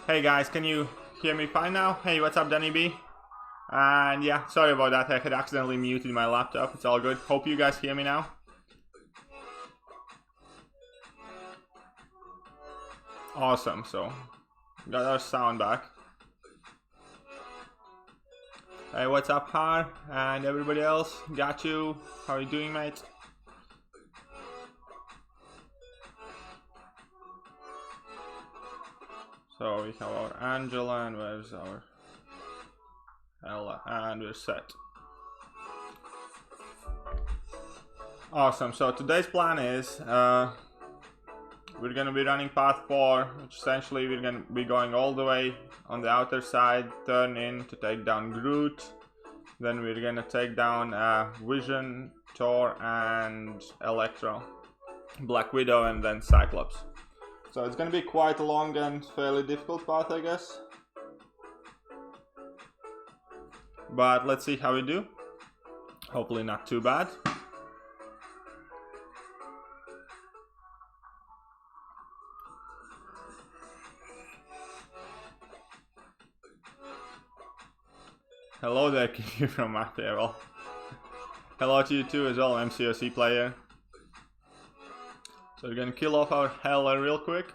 Hey guys, can you hear me fine now? Hey, what's up, Danny B? And yeah, sorry about that. I had accidentally muted my laptop. It's all good. Hope you guys hear me now. Awesome. So, got our sound back. Hey, what's up, Har? And everybody else? Got you. How are you doing, mate? So we have our Angela, and where's our Ella? And we're set. Awesome. So today's plan is we're gonna be running path 4, which essentially we're gonna be going all the way on the outer side, turn in to take down Groot. Then we're gonna take down Vision, Thor, and Electro, Black Widow, and then Cyclops. So it's gonna be quite a long and fairly difficult path, I guess. But let's see how we do. Hopefully not too bad. Hello there, Kiki from Mafia. Well, hello to you too as well, MCOC player. So we're gonna kill off our Hela real quick.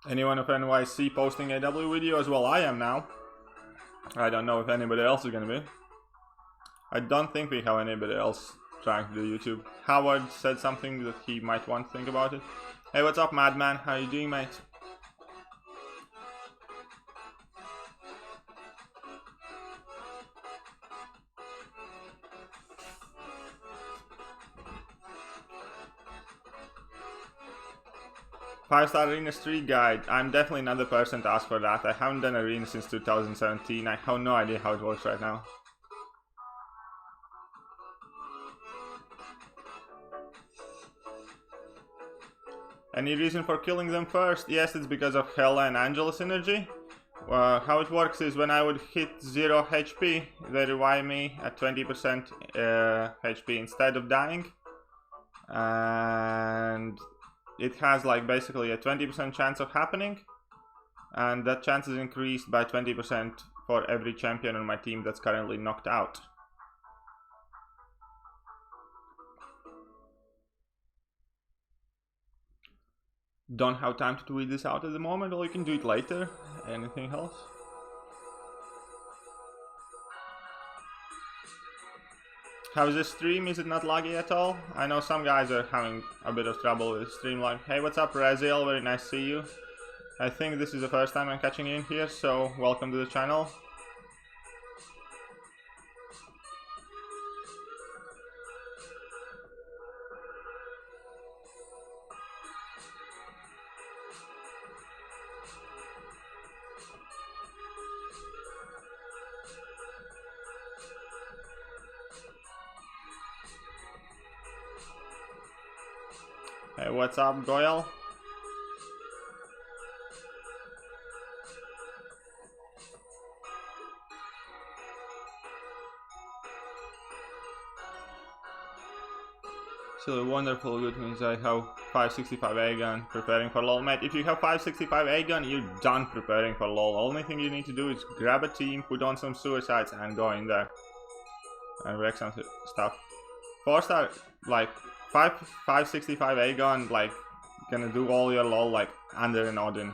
Anyone of NYC posting a W video as well? I am now. I don't know if anybody else is gonna be. I don't think we have anybody else trying to do YouTube. Howard said something that he might want to think about it. Hey, what's up, Madman? How you doing, mate? Five-star Arena Street Guide. I'm definitely not the person to ask for that. I haven't done Arena since 2017. I have no idea how it works right now. Any reason for killing them first? Yes, it's because of Hela and Angela synergy. How it works is when I would hit 0 HP, they revive me at 20% HP instead of dying. And it has like basically a 20% chance of happening. And that chance is increased by 20% for every champion on my team that's currently knocked out. Don't have time to tweet this out at the moment, or you can do it later. Anything else? How's the stream? Is it not laggy at all? I know some guys are having a bit of trouble with stream lag. Hey, what's up, Raziel? Very nice to see you. I think this is the first time I'm catching you in here, so welcome to the channel. Hey, what's up, Goyle? So wonderful, good means I have 565 Aegon preparing for LoL. Mate, if you have 565 Aegon, you're done preparing for LoL. Only thing you need to do is grab a team, put on some suicides, and go in there and wreck some stuff. 4-star, like 565 Aegon, like gonna do all your LoL like under an Odin.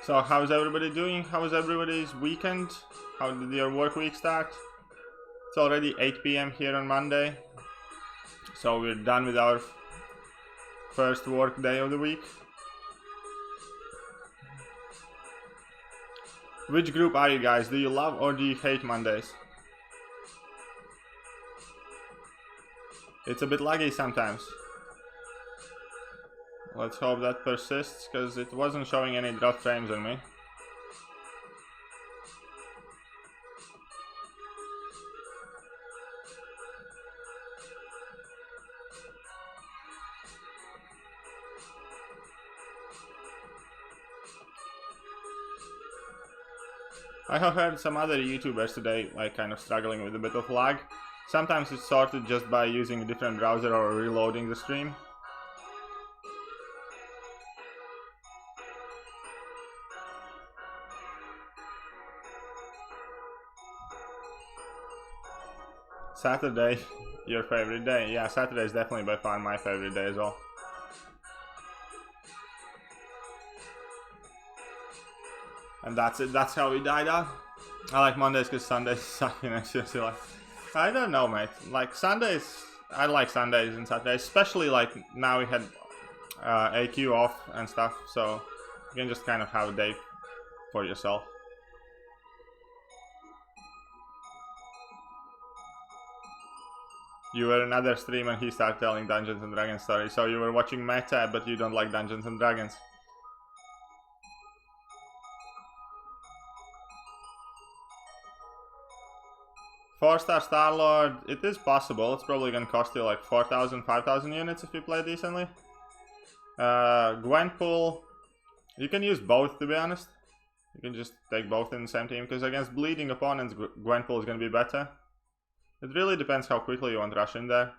So how's everybody doing? How was everybody's weekend? How did your work week start? It's already 8 PM here on Monday, so we're done with our first work day of the week. Which group are you guys? Do you love or do you hate Mondays? It's a bit laggy sometimes. Let's hope that persists, because it wasn't showing any drop frames on me. I have heard some other YouTubers today like kind of struggling with a bit of lag. Sometimes it's sorted just by using a different browser or reloading the stream. Saturday, your favorite day? Yeah, Saturday is definitely by far my favorite day as well. And that's it, that's how we died out. I like Mondays because Sundays suck, you know, seriously, like, I don't know, mate. Like, Sundays, I like Sundays and Saturdays, especially like now we had AQ off and stuff, so you can just kind of have a day for yourself. You were another stream and he started telling Dungeons and Dragons stories. So you were watching meta, but you don't like Dungeons and Dragons. Four-star Star-Lord, it is possible. It's probably gonna cost you like 4,000, 5,000 units if you play decently. Gwenpool, you can use both, to be honest. You can just take both in the same team, because against bleeding opponents, Gwenpool is gonna be better. It really depends how quickly you want to rush in there.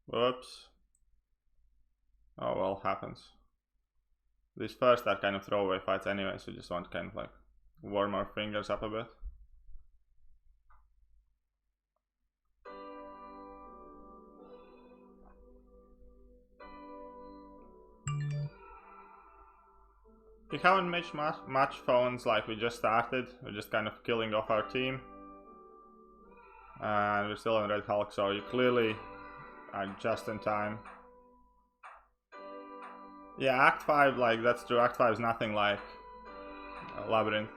Whoops. Oh well, happens. These first are kind of throwaway fights anyway, so you just want to kind of like warm our fingers up a bit. We haven't made much phones, like we just started. We're just kind of killing off our team. And we're still in Red Hulk, so you clearly are just in time. Yeah, Act 5, like, that's true. Act 5 is nothing like Labyrinth.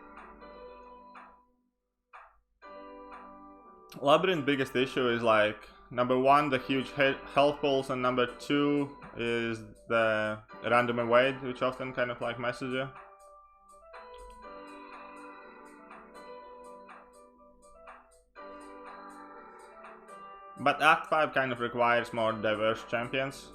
Labyrinth biggest issue is like, number one, the huge health pools, and number two is the random evade, which often kind of like messes you. But Act 5 kind of requires more diverse champions.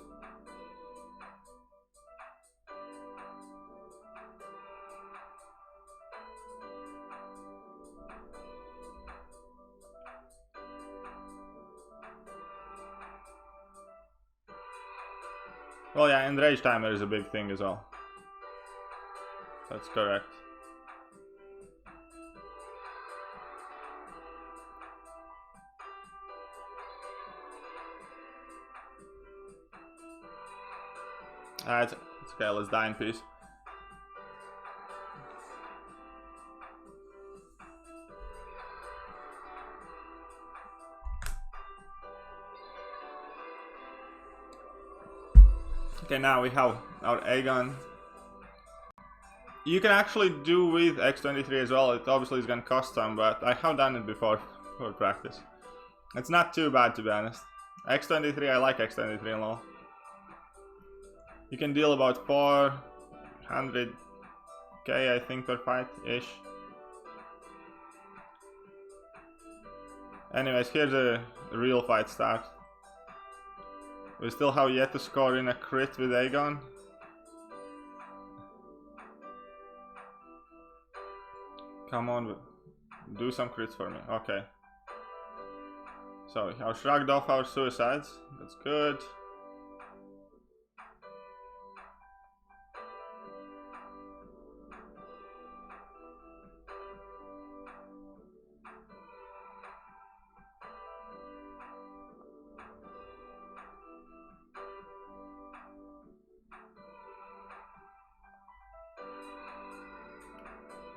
Well, yeah, and rage timer is a big thing as well. That's correct. It's okay, let's die in peace. Okay, now we have our Aegon. You can actually do with X23 as well. It obviously is gonna cost some, but I have done it before for practice. It's not too bad, to be honest. X23, I like X23 and all. You can deal about 400k, I think, per fight-ish. Anyways, here's a real fight start. We still have yet to score in a crit with Aegon. Come on, do some crits for me. Okay. So, I shrugged off our suicides. That's good.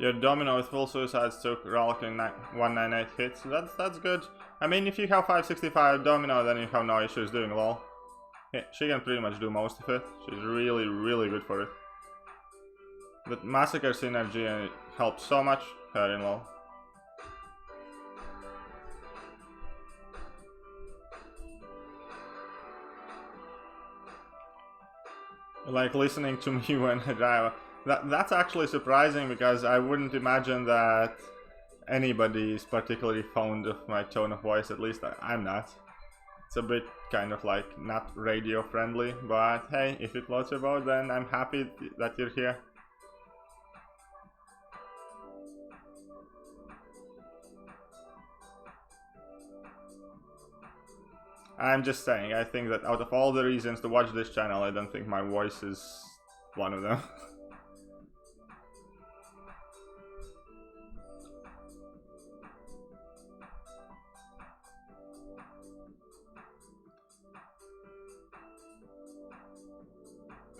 Your domino with full suicides took Ralk in 198 hits. That's good. I mean, if you have 565 domino, then you have no issues doing LOL. Yeah, she can pretty much do most of it. She's really, really good for it. But Massacre synergy helps so much her in LOL. Like listening to me when I drive. That's actually surprising, because I wouldn't imagine that anybody is particularly fond of my tone of voice. At least I'm not. It's a bit kind of like not radio friendly, but hey, if it floats your boat, then I'm happy that you're here. I'm just saying, I think that out of all the reasons to watch this channel, I don't think my voice is one of them.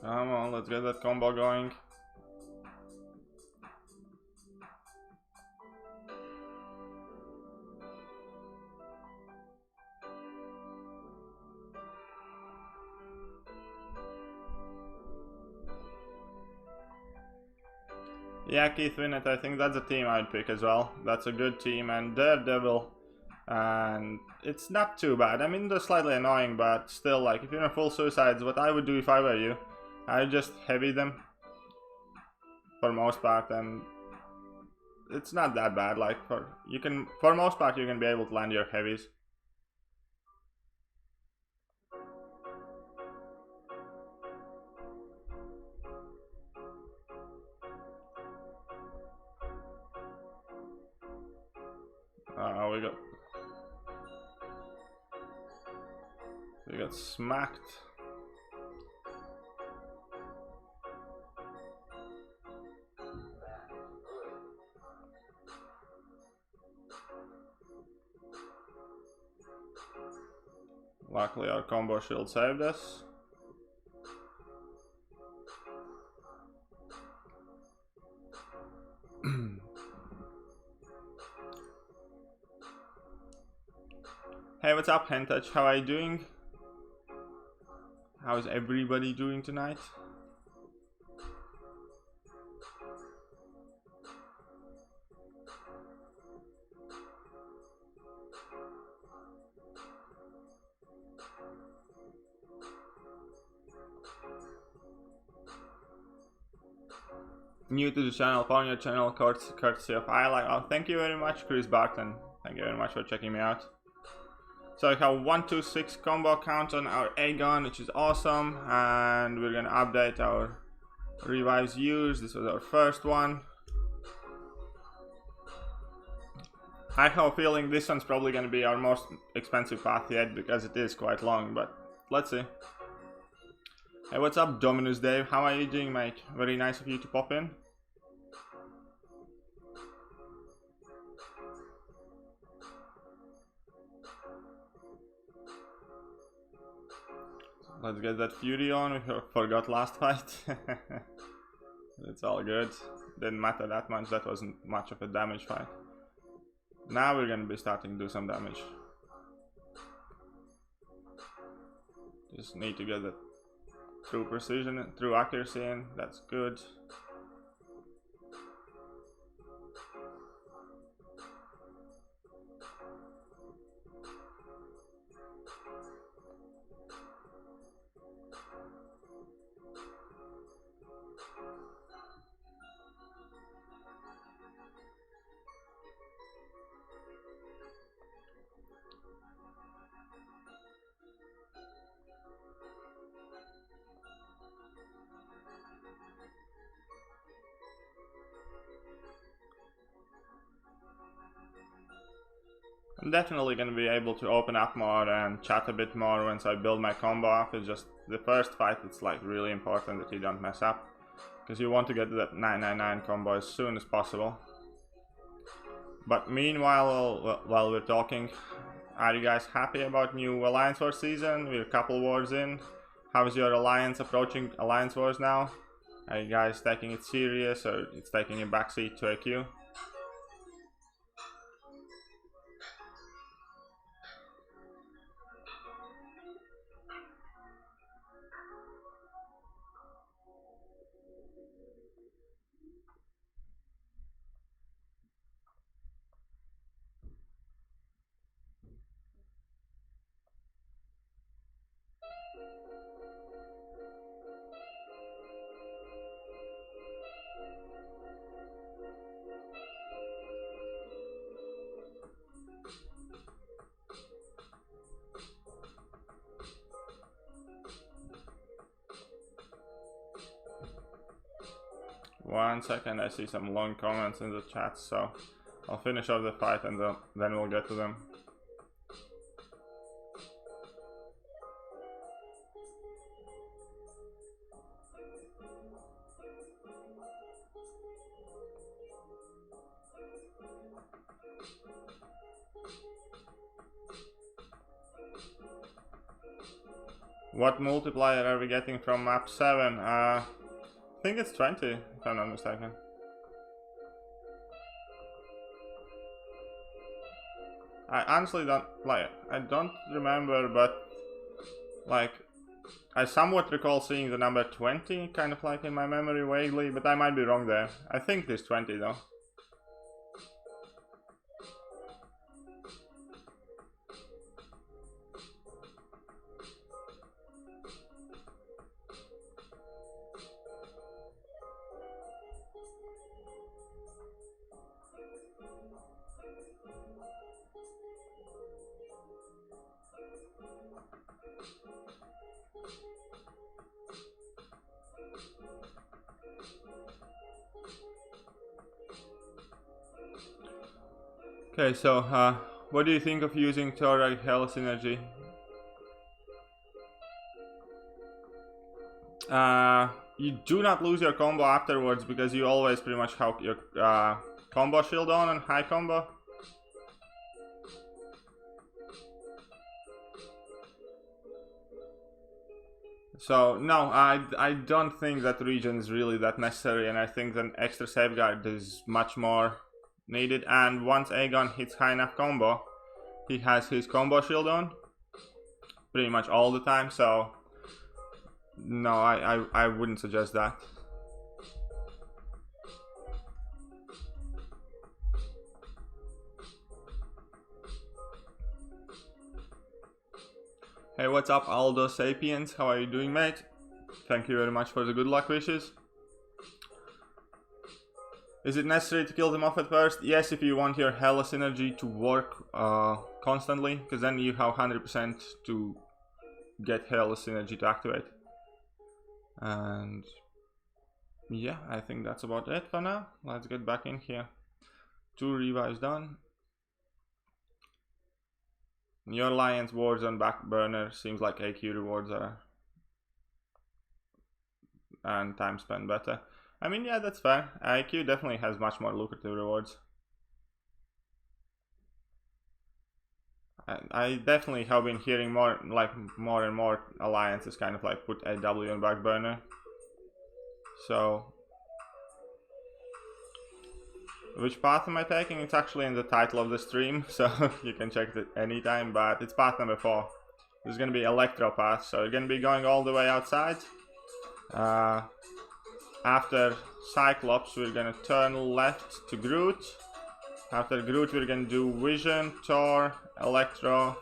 Come on, let's get that combo going. Yeah, Keith Winnett, I think that's a team I'd pick as well. That's a good team, and Daredevil, and it's not too bad. I mean, they're slightly annoying, but still, like, if you're in full suicides, what I would do if I were you, I would just heavy them for most part, and it's not that bad. Like, for most part, you can be able to land your heavies. We got smacked. Luckily our combo shield saved us. Hey, what's up, Hentouch? How are you doing? How's everybody doing tonight? New to the channel, found your channel courtesy of I. Oh, thank you very much, Chris Barton. Thank you very much for checking me out. So we have 126 combo count on our Aegon, which is awesome, and we're gonna update our revives used. This was our first one. I have a feeling this one's probably gonna be our most expensive path yet, because it is quite long, but let's see. Hey, what's up, Dominus Dave? How are you doing, mate? Very nice of you to pop in. Let's get that Fury on. We forgot last fight. It's all good. Didn't matter that much. That wasn't much of a damage fight. Now we're gonna be starting to do some damage. Just need to get the true precision, true accuracy in. That's good. I'm definitely going to be able to open up more and chat a bit more once I build my combo up. It's just the first fight, it's like really important that you don't mess up, because you want to get that 999 combo as soon as possible. But meanwhile, while we're talking, are you guys happy about new Alliance Wars season? We're a couple wars in. How's your alliance approaching Alliance Wars now? Are you guys taking it serious, or it's taking a backseat to AQ? 1 second, I see some long comments in the chat, so I'll finish off the fight and then we'll get to them. What multiplier are we getting from map 7? I think it's 20, if I'm not mistaken. I honestly don't, like, I don't remember, but, like, I somewhat recall seeing the number 20, kind of like in my memory vaguely, but I might be wrong there. I think it's 20 though. Okay, so what do you think of using Torag Hell Synergy? You do not lose your combo afterwards because you always pretty much have your combo shield on high combo. So no, I don't think that regen is really that necessary, and I think that extra safeguard is much more needed. And once Aegon hits high enough combo, he has his combo shield on pretty much all the time, so no, I wouldn't suggest that. Hey, what's up, Aldo Sapiens? How are you doing, mate? Thank you very much for the good luck wishes. Is it necessary to kill them off at first? Yes, if you want your Hella Synergy to work constantly, because then you have 100% to get Hella Synergy to activate. And yeah, I think that's about it for now. Let's get back in here. 2 revives done. Your Alliance wards on back burner. Seems like AQ rewards are and time spent better. I mean, yeah, that's fair. IQ definitely has much more lucrative rewards. I definitely have been hearing more and more alliances kind of like put AW on back burner. So, which path am I taking? It's actually in the title of the stream, so you can check it anytime, but it's path number 4. This is going to be Electro path, so you're going to be going all the way outside. After Cyclops, we're gonna turn left to Groot. After Groot, we're gonna do Vision, Thor, Electro,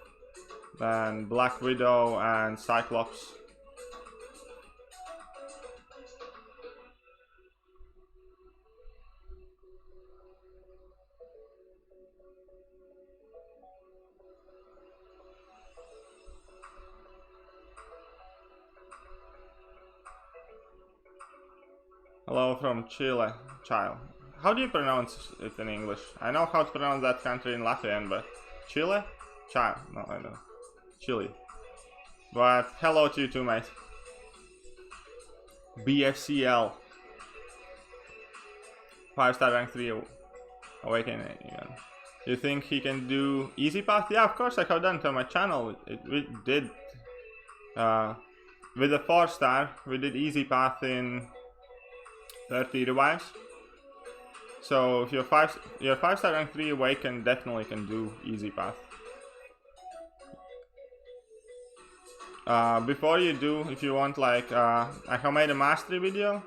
then Black Widow and Cyclops. Hello from Chile, child. How do you pronounce it in English? I know how to pronounce that country in Latvian, but Chile? Child. No, I don't. Chile. But hello to you too, mate. BFCL. 5-star rank 3 awakening again. You think he can do easy path? Yeah, of course I have done it on my channel. We did with the 4-star, we did easy path in 30 revives. So if your 5-star rank 3 awaken definitely can do easy path. Before you do, if you want, like I have made a mastery video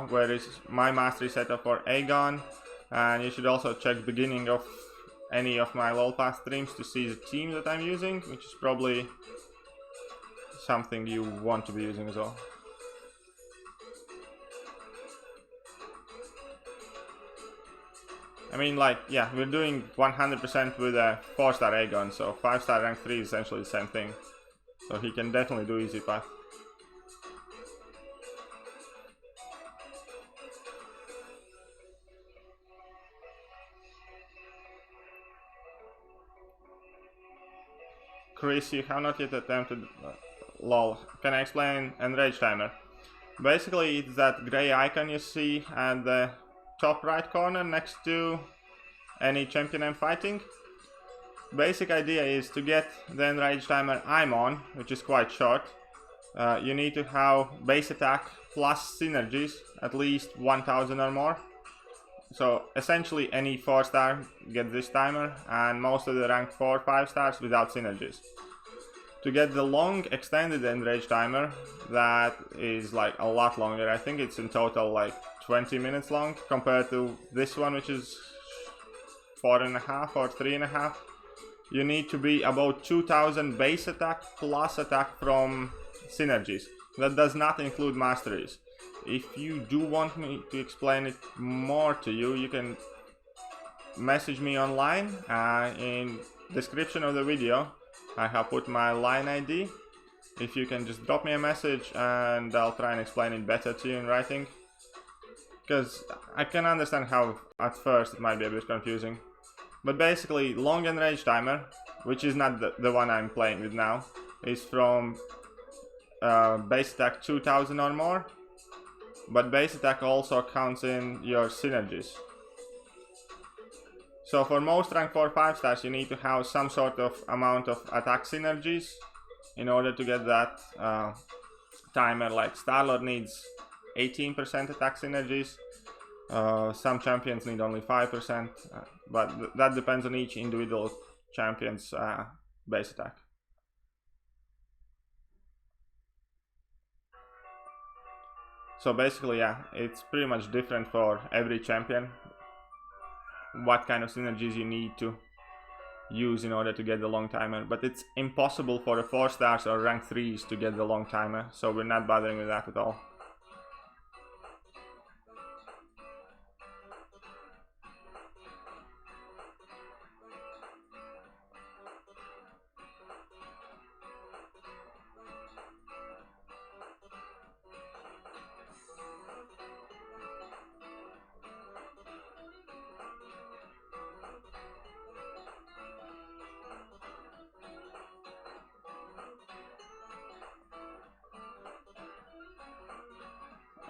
where is my mastery setup for Aegon, and you should also check beginning of any of my LoL Path streams to see the team that I'm using, which is probably something you want to be using as well. I mean, like, yeah, we're doing 100% with a 4-star Aegon, so 5-star rank 3 is essentially the same thing. So he can definitely do easy path. Chris, you have not yet attempted... lol. Can I explain Enrage Timer? Basically, it's that gray icon you see at the top right corner next to any champion I'm fighting. Basic idea is to get the Enrage Timer I'm on, which is quite short. You need to have base attack plus synergies, at least 1000 or more. So essentially any 4-star gets this timer, and most of the rank 4, 5 stars without synergies. To get the long extended Enrage Timer, that is like a lot longer. I think it's in total like 20 minutes long compared to this one, which is 4.5 or 3.5. You need to be about 2000 base attack plus attack from synergies. That does not include masteries. If you do want me to explain it more to you, you can message me online. In description of the video I have put my line ID. If you can just drop me a message and I'll try and explain it better to you in writing. Because I can understand how at first it might be a bit confusing. But basically, long Enrage Timer, which is not the one I'm playing with now, is from base attack 2000 or more. But base attack also counts in your synergies. So for most rank 4 5 stars you need to have some sort of amount of attack synergies in order to get that timer. Like Starlord needs 18% attack synergies. Some champions need only 5%, but that depends on each individual champion's base attack. So basically, yeah, it's pretty much different for every champion what kind of synergies you need to use in order to get the long timer. But it's impossible for the 4 stars or rank 3s to get the long timer, so we're not bothering with that at all.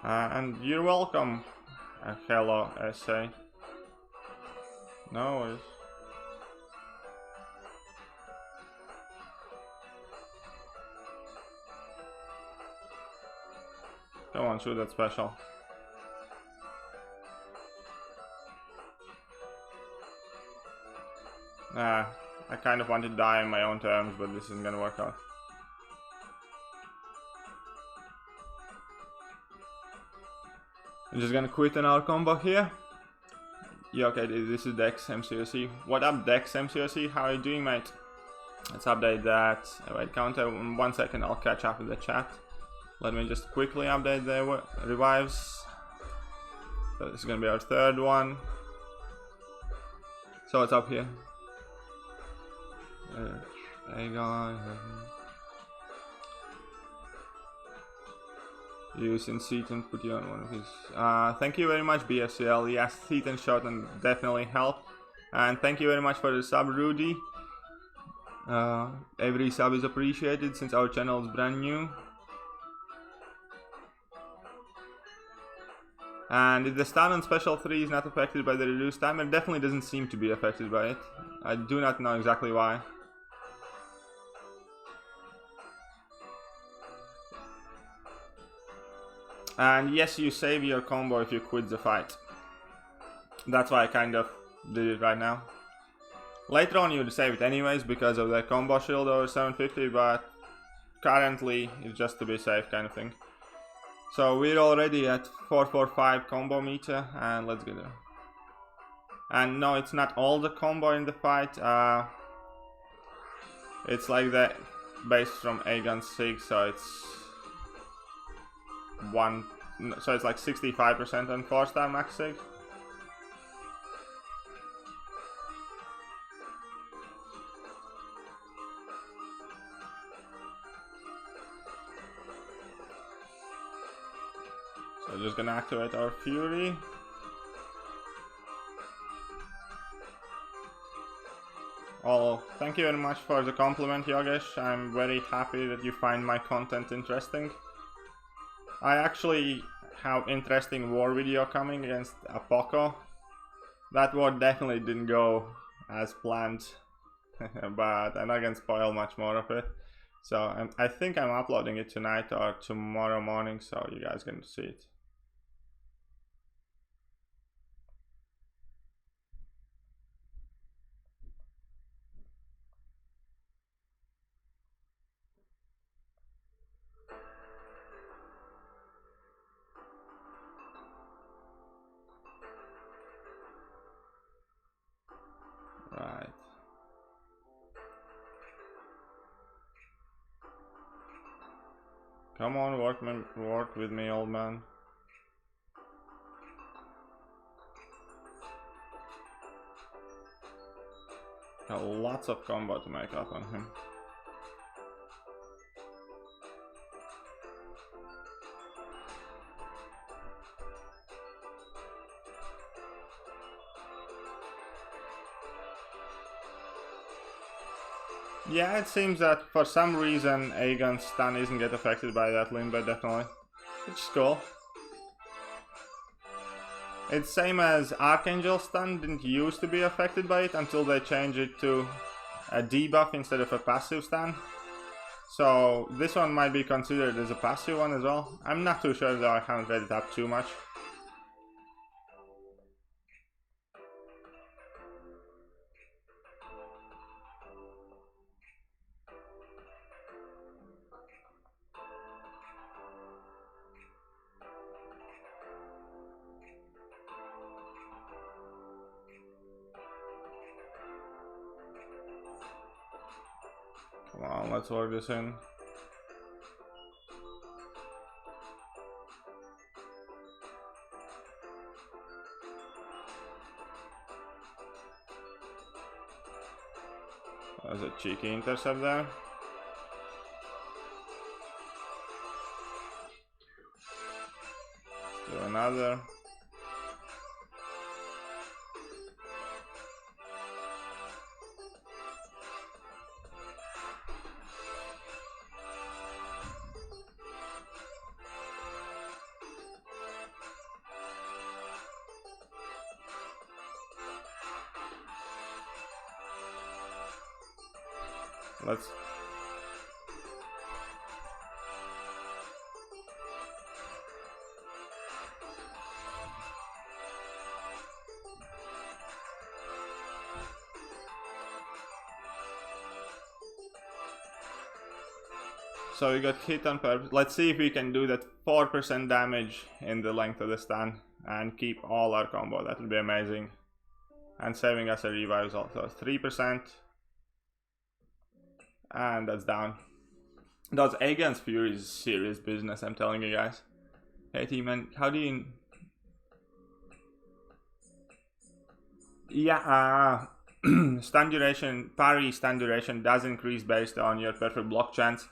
And you're welcome. Hello, SA. No worries. Come on, shoot that special. I kind of want to die on my own terms, but this isn't gonna work out. I'm just gonna quit an our combo here. Yeah, okay, this is Dex MCOC. What up, Dex MCOC? How are you doing, mate? Let's update that. Wait, counter 1 second, I'll catch up with the chat. Let me just quickly update the revives. So this is gonna be our 3rd one. So what's up here? Aegon. Using Seaton, put you on one of his. Thank you very much, BSCL. Yes, Seaton shot and definitely helped. And thank you very much for the sub, Rudy. Every sub is appreciated since our channel is brand new. And if the stun on special 3 is not affected by the reduced timer, it definitely doesn't seem to be affected by it. I do not know exactly why. And yes, you save your combo if you quit the fight. That's why I kind of did it right now. Later on you would save it anyways because of the combo shield over 750, but currently it's just to be safe kind of thing. So we're already at 445 combo meter, and let's get there. And no, it's not all the combo in the fight. It's like the base from Aegon 6, so it's it's like 65% on 4-star max 6. So just gonna activate our Fury. Oh, thank you very much for the compliment, Yogesh. I'm very happy that you find my content interesting. I actually have interesting war video coming against Apoco. That war definitely didn't go as planned, but I'm not gonna spoil much more of it. So I think I'm uploading it tonight or tomorrow morning, so you guys can see it. Right. Come on, work with me, old man. Got lots of combo to make up on him. Yeah, it seems that for some reason Aegon's stun isn't get affected by that limbo, definitely. Which is cool. It's same as Archangel's stun didn't used to be affected by it until they changed it to a debuff instead of a passive stun. So this one might be considered as a passive one as well. I'm not too sure though, I haven't read it up too much. Come on, let's work this in. There's a cheeky intercept there. Do another. Let's. So we got hit on purpose. Let's see if we can do that 4% damage in the length of the stun and keep all our combo. That would be amazing. And saving us a revive is also 3%. And that's down. Those Aegon's Fury is serious business, I'm telling you guys. Hey team, man, how do you... Yeah, stun duration, parry stun duration does increase based on your perfect block chance.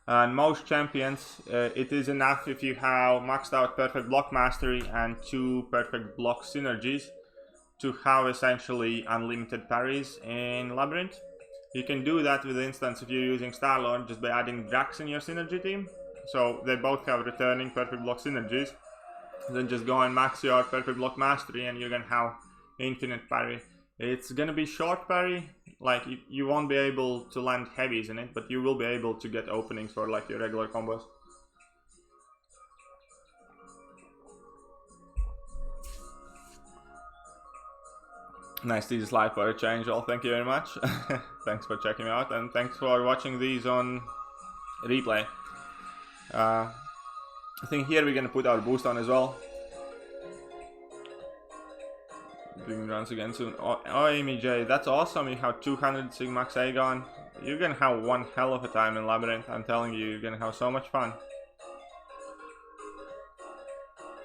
And most champions, it is enough if you have maxed out perfect block mastery and 2 perfect block synergies to have essentially unlimited parries in Labyrinth. You can do that with instance if you're using Star-Lord just by adding Drax in your synergy team. So they both have returning perfect block synergies. Then just go and max your perfect block mastery and you're gonna have infinite parry. It's gonna be short parry, like you won't be able to land heavies in it, but you will be able to get openings for like your regular combos. Nice to see live for a change. Well, thank you very much. Thanks for checking me out and thanks for watching these on replay. I think here we're gonna put our boost on as well. Doing runs again soon. Oh, Amy J, that's awesome. You have 200 Sigmax Aegon. You're gonna have one hell of a time in Labyrinth. I'm telling you, you're gonna have so much fun.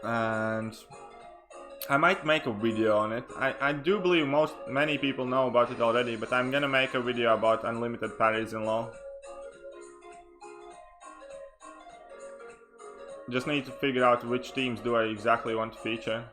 And I might make a video on it. I do believe many people know about it already, but I'm gonna make a video about unlimited parries in LoL. Just need to figure out which teams do I exactly want to feature.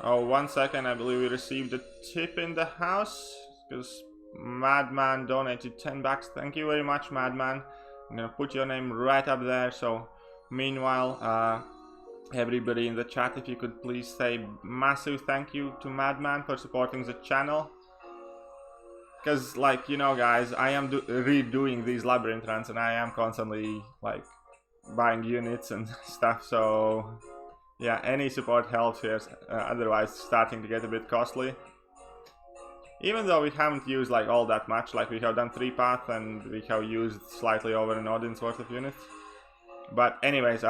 Oh, 1 second, I believe we received a tip in the house, because Madman donated 10 bucks. Thank you very much, Madman. I'm gonna put your name right up there, so meanwhile, everybody in the chat, if you could please say massive thank you to Madman for supporting the channel. Because, like, you know, guys, I am redoing these labyrinth runs, and I am constantly, like, buying units and stuff, so yeah, any support helps here, otherwise it's starting to get a bit costly. Even though we haven't used, like, all that much, like, we have done 3 paths, and we have used slightly over an audience worth of units. But anyways,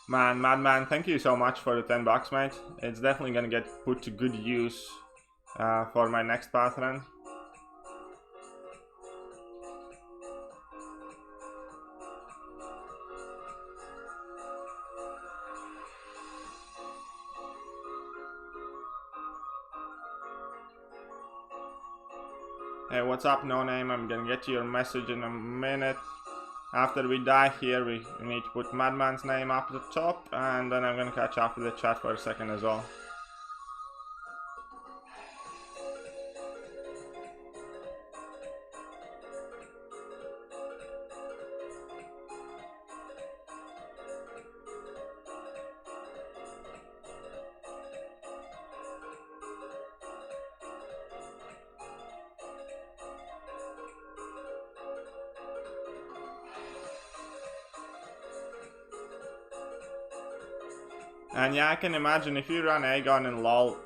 Madman, thank you so much for the 10 bucks, mate. It's definitely gonna get put to good use for my next path run. Hey, what's up, No Name? I'm gonna get to your message in a minute. After we die here, we need to put Madman's name up the top, and then I'm gonna catch up with the chat for a second as well. And yeah, I can imagine if you run Aegon in LoL,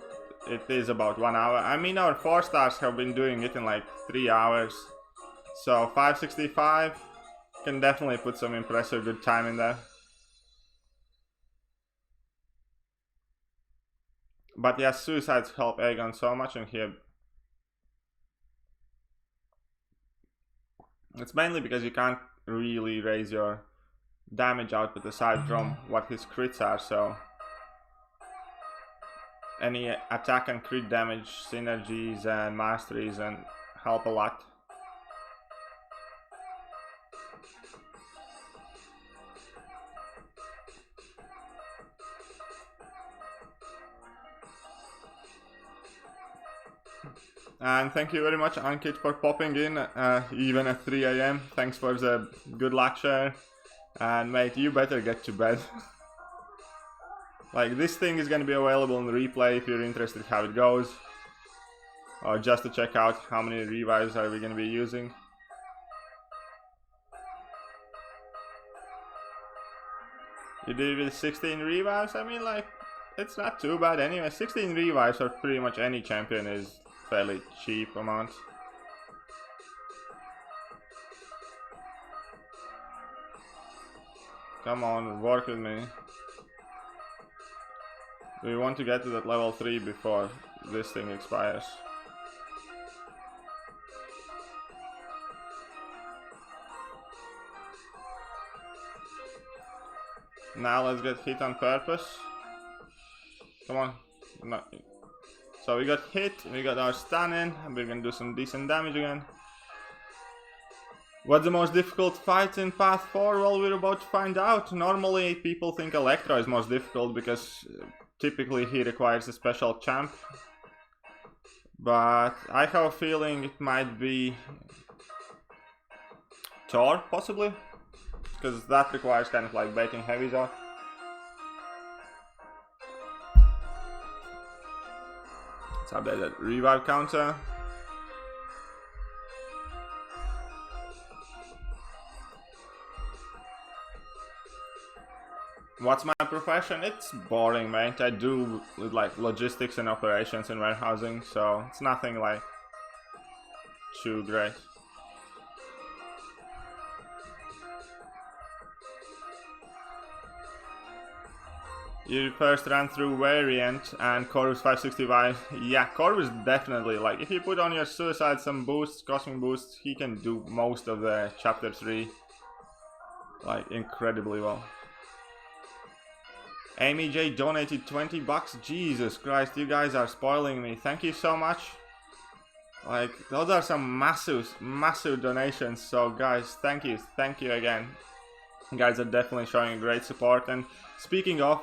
it is about 1 hour. I mean, our 4 stars have been doing it in like 3 hours. So 565 can definitely put some impressive good time in there. But yeah, suicides help Aegon so much in here. It's mainly because you can't really raise your damage output aside from what his crits are, so any attack and crit damage synergies and masteries and help a lot. And thank you very much, Ankit, for popping in even at 3 AM. Thanks for the good luck share. And mate, you better get to bed. Like, this thing is gonna be available in replay if you're interested how it goes. Or just to check out how many revives are we gonna be using. You did it with 16 revives? I mean, like, it's not too bad anyway. 16 revives for pretty much any champion is fairly cheap amount. Come on, work with me. We want to get to that level 3 before this thing expires. Now let's get hit on purpose. Come on. No. So we got hit, we got our stun in, and we're gonna do some decent damage again. What's the most difficult fight in Path 4? Well, we're about to find out. Normally people think Electro is most difficult because typically he requires a special champ. But I have a feeling it might be Thor, possibly. Because that requires kind of like baiting heavies off. Let's update that revive counter. What's my profession? It's boring, mate. I do like logistics and operations and warehousing, so it's nothing like too great. You first ran through Variant and Corvus 565. Yeah, Corvus definitely, like, if you put on your Suicide some boosts, cosmic boosts, he can do most of the chapter 3, like, incredibly well. Amy J donated 20 bucks. Jesus Christ, you guys are spoiling me. Thank you so much. Like, those are some massive donations. So guys, thank you again. You guys are definitely showing great support. And speaking of,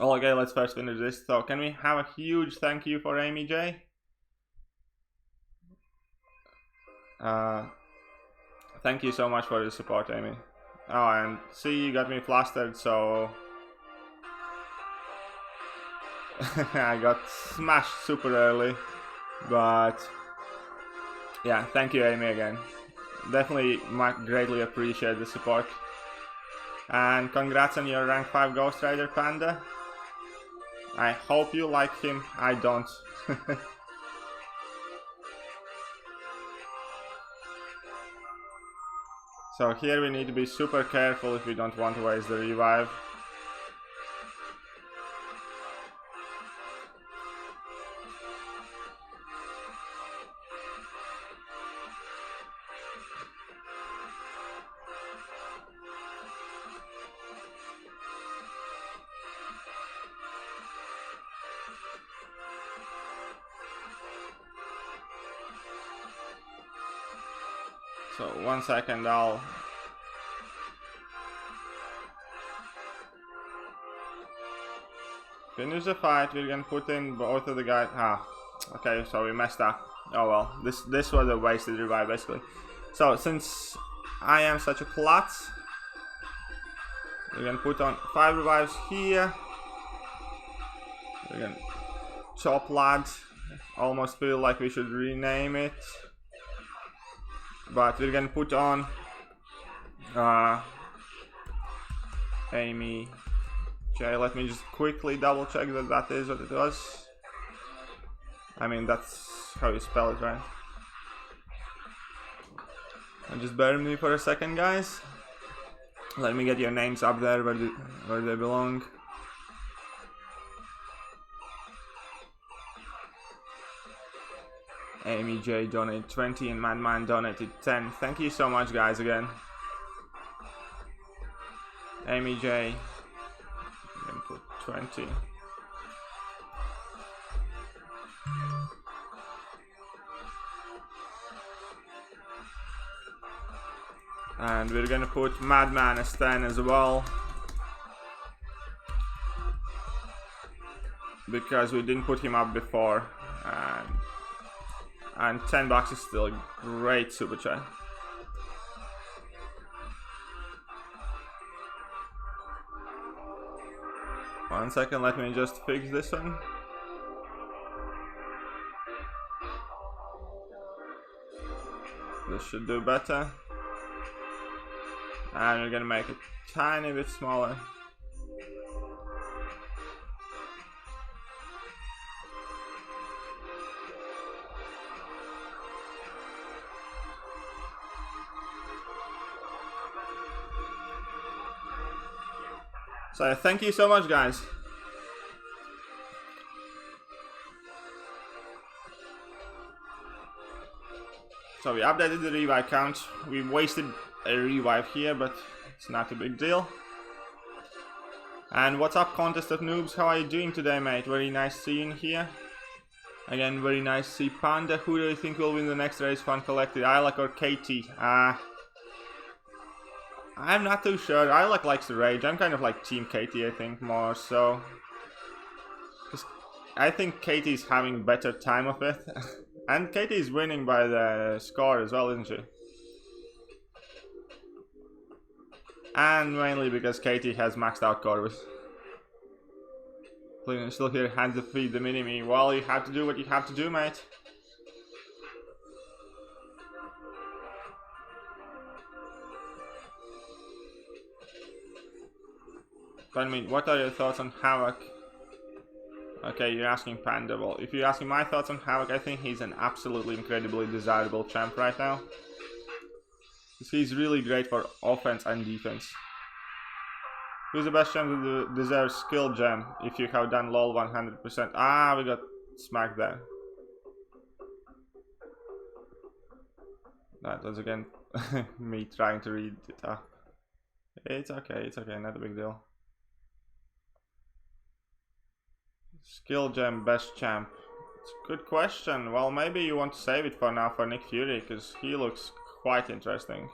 Oh, okay, let's first finish this. So, can we have a huge thank you for Amy J? Thank you so much for the support, Amy. Oh, and see, you got me flustered, so I got smashed super early. But yeah, thank you, Amy, again. Definitely greatly appreciate the support. And congrats on your rank 5 Ghost Rider, Panda. I hope you like him. I don't. So here we need to be super careful if we don't want to waste the revive. So 1 second, I'll finish the fight. We're gonna put in both of the guys. Okay, so we messed up. Oh well, this was a wasted revive basically. So since I am such a klutz, we're gonna put on 5 revives here. We're gonna chop lad. Almost feel like we should rename it, but we're gonna put on Amy J. Let me just quickly double check that that is what it was. I mean, that's how you spell it, right? And just bear with me for a second, guys. Let me get your names up there where they belong. Amy J donated 20 and Madman donated 10. Thank you so much, guys, again. Amy J, input 20. And we're gonna put Madman as 10 as well, because we didn't put him up before, and $10 is still a great super chat. One second, let me just fix this one. This should do better. And we're gonna make it a tiny bit smaller. So thank you so much, guys. So we updated the revive count. We wasted a revive here, but it's not a big deal. And what's up, Contest of Noobs? How are you doing today, mate? Very nice seeing you here. Again, very nice to see Panda. Who do you think will win the next race? Fun Collected, Ilak or Katie? I'm not too sure. Ilak likes to rage. I'm kind of like Team Katie, I think, more so. I think Katie's having better time of it. And Katie's winning by the score as well, isn't she? And mainly because Katie has maxed out Corvus. Please, still here, hands to feed the mini-me. Well, you have to do what you have to do, mate. But I mean, what are your thoughts on Havoc? Okay, you're asking Panda. Well, if you're asking my thoughts on Havoc, I think he's an absolutely incredibly desirable champ right now. He's really great for offense and defense. Who's the best champ that deserves skill gem if you have done LOL 100%? Ah, we got smacked there. That was again me trying to read it up. It's okay, not a big deal. Skill gem, best champ. It's a good question. Well, maybe you want to save it for now for Nick Fury, because he looks quite interesting.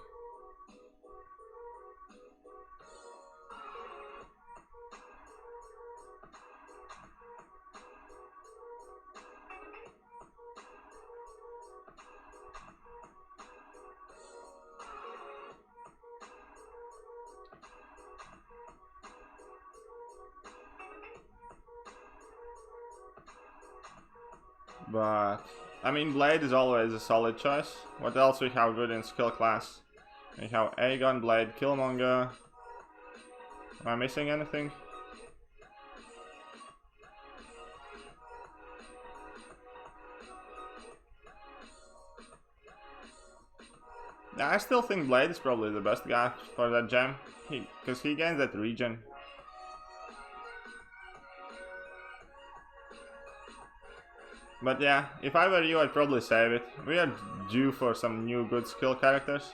But I mean, Blade is always a solid choice. What else we have good in skill class? We have Aegon, Blade, Killmonger. Am I missing anything? Yeah, I still think Blade is probably the best guy for that gem, because he gains that regen. But yeah, if I were you, I'd probably save it. We are due for some new good skill characters.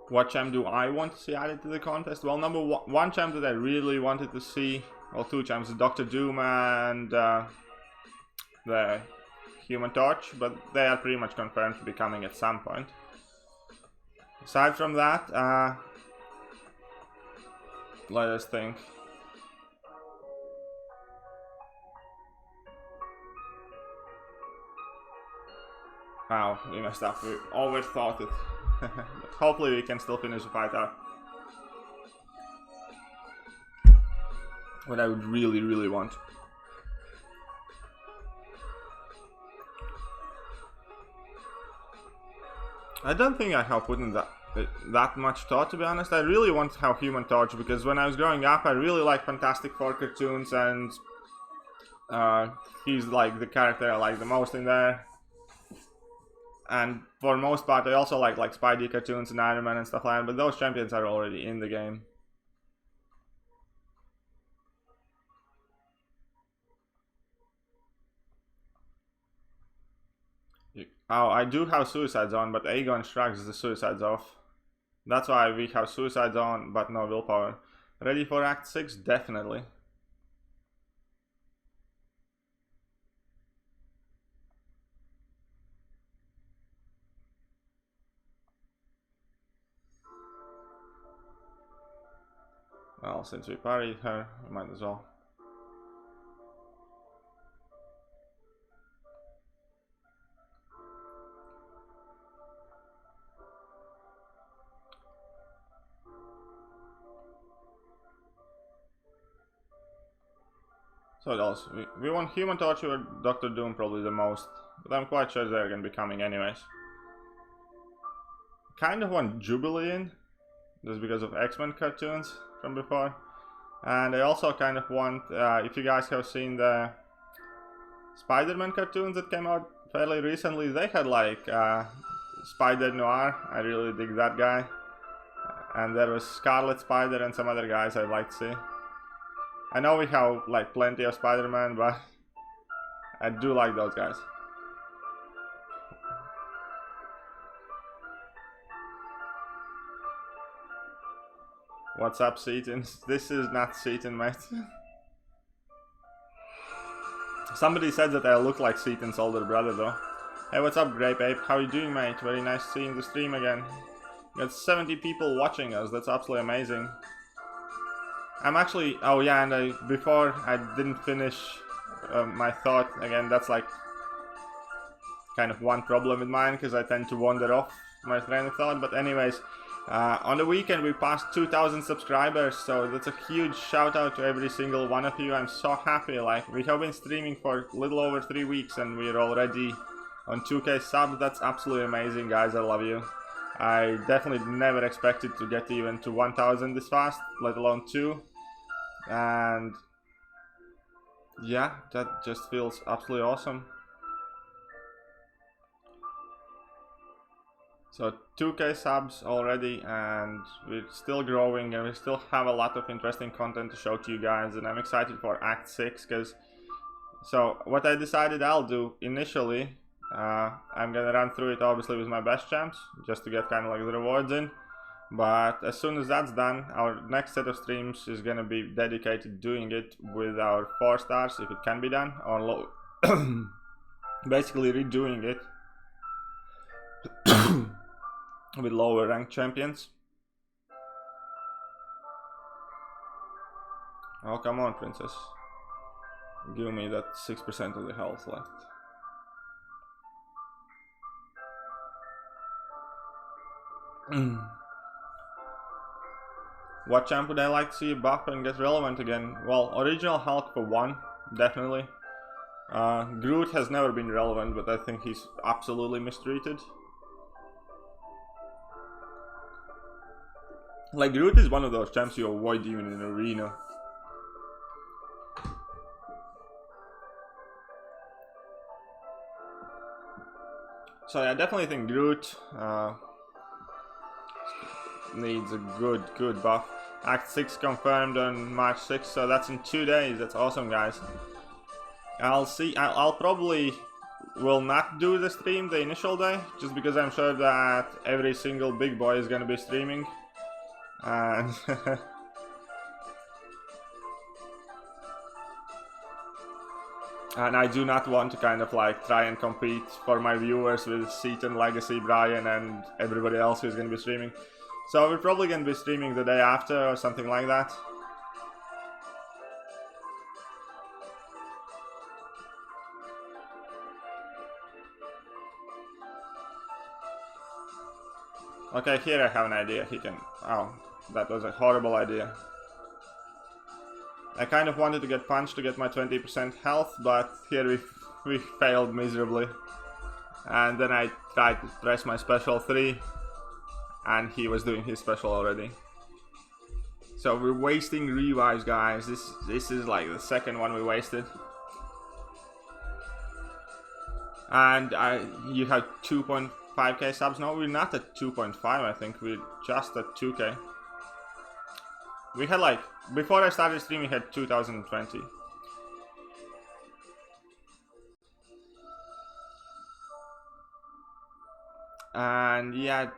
What champ do I want to see added to the contest? Well, number one champ that I really wanted to see, well, two champs, Dr. Doom and the Human Torch, but they are pretty much confirmed to be coming at some point. Aside from that, let us think. Wow, we messed up. We overthought it. But hopefully we can still finish the fight out. What I would really want. I don't think I have put in that much thought, to be honest. I really want to have Human Torch because when I was growing up, I really liked Fantastic Four cartoons, and he's like the character I like the most in there. And for the most part, I also like Spidey cartoons and Iron Man and stuff like that, but those champions are already in the game. Oh, I do have Suicide Zone, but Aegon shrugs the Suicides off. That's why we have Suicide Zone, but no willpower. Ready for Act 6? Definitely. Well, since we parried her, we might as well. So what else? We want Human Torch or Dr. Doom probably the most, but I'm quite sure they're gonna be coming anyways. Kind of want Jubilee in, just because of X-Men cartoons from before. And I also kind of want, if you guys have seen the Spider-Man cartoons that came out fairly recently, they had like Spider Noir. I really dig that guy. And there was Scarlet Spider and some other guys I'd like to see. I know we have like plenty of Spider-Man, but I do like those guys. What's up, Seaton? This is not Seaton, mate. Somebody said that I look like Seaton's older brother, though. Hey, what's up, Grape Ape? How you doing, mate? Very nice seeing the stream again. Got 70 people watching us. That's absolutely amazing. I'm actually... Oh, yeah, and before I didn't finish my thought. Again, that's like kind of one problem with mine, because I tend to wander off my train of thought. But anyways... on the weekend we passed 2,000 subscribers, so that's a huge shout out to every single one of you. I'm so happy. Like, we have been streaming for a little over 3 weeks and we're already on 2k subs. That's absolutely amazing, guys. I love you. I definitely never expected to get even to 1,000 this fast, let alone 2. And yeah, that just feels absolutely awesome. So 2k subs already, and we're still growing, and we still have a lot of interesting content to show to you guys, and I'm excited for Act 6, because... So, what I decided I'll do initially, I'm gonna run through it obviously with my best champs, just to get kind of like the rewards in. But as soon as that's done, our next set of streams is gonna be dedicated doing it with our 4 stars, if it can be done, or low. Basically redoing it. With lower ranked champions. Oh, come on, princess. Give me that 6% of the health left. What champ would I like to see buff and get relevant again? Well, original Hulk for one, definitely. Groot has never been relevant, but I think he's absolutely mistreated. Like, Groot is one of those champs you avoid even in arena. So I definitely think Groot needs a good buff. Act 6 confirmed on March 6th, so that's in 2 days. That's awesome, guys. I'll probably will not do the stream the initial day, just because I'm sure that every single big boy is gonna be streaming. And and I do not want to kind of like try and compete for my viewers with Seaton, Legacy, Brian, and everybody else who's gonna be streaming. So we're probably gonna be streaming the day after or something like that. Okay, here I have an idea. He can... Oh, that was a horrible idea. I kind of wanted to get punched to get my 20% health, but here we failed miserably. And then I tried to press my special 3, and he was doing his special already. So we're wasting revives, guys. This is like the second one we wasted. And you have 2.5k subs. No, we're not at 2.5, I think. We're just at 2k. We had like... Before I started streaming, we had 2020. And yeah,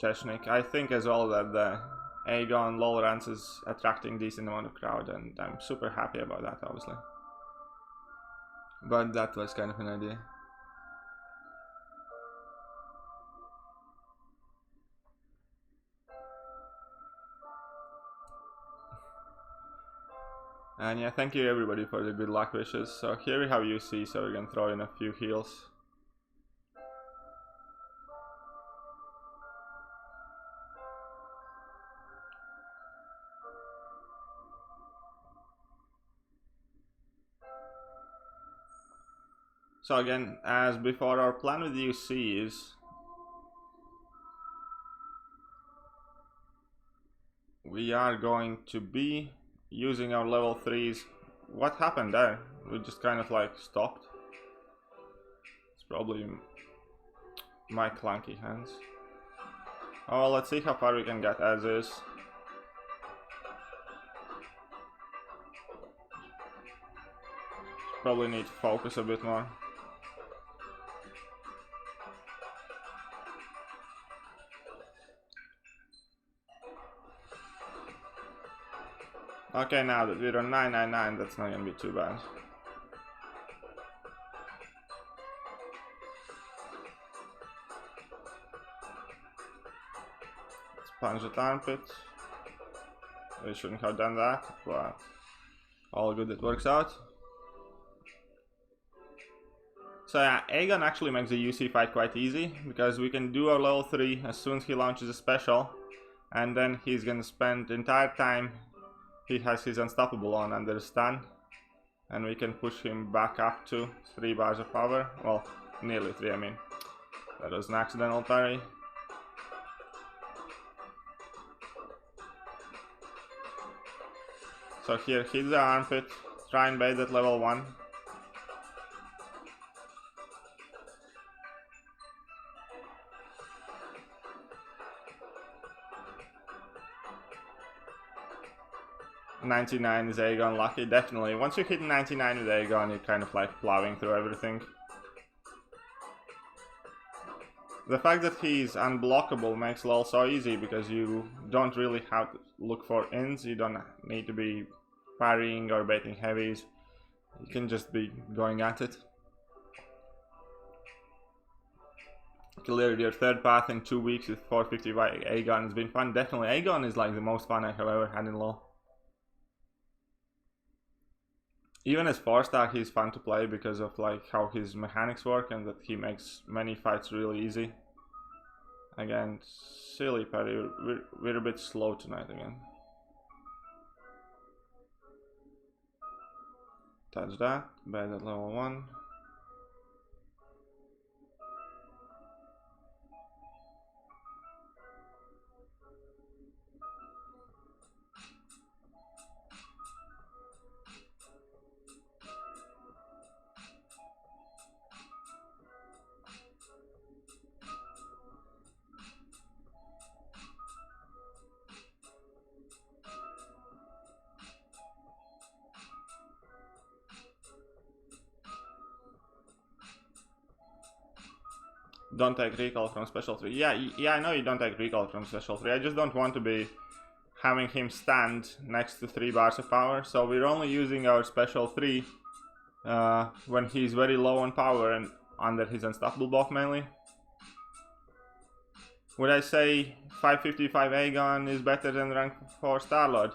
Cheshnik, I think as well that the Aegon LoL runs is attracting decent amount of crowd, and I'm super happy about that, obviously. But that was kind of an idea. And yeah, thank you everybody for the good luck wishes. So here we have UC, so we're gonna throw in a few heals. So again, as before, our plan with UC is we are going to be using our level 3s. What happened there? We just kind of like stopped. It's probably my clunky hands. Oh, let's see how far we can get as is. Probably need to focus a bit more. Okay, now that we're on 999, that's not gonna be too bad. Let's punch the armpit. We shouldn't have done that, but all good, it works out. So yeah, Aegon actually makes the UC fight quite easy, because we can do our level 3 as soon as he launches a special, and then he's gonna spend the entire time he has his unstoppable on under stun, and we can push him back up to 3 bars of power. Well, nearly 3, I mean. That was an accidental parry. So here, hit the armpit, try and bait at level 1. $99 is Aegon lucky, definitely. Once you hit 99 with Aegon, you're kind of like plowing through everything. The fact that he's unblockable makes LoL so easy, because you don't really have to look for ins, you don't need to be parrying or baiting heavies. You can just be going at it. Cleared your third path in 2 weeks with 450 by Aegon. It's been fun, definitely. Aegon is like the most fun I have ever had in LoL. Even as 4-star, he's fun to play because of like how his mechanics work, and that he makes many fights really easy. Again, silly parry. We're a bit slow tonight again. Touch that. Bad at level 1. Don't take recall from special 3. Yeah, I know you don't take recall from special 3. I just don't want to be having him stand next to 3 bars of power. So we're only using our special 3 when he's very low on power and under his unstoppable buff mainly. Would I say 555 Aegon is better than rank 4 Starlord?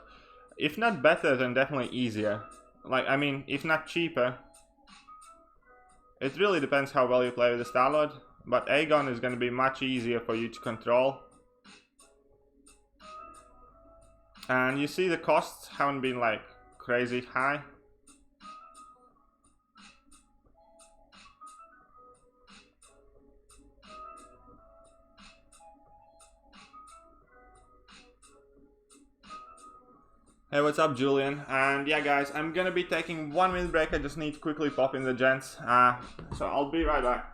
If not better, then definitely easier. Like, I mean, if not cheaper. It really depends how well you play with the Starlord. But Aegon is going to be much easier for you to control. And you see the costs haven't been like crazy high. Hey, what's up, Julian? And yeah, guys, I'm gonna be taking 1 minute break. I just need to quickly pop in the gents. So I'll be right back.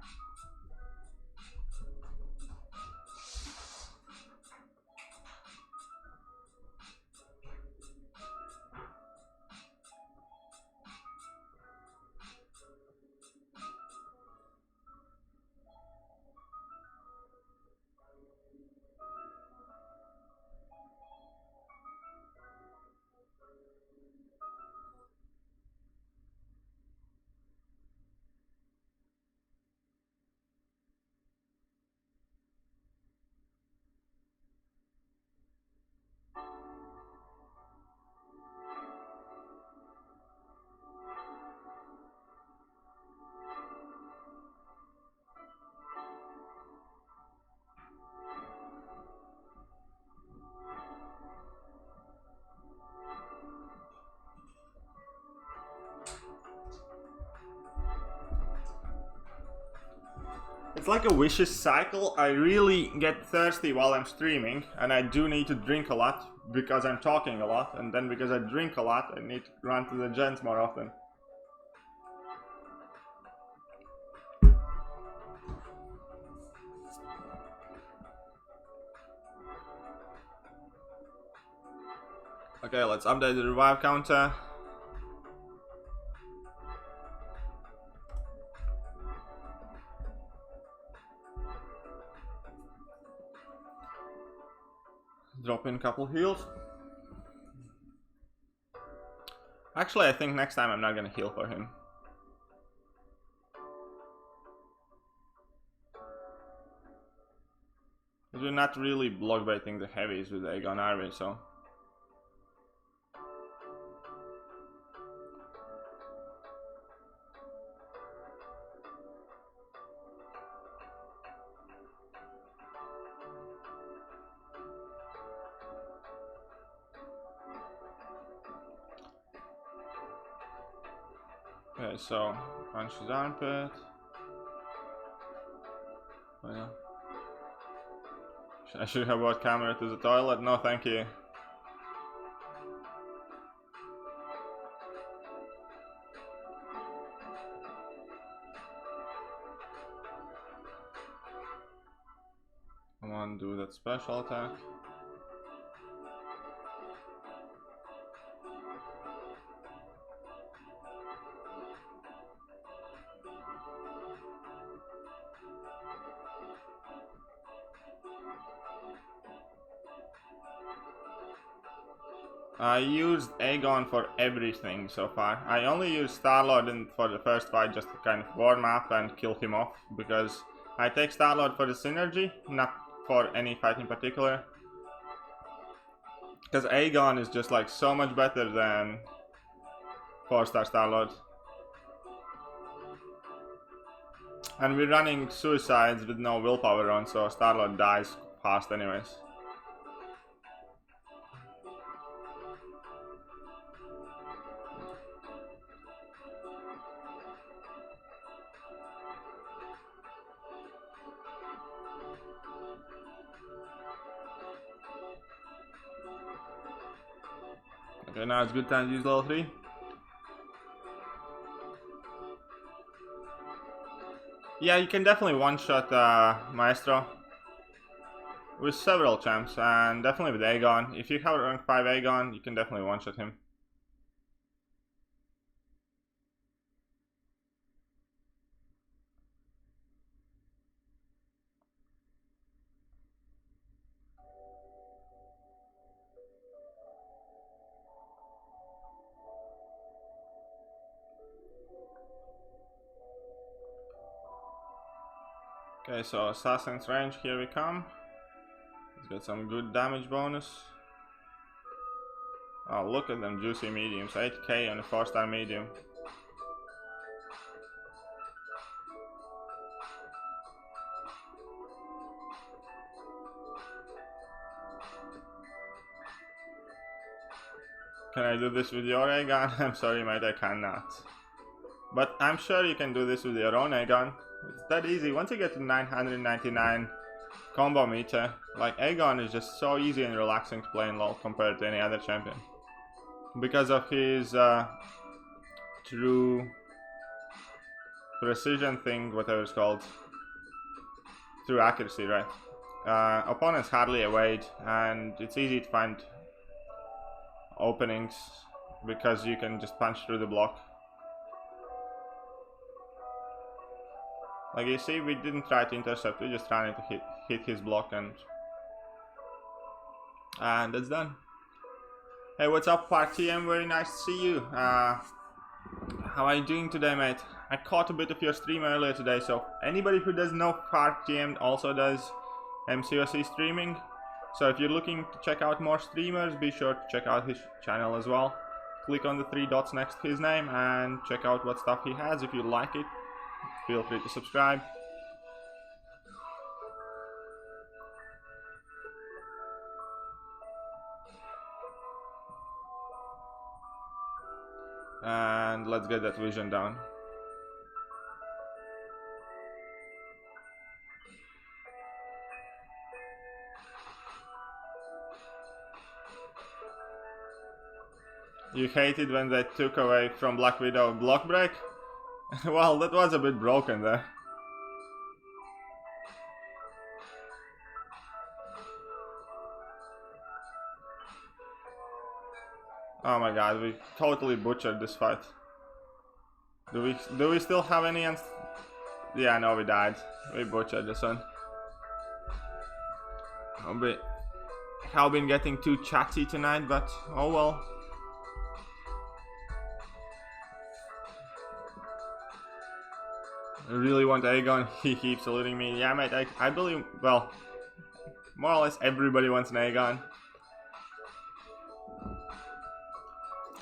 It's like a vicious cycle. I really get thirsty while I'm streaming, and I do need to drink a lot because I'm talking a lot, and then because I drink a lot, I need to run to the gents more often. Okay, let's update the revive counter. Drop in a couple heals. Actually, I think next time I'm not gonna heal for him. Because we're not really block baiting the heavies with Aegon, are we? So. Okay, so punch his armpit. Oh, yeah. I should have brought camera to the toilet. No, thank you. Come on, do that special attack. I used Aegon for everything so far. I only used Starlord for the first fight just to kind of warm up and kill him off, because I take Starlord for the synergy, not for any fight in particular. Because Aegon is just like so much better than 4-star Starlord. And we're running suicides with no willpower on, so Star-Lord dies fast anyways. Okay, now it's good time to use level 3. Yeah, you can definitely one-shot Maestro with several champs, and definitely with Aegon. If you have rank 5 Aegon, you can definitely one-shot him. Okay, so Assassin's Range, here we come. Let's get some good damage bonus. Oh, look at them juicy mediums. 8k on a 4-star medium. Can I do this with your Aegon? I'm sorry mate, I cannot. But I'm sure you can do this with your own Aegon. It's that easy. Once you get to 999 combo meter, like Aegon is just so easy and relaxing to play in LoL compared to any other champion. Because of his true precision thing, whatever it's called. True accuracy, right? Opponents hardly evade, and it's easy to find openings because you can just punch through the block. Like you see, we didn't try to intercept, we just trying to hit his block, and that's done. Hey, what's up, ParkTM? Very nice to see you. How are you doing today, mate? I caught a bit of your stream earlier today, so anybody who doesn't know, ParkTM also does MCOC streaming. So if you're looking to check out more streamers, be sure to check out his channel as well. Click on the 3 dots next to his name and check out what stuff he has. If you like it, feel free to subscribe. And let's get that vision down. You hated when they took away from Black Widow block break? Well, that was a bit broken there. Oh my god, we totally butchered this fight. Do we still have any Yeah, no, we died. We butchered this one. I've been getting too chatty tonight, but oh well. I really want Aegon. He keeps eluding me. Yeah, mate, I believe, well, more or less everybody wants an Aegon.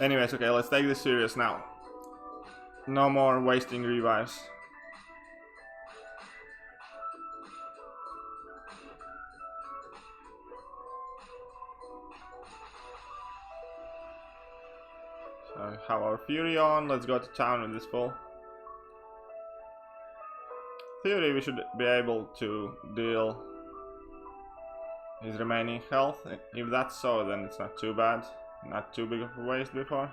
Anyways, okay, let's take this serious now. No more wasting revives. So I have our Fury on. Let's go to town with this full. Theory, we should be able to deal his remaining health. If that's so, then it's not too bad. Not too big of a waste before.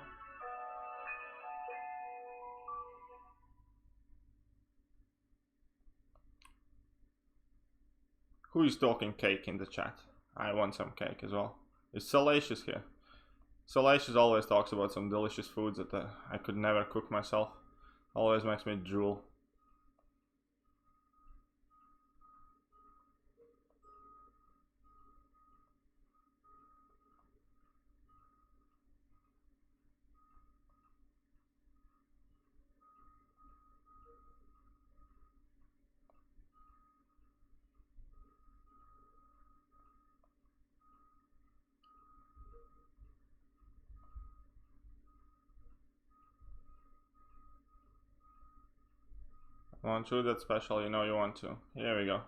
Who is talking cake in the chat? I want some cake as well. Is Salacious here? Salacious always talks about some delicious foods that I could never cook myself. Always makes me drool. Want to that special, you know you want to. Here we go.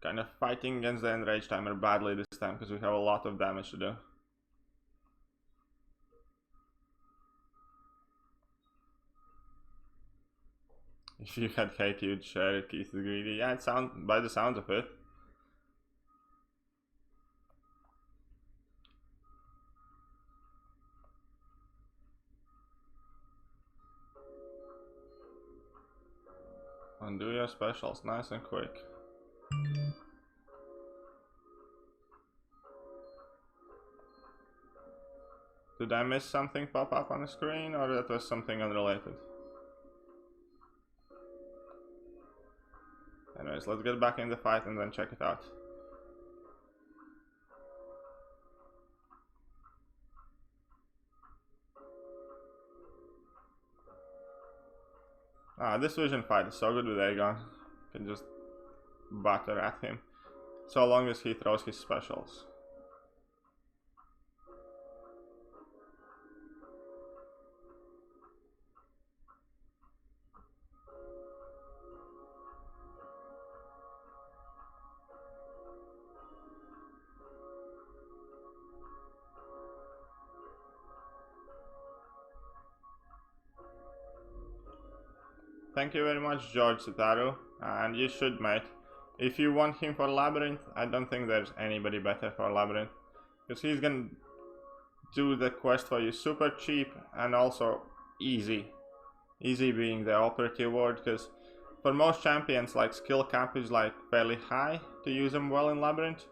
Kind of fighting against the enrage timer badly this time because we have a lot of damage to do. If you had cake, you'd share it, Keith the Greedy. Yeah, it sounds by the sound of it. Undo your specials nice and quick. Did I miss something pop up on the screen, or that was something unrelated? Anyways, let's get back in the fight and then check it out. This vision fight is so good with Aegon. You can just batter at him, so long as he throws his specials. Thank you very much, George Sitaru, and you should, mate. If you want him for Labyrinth, I don't think there's anybody better for Labyrinth, because he's gonna do the quest for you super cheap and also easy. Easy being the operative word, because for most champions, like, skill cap is like fairly high to use them well in Labyrinth,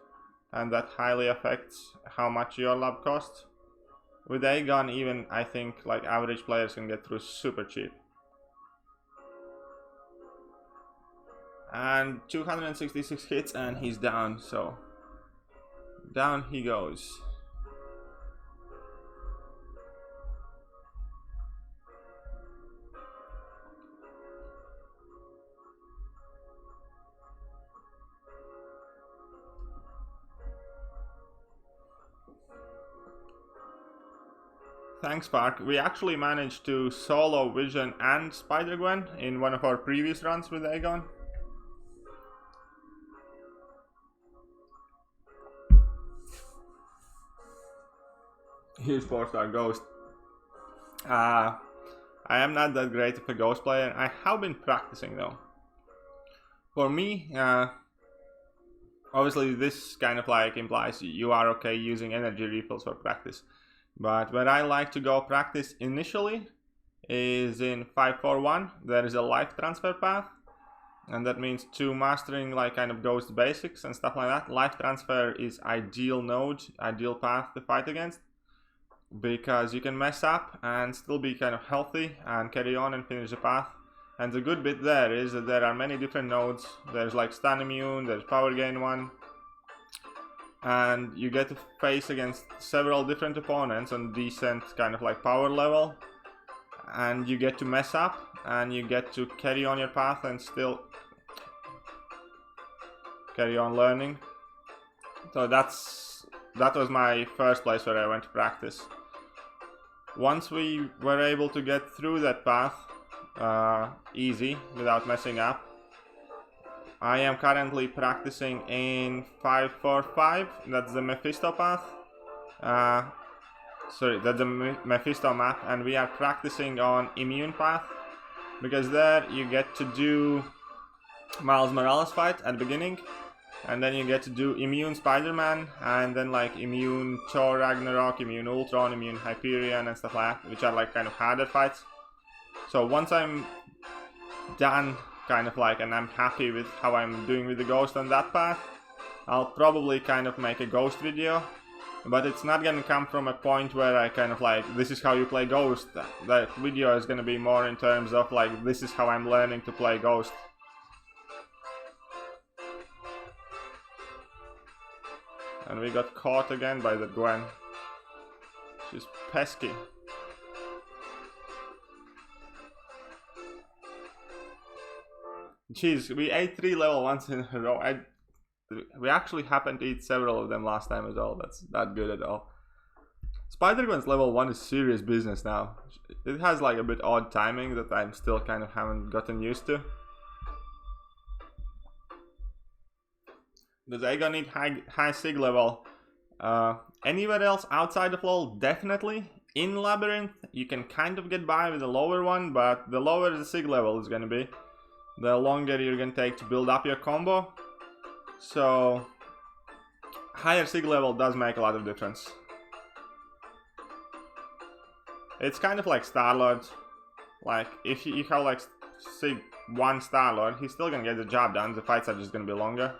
and that highly affects how much your lab costs. With Aegon, even I think like average players can get through super cheap. And 266 hits and he's down, so down he goes. Thanks, Park. We actually managed to solo Vision and Spider-Gwen in one of our previous runs with Aegon. Here's 4-star Ghost. I am not that great of a Ghost player. I have been practicing though. For me, obviously this kind of like implies you are okay using energy refills for practice. But where I like to go practice initially is in 541. There is a life transfer path. And that means to mastering like kind of Ghost basics and stuff like that. Life transfer is ideal node, ideal path to fight against, because you can mess up and still be kind of healthy and carry on and finish the path. And the good bit there is that there are many different nodes. There's like stun immune, there's power gain one, and you get to face against several different opponents on decent kind of like power level, and you get to mess up and you get to carry on your path and still carry on learning. So that was my first place where I went to practice. Once we were able to get through that path easy without messing up, I am currently practicing in 545. That's the Mephisto path. Sorry, that's the Mephisto map, and we are practicing on immune path, because there you get to do Miles Morales fight at the beginning, and then you get to do immune Spider-Man, and then like immune Thor Ragnarok, immune Ultron, immune Hyperion and stuff like that, which are like kind of harder fights. So once I'm done kind of like, and I'm happy with how I'm doing with the Ghost on that path, I'll probably kind of make a Ghost video, but it's not gonna come from a point where I kind of like, this is how you play Ghost. That video is gonna be more in terms of like, this is how I'm learning to play Ghost. And we got caught again by that Gwen. She's pesky. Jeez, we ate 3 level 1s in a row. We actually happened to eat several of them last time as well. That's not good at all. Spider-Gwen's level 1 is serious business now. It has like a bit odd timing that I'm still kind of haven't gotten used to. Does Aegon need high Sig level? Anywhere else outside of LoL? Definitely. In Labyrinth, you can kind of get by with a lower one, but the lower the Sig level is gonna be, the longer you're gonna take to build up your combo. So, higher Sig level does make a lot of difference. It's kind of like Star-Lord. Like, if you have like Sig 1 Star-Lord, he's still gonna get the job done, the fights are just gonna be longer.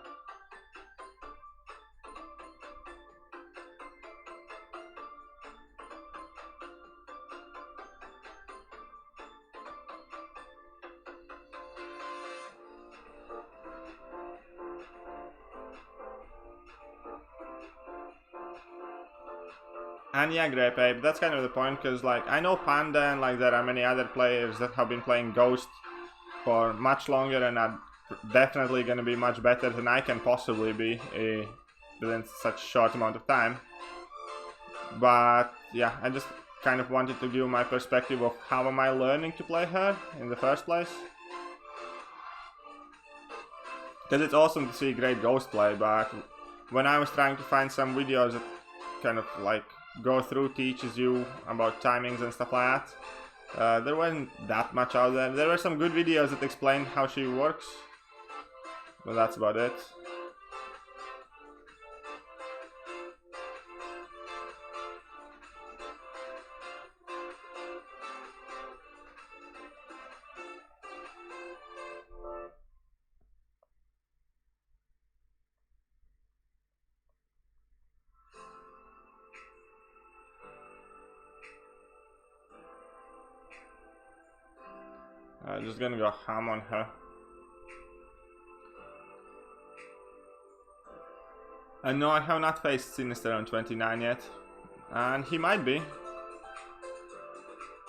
And yeah, Grape Ape, that's kind of the point, because like I know Panda and like there are many other players that have been playing Ghost for much longer and are definitely going to be much better than I can possibly be within such a short amount of time. But yeah, I just kind of wanted to give my perspective of how am I learning to play her in the first place. Because it's awesome to see great Ghost play, but when I was trying to find some videos that kind of like go through teaches you about timings and stuff like that, there wasn't that much out there. There were some good videos that explain how she works, but that's about it. Just gonna go ham on her. I know I have not faced Sinister on 29 yet, and he might be.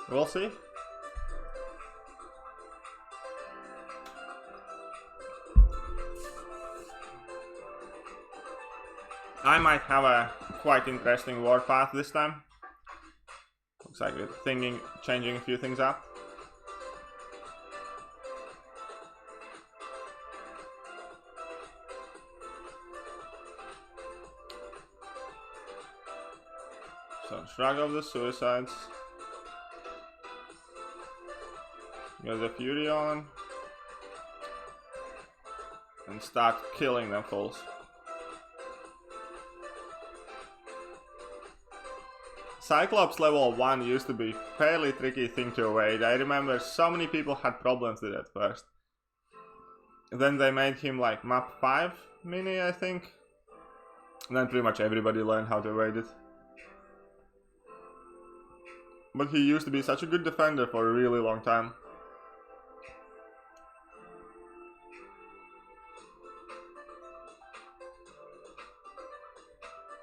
We'll see. I might have a quite interesting warpath this time. Looks like we're changing a few things up. So, Shrug of the Suicides. Get the Fury on. And start killing them fools. Cyclops level 1 used to be a fairly tricky thing to evade. I remember so many people had problems with it first. Then they made him like map 5 mini, I think. And then pretty much everybody learned how to evade it. But he used to be such a good defender for a really long time.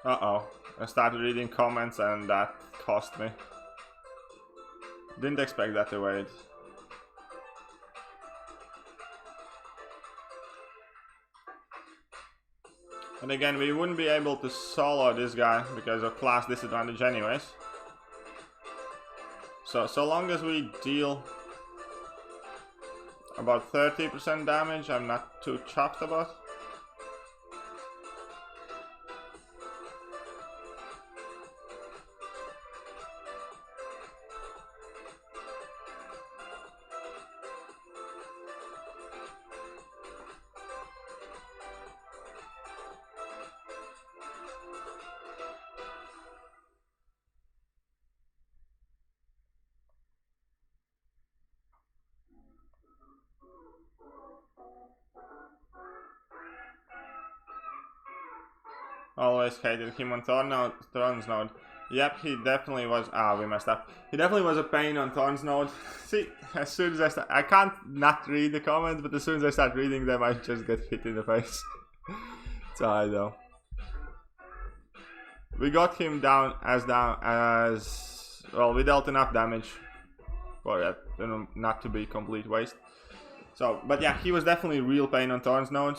Uh-oh. I started reading comments and that cost me. Didn't expect that to wait. And again, we wouldn't be able to solo this guy because of class disadvantage anyways. So long as we deal about 30% damage, I'm not too chuffed about. Always hated him on Thorn's Node. Yep, he definitely was. Ah, we messed up. He definitely was a pain on Thorn's Node. See, as soon as I can't not read the comments, but as soon as I start reading them, I just get hit in the face. It's alright though. We got him down as well. We dealt enough damage for it, not to be complete waste. So, but yeah, he was definitely real pain on Thorn's Node.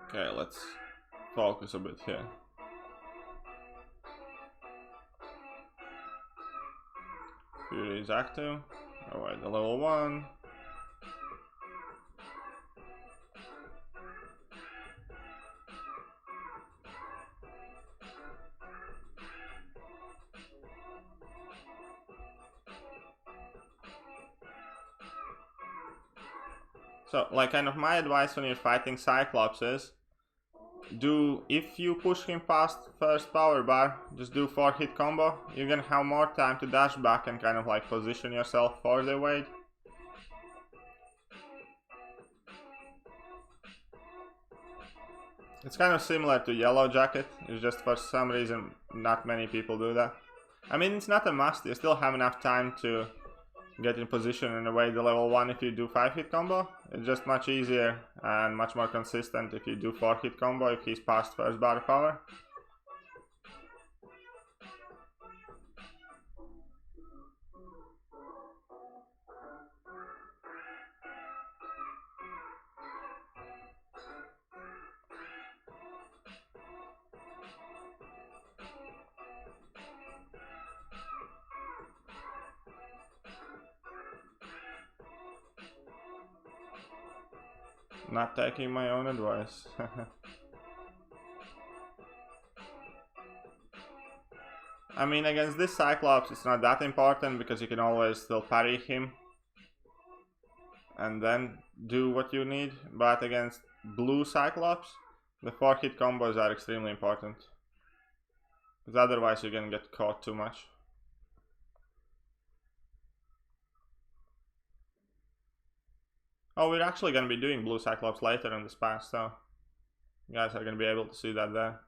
Okay, let's focus a bit here. Fury is active. Alright, the level 1. So, like, kind of my advice when you're fighting Cyclops is, if you push him past first power bar, just do 4-hit combo. You're gonna have more time to dash back and kind of like position yourself for the wave. It's kind of similar to Yellow Jacket, it's just for some reason not many people do that. I mean, it's not a must, you still have enough time to get in position and evade the level 1 if you do 5-hit combo. It's just much easier and much more consistent if you do 4-hit combo if he's past first bar power. Not taking my own advice. I mean, against this Cyclops it's not that important because you can always still parry him and then do what you need, but against blue Cyclops the 4-hit combos are extremely important, because otherwise you're gonna get caught too much. Oh, we're actually going to be doing blue Cyclops later in this path, so you guys are going to be able to see that there.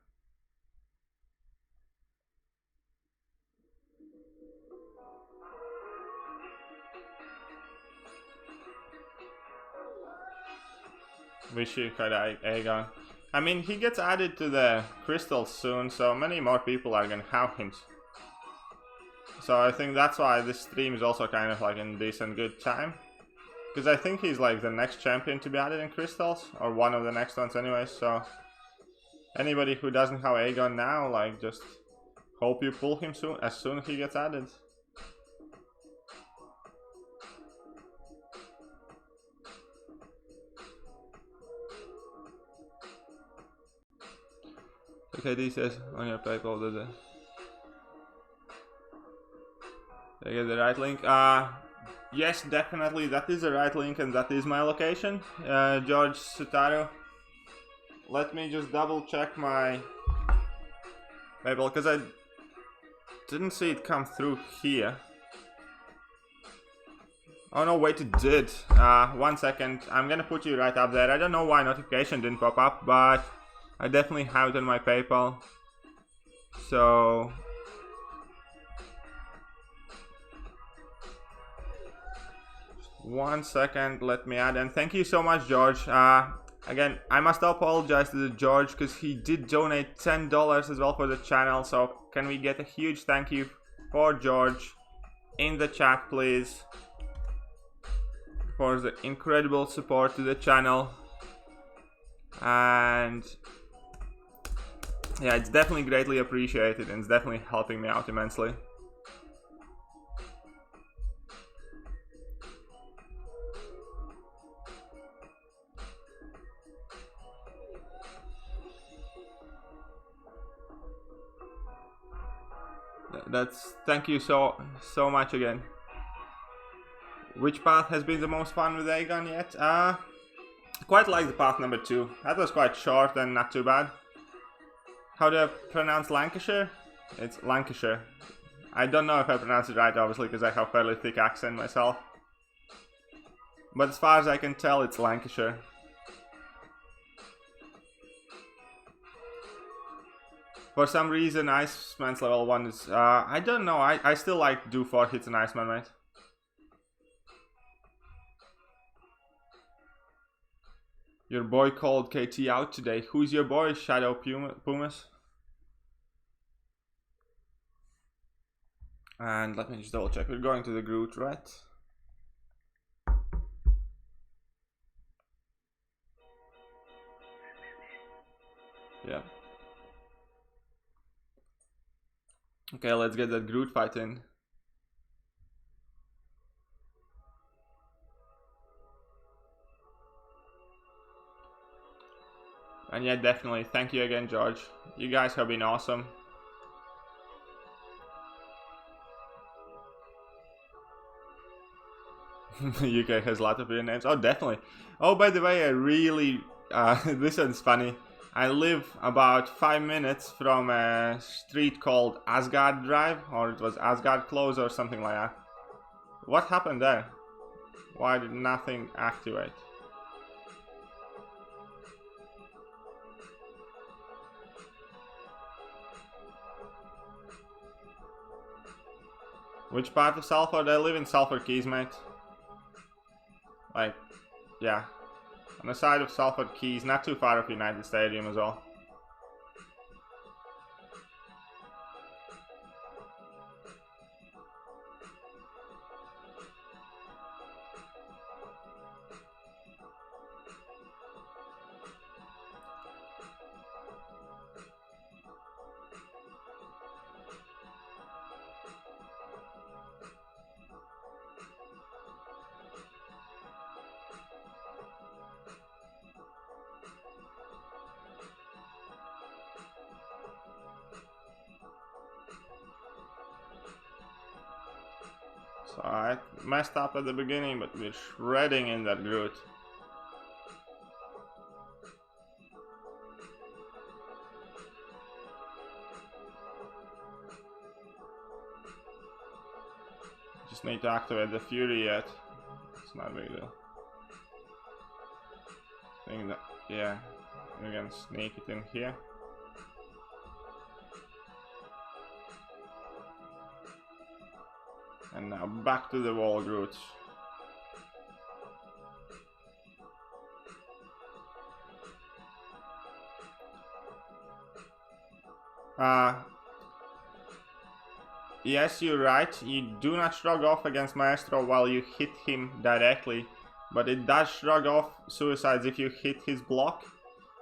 Wish you could Aegon. I mean, he gets added to the crystals soon, so many more people are going to have him. So I think that's why this stream is also kind of like in decent good time. Because I think he's like the next champion to be added in crystals, or one of the next ones anyway, so anybody who doesn't have Aegon now, like, just hope you pull him soon, as soon as he gets added. Okay, this says on your PayPal, did I get the right link? Yes, definitely, that is the right link and that is my location, George Sutaro. Let me just double check my PayPal, because I didn't see it come through here. Oh no, wait, it did. 1 second, I'm gonna put you right up there. I don't know why notification didn't pop up, but I definitely have it on my PayPal. So 1 second, let me add, and thank you so much, George. Again, I must apologize to George because he did donate $10 as well for the channel, so can we get a huge thank you for George in the chat, please, for the incredible support to the channel. And yeah, it's definitely greatly appreciated and it's definitely helping me out immensely. Thank you so much again. Which path has been the most fun with Aegon yet? Quite like the path number 2. That was quite short and not too bad. How do I pronounce Lancashire? It's Lancashire. I don't know if I pronounce it right, obviously, because I have a fairly thick accent myself. But as far as I can tell, it's Lancashire. For some reason, Iceman's level 1 is... I don't know, I still like to do 4 hits in Iceman, mate. Your boy called KT out today. Who's your boy, Shadow Pumas? And let me just double check. We're going to the Groot, right? Yeah. Okay, let's get that Groot fight in. And yeah, definitely. Thank you again, George. You guys have been awesome. UK has a lot of weird names. Oh, definitely. Oh, by the way, I really... this one's funny. I live about 5 minutes from a street called Asgard Drive, or it was Asgard Close or something like that. What happened there? Why did nothing activate? Which part of Salford? I live in Salford Keys, mate. Like, yeah. On the side of Salford Keys, not too far of United Stadium as well. So I messed up at the beginning, but we're shredding in that Groot. Just need to activate the Fury yet. It's not a big deal. I think that, yeah, we're gonna sneak it in here. And now back to the wall, Groot. Yes, you're right. You do not shrug off against Maestro while you hit him directly, but it does shrug off suicides if you hit his block.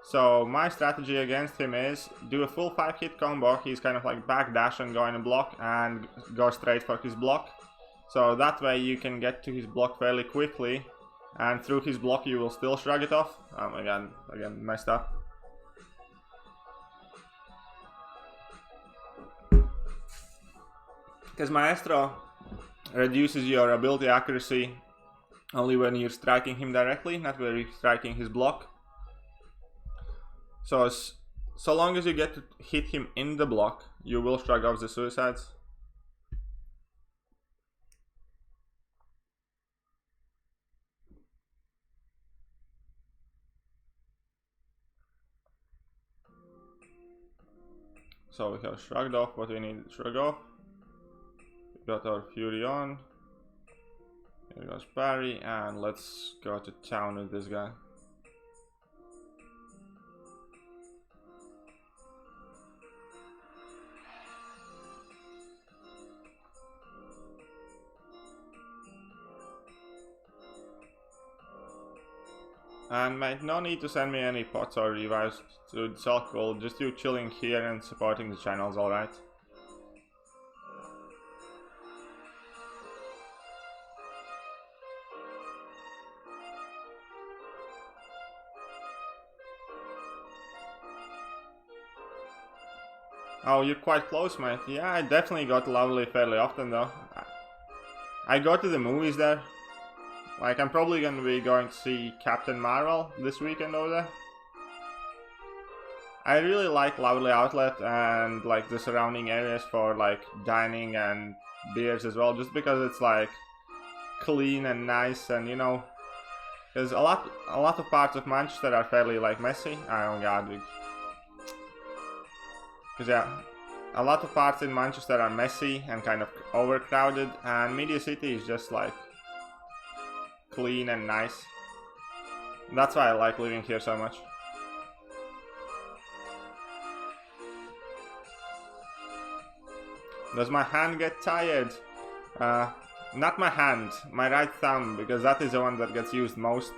So my strategy against him is do a full 5-hit combo. He's kind of like backdash and go in a block and go straight for his block. So that way you can get to his block fairly quickly, and through his block you will still shrug it off. Oh my god, again messed up. Because Maestro reduces your ability accuracy only when you're striking him directly, not when you're striking his block. So long as you get to hit him in the block, you will shrug off the suicides. So we have shrugged off what we need to shrug off. We got our Fury on. Here goes Barry, and let's go to town with this guy. And mate, no need to send me any pots or revives, so it's all cool. Just you chilling here and supporting the channel's alright. Oh, you're quite close, mate. Yeah, I definitely go to Lovely fairly often though. I go to the movies there. Like, I'm probably gonna be going to see Captain Marvel this weekend over there. I really like Lovely Outlet and like the surrounding areas for like dining and beers as well, just because it's like clean and nice, and you know, there's a lot of parts of Manchester are fairly like messy. Oh god, because yeah, a lot of parts in Manchester are messy and kind of overcrowded, and Media City is just like clean and nice. That's why I like living here so much. Does my hand get tired? Not my hand, my right thumb, because that is the one that gets used most.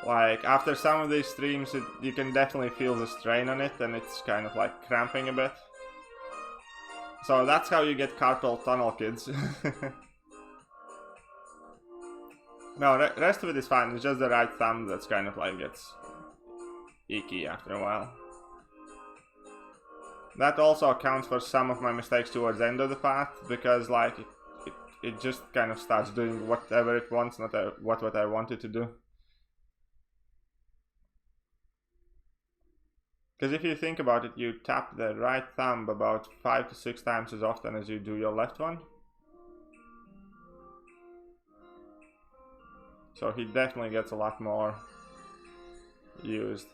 Like, after some of these streams, you can definitely feel the strain on it, and it's kind of like cramping a bit. So that's how you get carpal tunnel, kids. No, rest of it is fine. It's just the right thumb that's kind of like gets icky after a while. That also accounts for some of my mistakes towards the end of the path, because like it just kind of starts doing whatever it wants, not what I want it to do. Because if you think about it, you tap the right thumb about 5 to 6 times as often as you do your left one. So he definitely gets a lot more used.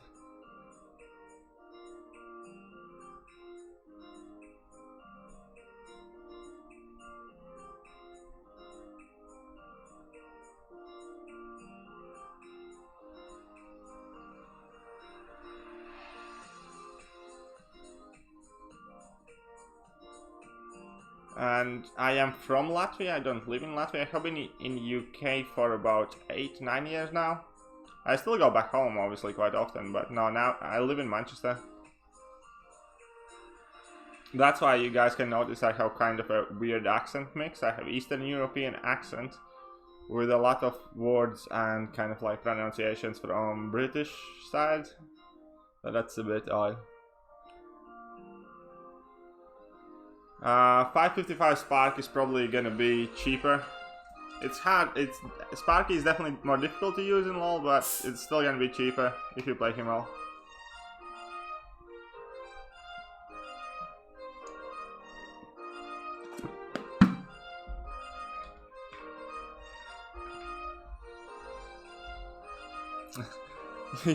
And I am from Latvia. I don't live in Latvia. I have been in UK for about 8-9 years now. I still go back home obviously quite often, but no, now I live in Manchester. That's why you guys can notice I have kind of a weird accent mix. I have Eastern European accent with a lot of words and kind of like pronunciations from British side. So that's a bit odd. 555 Spark is probably gonna be cheaper. It's hard. Sparky is definitely more difficult to use in LoL, but it's still gonna be cheaper if you play him well.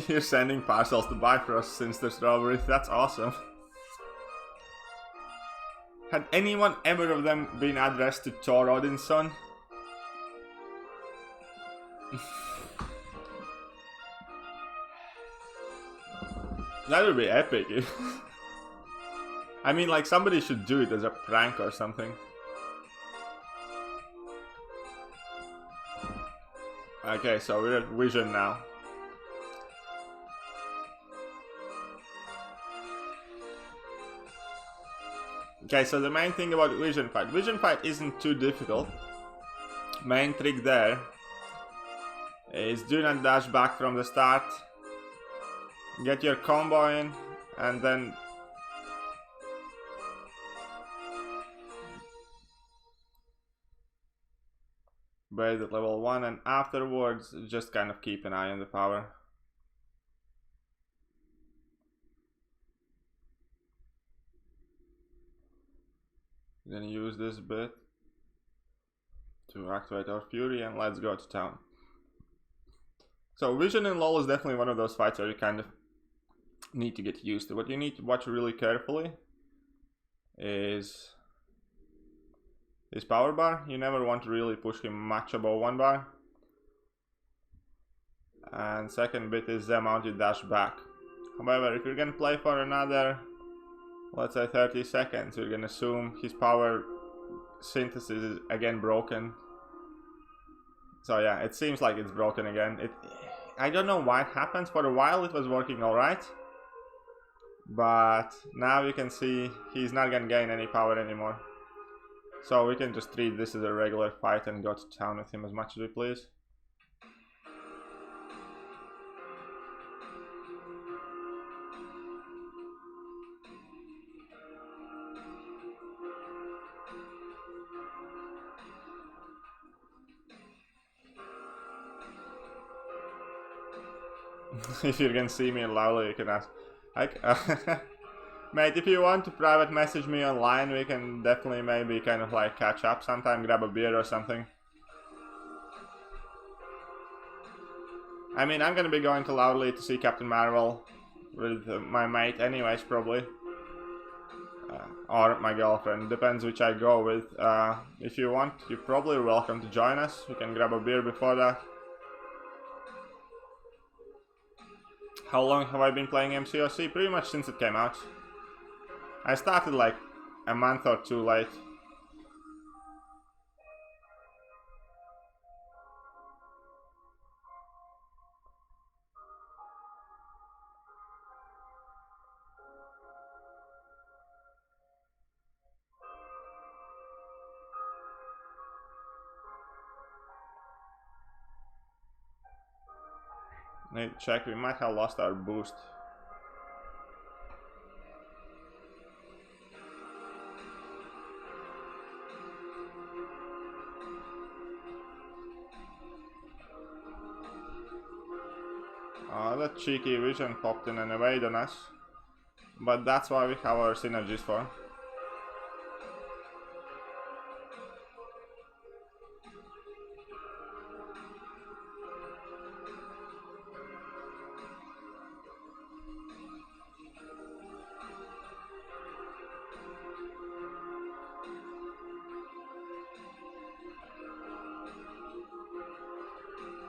You're sending parcels to Bifrost since the strawberry. That's awesome. Had anyone ever of them been addressed to Thor Odin's son? That would be epic. I mean, like, somebody should do it as a prank or something. Okay, so we're at Vision now. Okay, so the main thing about Vision Fight isn't too difficult. Main trick there is do not dash back from the start. Get your combo in, and then bait at level 1, and afterwards just kind of keep an eye on the power. Then use this bit to activate our Fury, and let's go to town. So Vision in LoL is definitely one of those fights where you kind of need to get used to. What you need to watch really carefully is his power bar. You never want to really push him much above 1 bar. And second bit is the amount you dash back. However, if you're gonna play for another, let's say 30 seconds, we're gonna assume his power synthesis is again broken. So yeah, it seems like it's broken again. I don't know why it happens. For a while it was working alright, but now you can see he's not gonna gain any power anymore. So we can just treat this as a regular fight and go to town with him as much as we please. If you can see me loudly, you can ask. Mate, if you want to private message me online, we can definitely maybe kind of like catch up sometime, grab a beer or something. I mean, I'm gonna be going to Loudly to see Captain Marvel with my mate anyways, probably. Or my girlfriend, depends which I go with. If you want, you're probably welcome to join us. We can grab a beer before that. How long have I been playing MCOC? Pretty much since it came out. I started like a month or two late. Need to check, we might have lost our boost. Oh, that cheeky vision popped in and evaded on us. But that's why we have our synergies for.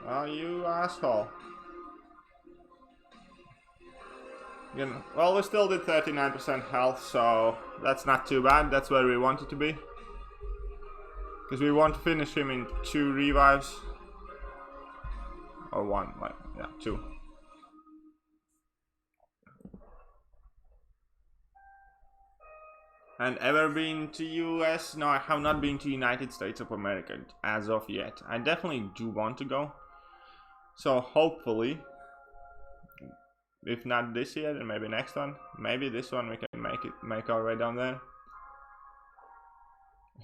Oh, you asshole. Well, we still did 39% health, so that's not too bad. That's where we want it to be. Because we want to finish him in 2 revives. Or 1, like, yeah, 2. And ever been to US? No, I have not been to United States of America as of yet. I definitely do want to go. So hopefully, if not this year, then maybe next one. Maybe this one we can make our way down there.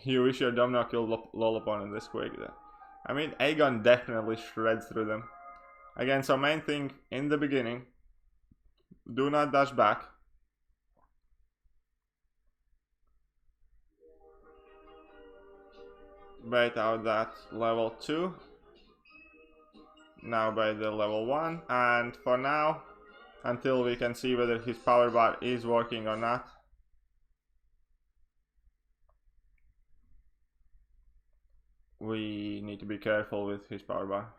You wish your Domino killed LoL opponent this quick. I mean, Aegon definitely shreds through them. Again, so main thing in the beginning, do not dash back. Bait out that level 2. Now bait the level 1. And for now, until we can see whether his power bar is working or not, we need to be careful with his power bar.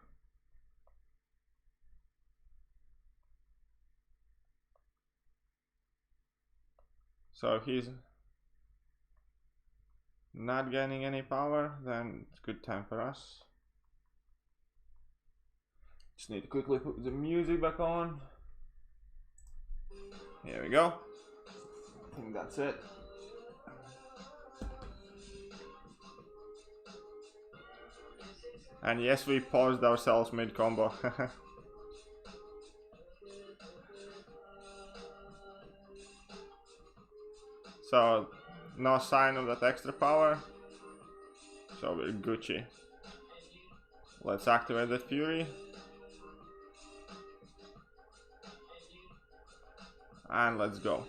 So if he's not gaining any power, then it's a good time for us. Just need to quickly put the music back on. Here we go. I think that's it. And yes, we paused ourselves mid-combo. So, no sign of that extra power. So we're Gucci. Let's activate the Fury. And let's go.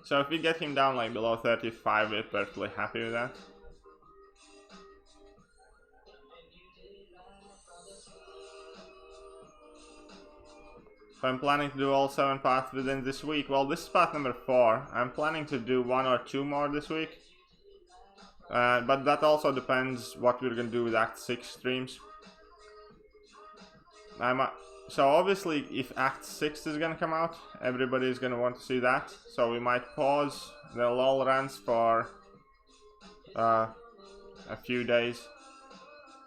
So if we get him down like below 35, we're perfectly happy with that. So I'm planning to do all 7 paths within this week. Well, this is path number 4. I'm planning to do 1 or 2 more this week. But that also depends what we're gonna do with Act 6 streams. So obviously, if Act 6 is gonna come out, everybody is gonna want to see that. So we might pause the LOL runs for a few days.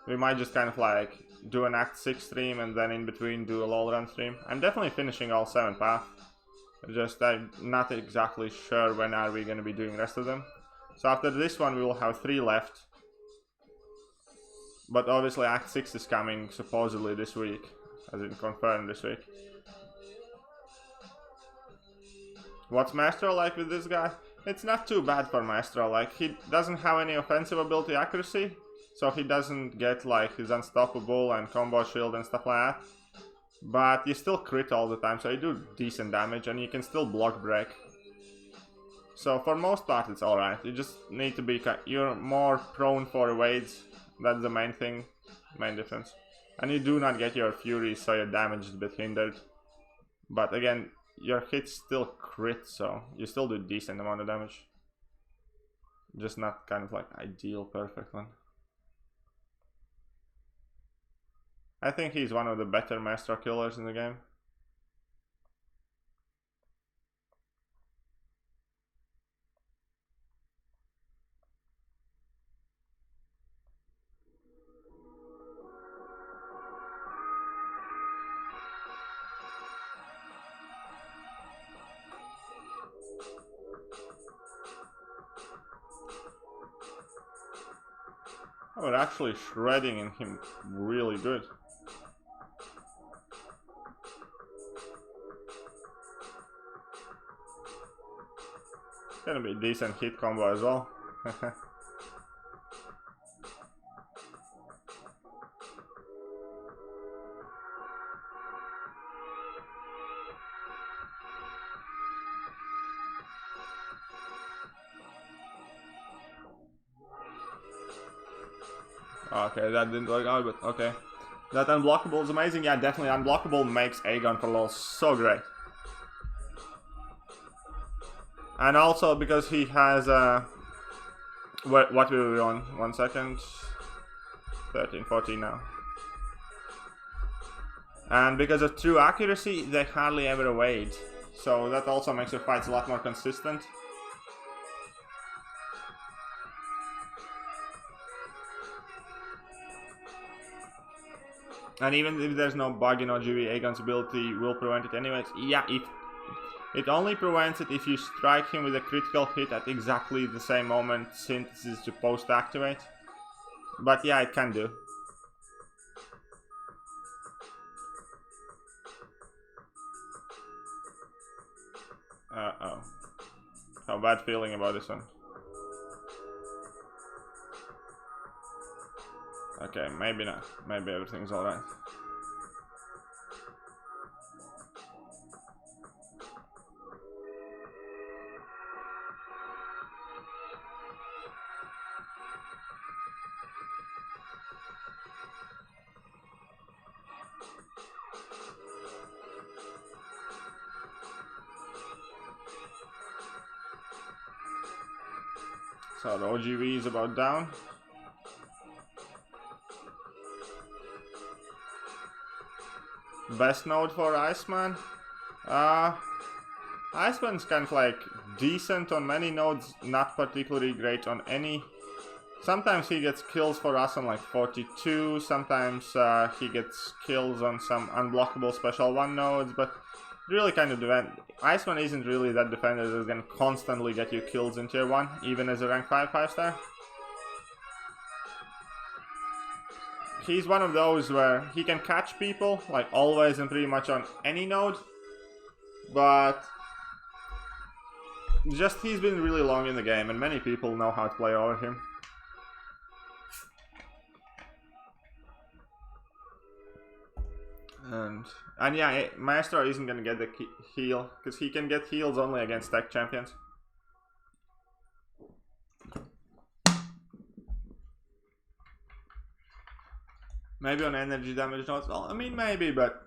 We might just kind of like do an Act 6 stream and then in between do a LOL run stream. I'm definitely finishing all 7 paths. Just I'm not exactly sure when are we gonna be doing the rest of them. So after this one we will have 3 left. But obviously Act 6 is coming supposedly this week. As in confirmed this week. What's Maestro like with this guy? It's not too bad for Maestro. Like, he doesn't have any offensive ability accuracy. So he doesn't get like his unstoppable and combo shield and stuff like that. But you still crit all the time, so you do decent damage and you can still block break. So for most part it's alright. You just need to be, you're more prone for evades. That's the main thing, main difference. And you do not get your Fury, so your damage is a bit hindered. But again, your hits still crit, so you still do decent amount of damage. Just not kind of like ideal perfect one. I think he's one of the better Maestro killers in the game. Oh, we're actually shredding him really good. Gonna be a decent hit combo as well. Okay, that didn't work out, but okay. That unblockable is amazing. Yeah, definitely unblockable makes Aegon for LoL so great. And also because he has what were we on? 1 second. 13, 14 now. And because of true accuracy, they hardly ever evade. So that also makes your fights a lot more consistent. And even if there's no bug in OGV, Aegon's ability will prevent it anyways. Yeah, it only prevents it if you strike him with a critical hit at exactly the same moment Synthesis is supposed to activate. But yeah, it can do. Uh-oh. How bad feeling about this one. Okay, maybe not. Maybe everything's alright. So the OGV is about down. Best node for Iceman? Iceman's kind of like decent on many nodes, not particularly great on any. Sometimes he gets kills for us on like 42, sometimes he gets kills on some unblockable special 1 nodes, but really kind of depends. Iceman isn't really that defender that's gonna constantly get you kills in tier 1, even as a rank 5 5-star. He's one of those where he can catch people, like always and pretty much on any node, but just he's been really long in the game and many people know how to play over him. And yeah, Maestro isn't gonna get the heal, because he can get heals only against tech champions. Maybe on energy damage nodes. Well, I mean, maybe, but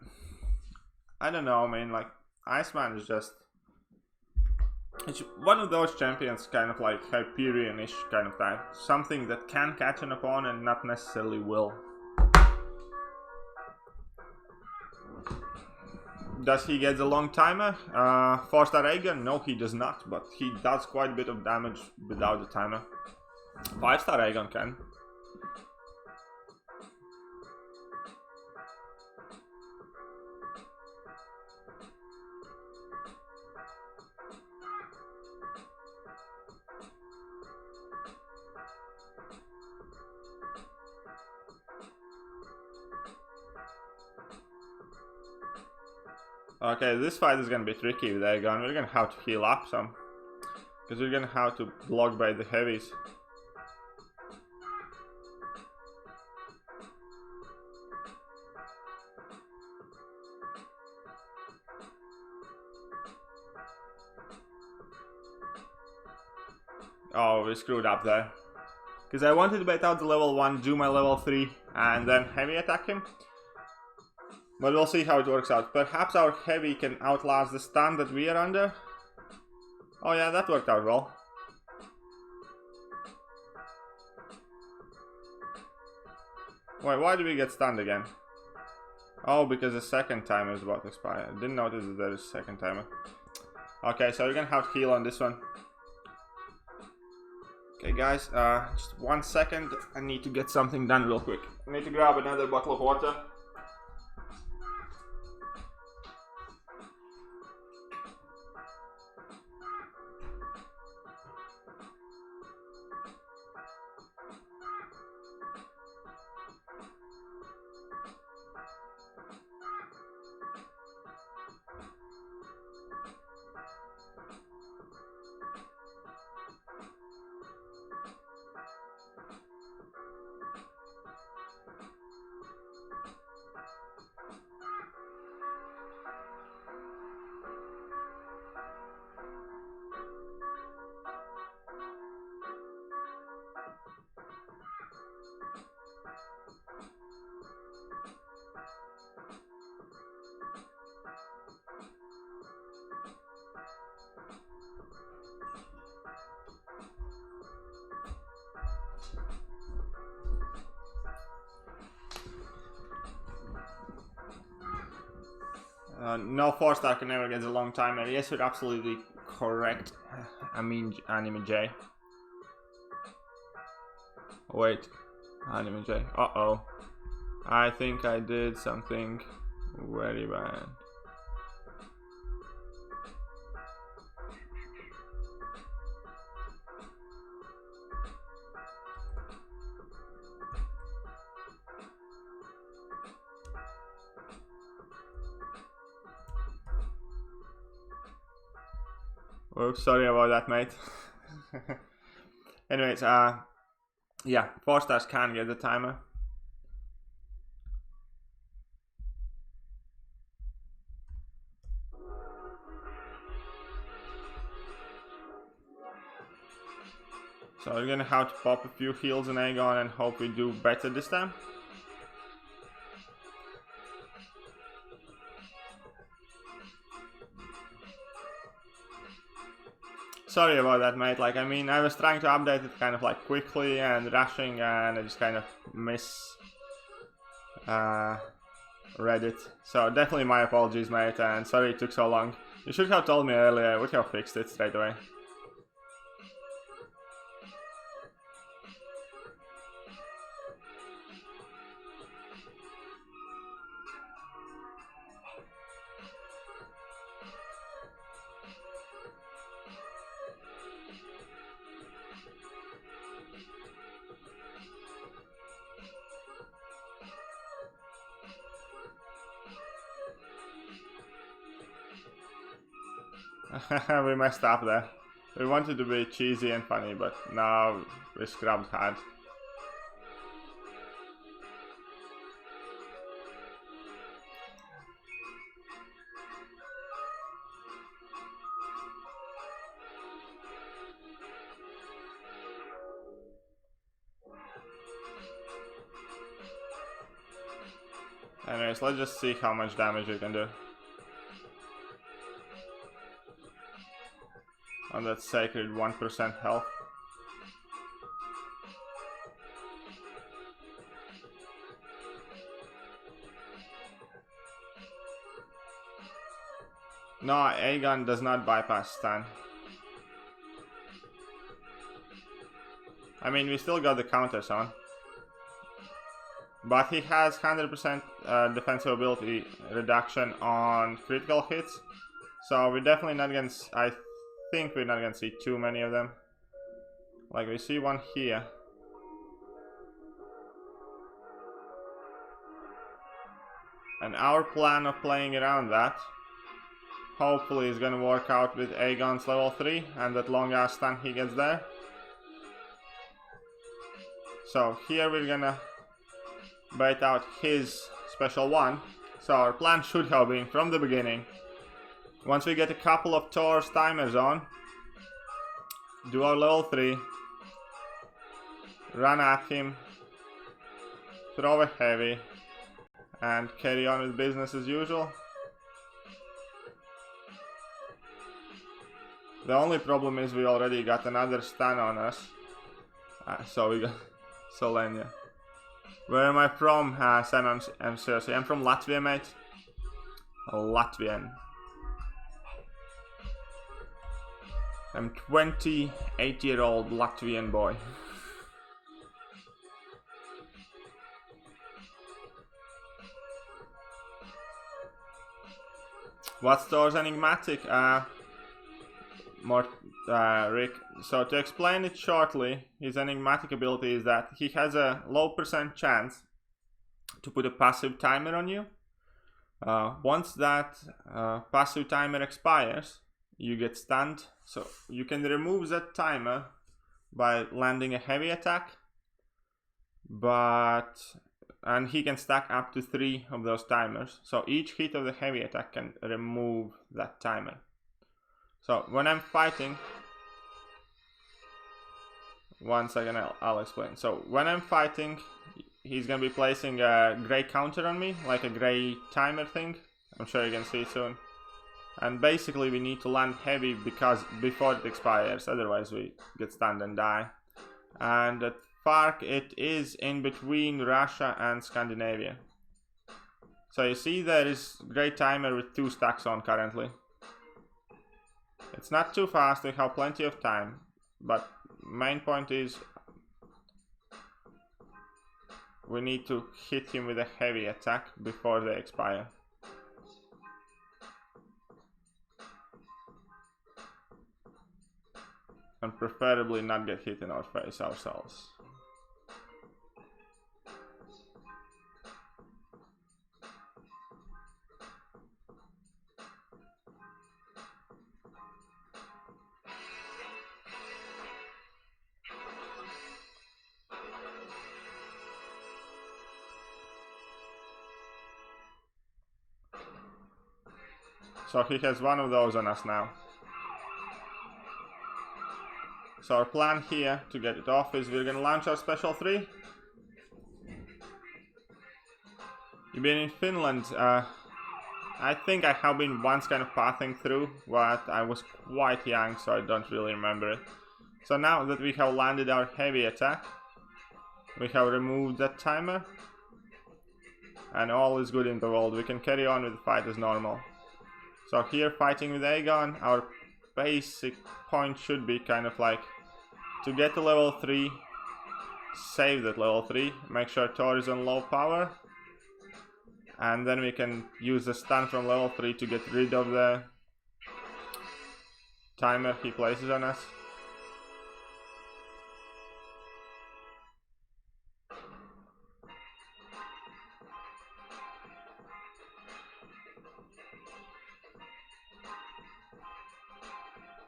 I don't know. I mean, like, Iceman is just... it's one of those champions, kind of like Hyperion-ish kind of type. Something that can catch an opponent, not necessarily will. Does he get the long timer? 4-star Aegon? No, he does not, but he does quite a bit of damage without the timer. 5-star Aegon can. Okay, this fight is gonna be tricky with Aegon. We're gonna have to heal up some, because we're gonna have to block by the heavies. Oh, we screwed up there. Because I wanted to bait out the level 1, do my level 3, and then heavy attack him. But we'll see how it works out. Perhaps our heavy can outlast the stun that we are under. Oh yeah, that worked out well. Wait, why did we get stunned again? Oh, because the second timer is about to expire. I didn't notice that there is a second timer. Okay, so we're gonna have to heal on this one. Okay guys, just 1 second. I need to get something done real quick. I need to grab another bottle of water. No 4-star can never get a long timer. Yes, you're absolutely correct. I mean, Anime J. Wait, Anime J. Uh-oh. I think I did something very bad. Oops, sorry about that, mate. Anyways, yeah, 4-stars can get the timer. So we're gonna have to pop a few heals in Aegon and hope we do better this time. Sorry about that, mate. Like, I mean, I was trying to update it kind of like quickly and rushing, and I just kind of read it. So definitely my apologies, mate, and sorry it took so long. You should have told me earlier. I would have fixed it straight away. We messed up there. We wanted to be cheesy and funny, but now we scrubbed hard. Anyways, let's just see how much damage we can do on that sacred 1% health. No, Aegon does not bypass stun. I mean, we still got the counters on. But he has 100% defensive ability reduction on critical hits. So we're definitely not gonna... I think we're not gonna see too many of them. Like, we see one here. And our plan of playing around that hopefully is gonna work out with Aegon's level 3 and that long ass stun he gets there. So here we're gonna bait out his special one. So our plan should have been from the beginning, once we get a couple of Thor's timers on, do our level 3, run at him, throw a heavy, and carry on with business as usual. The only problem is we already got another stun on us. So we got Solenia. Where am I from? Sam, I'm seriously. I'm from Latvia, mate. A Latvian. I'm 28-year-old Latvian boy. What stores Enigmatic? Rick. So to explain it shortly, his Enigmatic ability is that he has a low percent chance to put a passive timer on you. Once that passive timer expires, you get stunned. So you can remove that timer by landing a heavy attack, and he can stack up to 3 of those timers. So each hit of the heavy attack can remove that timer. So when I'm fighting, one second, I'll explain. So when I'm fighting, he's gonna be placing a gray counter on me, like a gray timer thing. I'm sure you can see it soon. And basically we need to land heavy because before it expires, otherwise we get stunned and die. And at FARC it is in between Russia and Scandinavia. So you see there is great timer with 2 stacks on currently. It's not too fast, we have plenty of time, but main point is we need to hit him with a heavy attack before they expire. And preferably not get hit in our face ourselves. So he has one of those on us now. So our plan here to get it off is we're gonna launch our special 3. You've been in Finland. I think I have been once kind of pathing through, but I was quite young, so I don't really remember it. So now that we have landed our heavy attack, we have removed that timer, and all is good in the world. We can carry on with the fight as normal. So here, fighting with Aegon, our basic point should be kind of like to get to level 3, save that level 3, make sure Thor is on low power, and then we can use the stun from level 3 to get rid of the timer he places on us.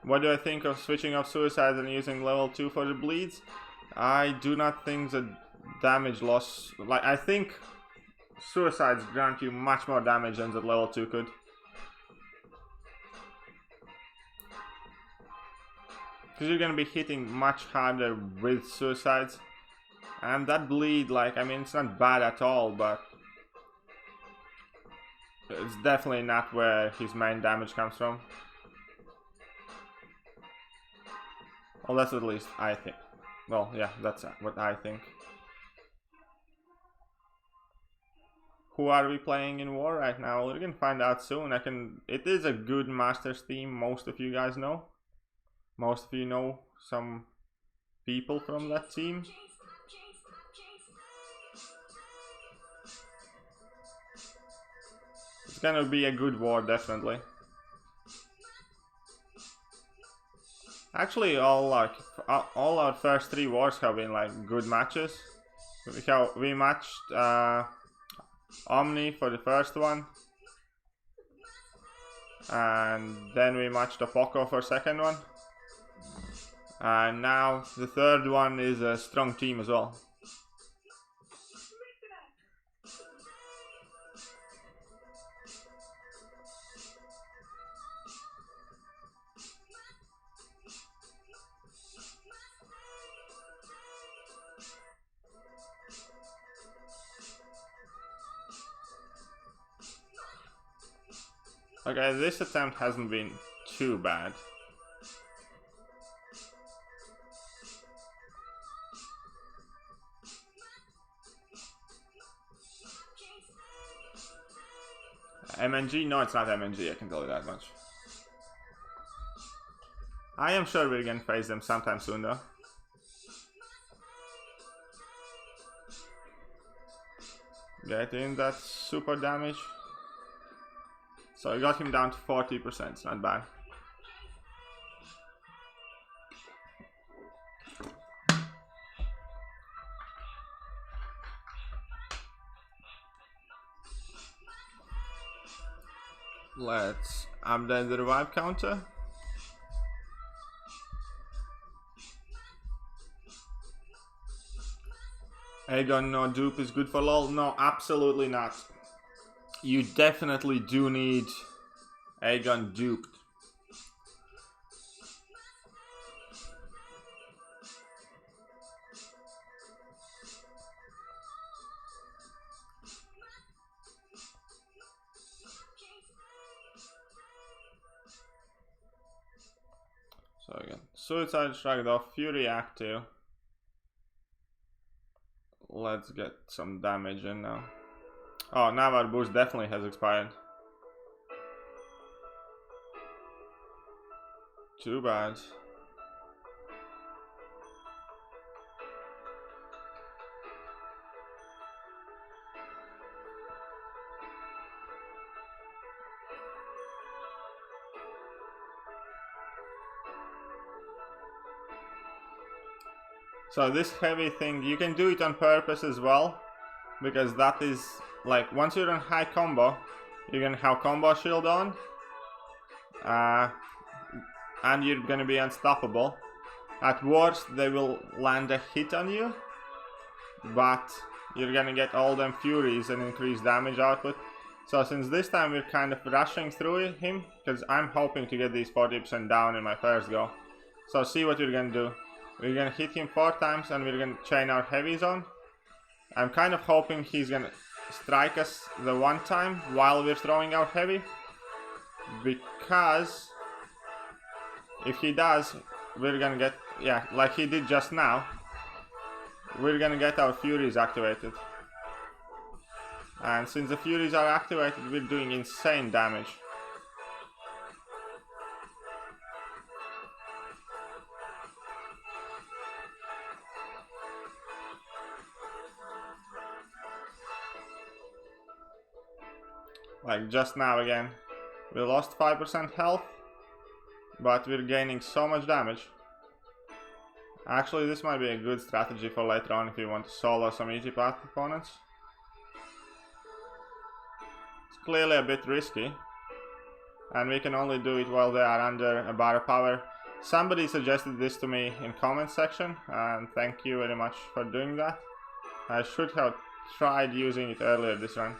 What do I think of switching off suicides and using level 2 for the bleeds? I do not think the damage loss... Like, I think suicides grant you much more damage than the level 2 could. Because you're gonna be hitting much harder with suicides. And that bleed, like, I mean, it's not bad at all, but it's definitely not where his main damage comes from. Well, that's at least I think. Well, yeah, that's what I think. Who are we playing in war right now? We're gonna find out soon. It is a good Masters team, most of you guys know. Most of you know some people from that team. It's gonna be a good war, definitely. Actually, all our first 3 wars have been like good matches. We matched Omni for the first one, and then we matched Opoco for second one, and now the third one is a strong team as well. Okay, this attempt hasn't been too bad. MNG? No, it's not MNG, I can tell you that much. I am sure we're gonna face them sometime soon though. Get in that super damage. So I got him down to 40%, it's not bad. Let's update the revive counter. Aegon no dupe is good for LOL? No, absolutely not. You definitely do need Aegon duped. So again, Suicide Shrugged off, Fury active. Let's get some damage in now. Oh, now our boost definitely has expired. Too bad. So this heavy thing, you can do it on purpose as well, because that is, like, once you're on high combo, you're gonna have combo shield on, and you're gonna be unstoppable. At worst, they will land a hit on you, but you're gonna get all them furies and increased damage output. So since this time we're kind of rushing through him, because I'm hoping to get these 40% down in my first go. So see what we're gonna do. We're gonna hit him 4 times and we're gonna chain our heavies on. I'm kind of hoping he's gonna strike us the 1 time while we're throwing our heavy, because if he does, we're gonna get, yeah, like he did just now, we're gonna get our furies activated. And since the furies are activated, we're doing insane damage. Like just now again, we lost 5% health, but we're gaining so much damage. Actually, this might be a good strategy for later on if you want to solo some easy path opponents. It's clearly a bit risky, and we can only do it while they are under a bar of power. Somebody suggested this to me in comment section, and thank you very much for doing that. I should have tried using it earlier this run.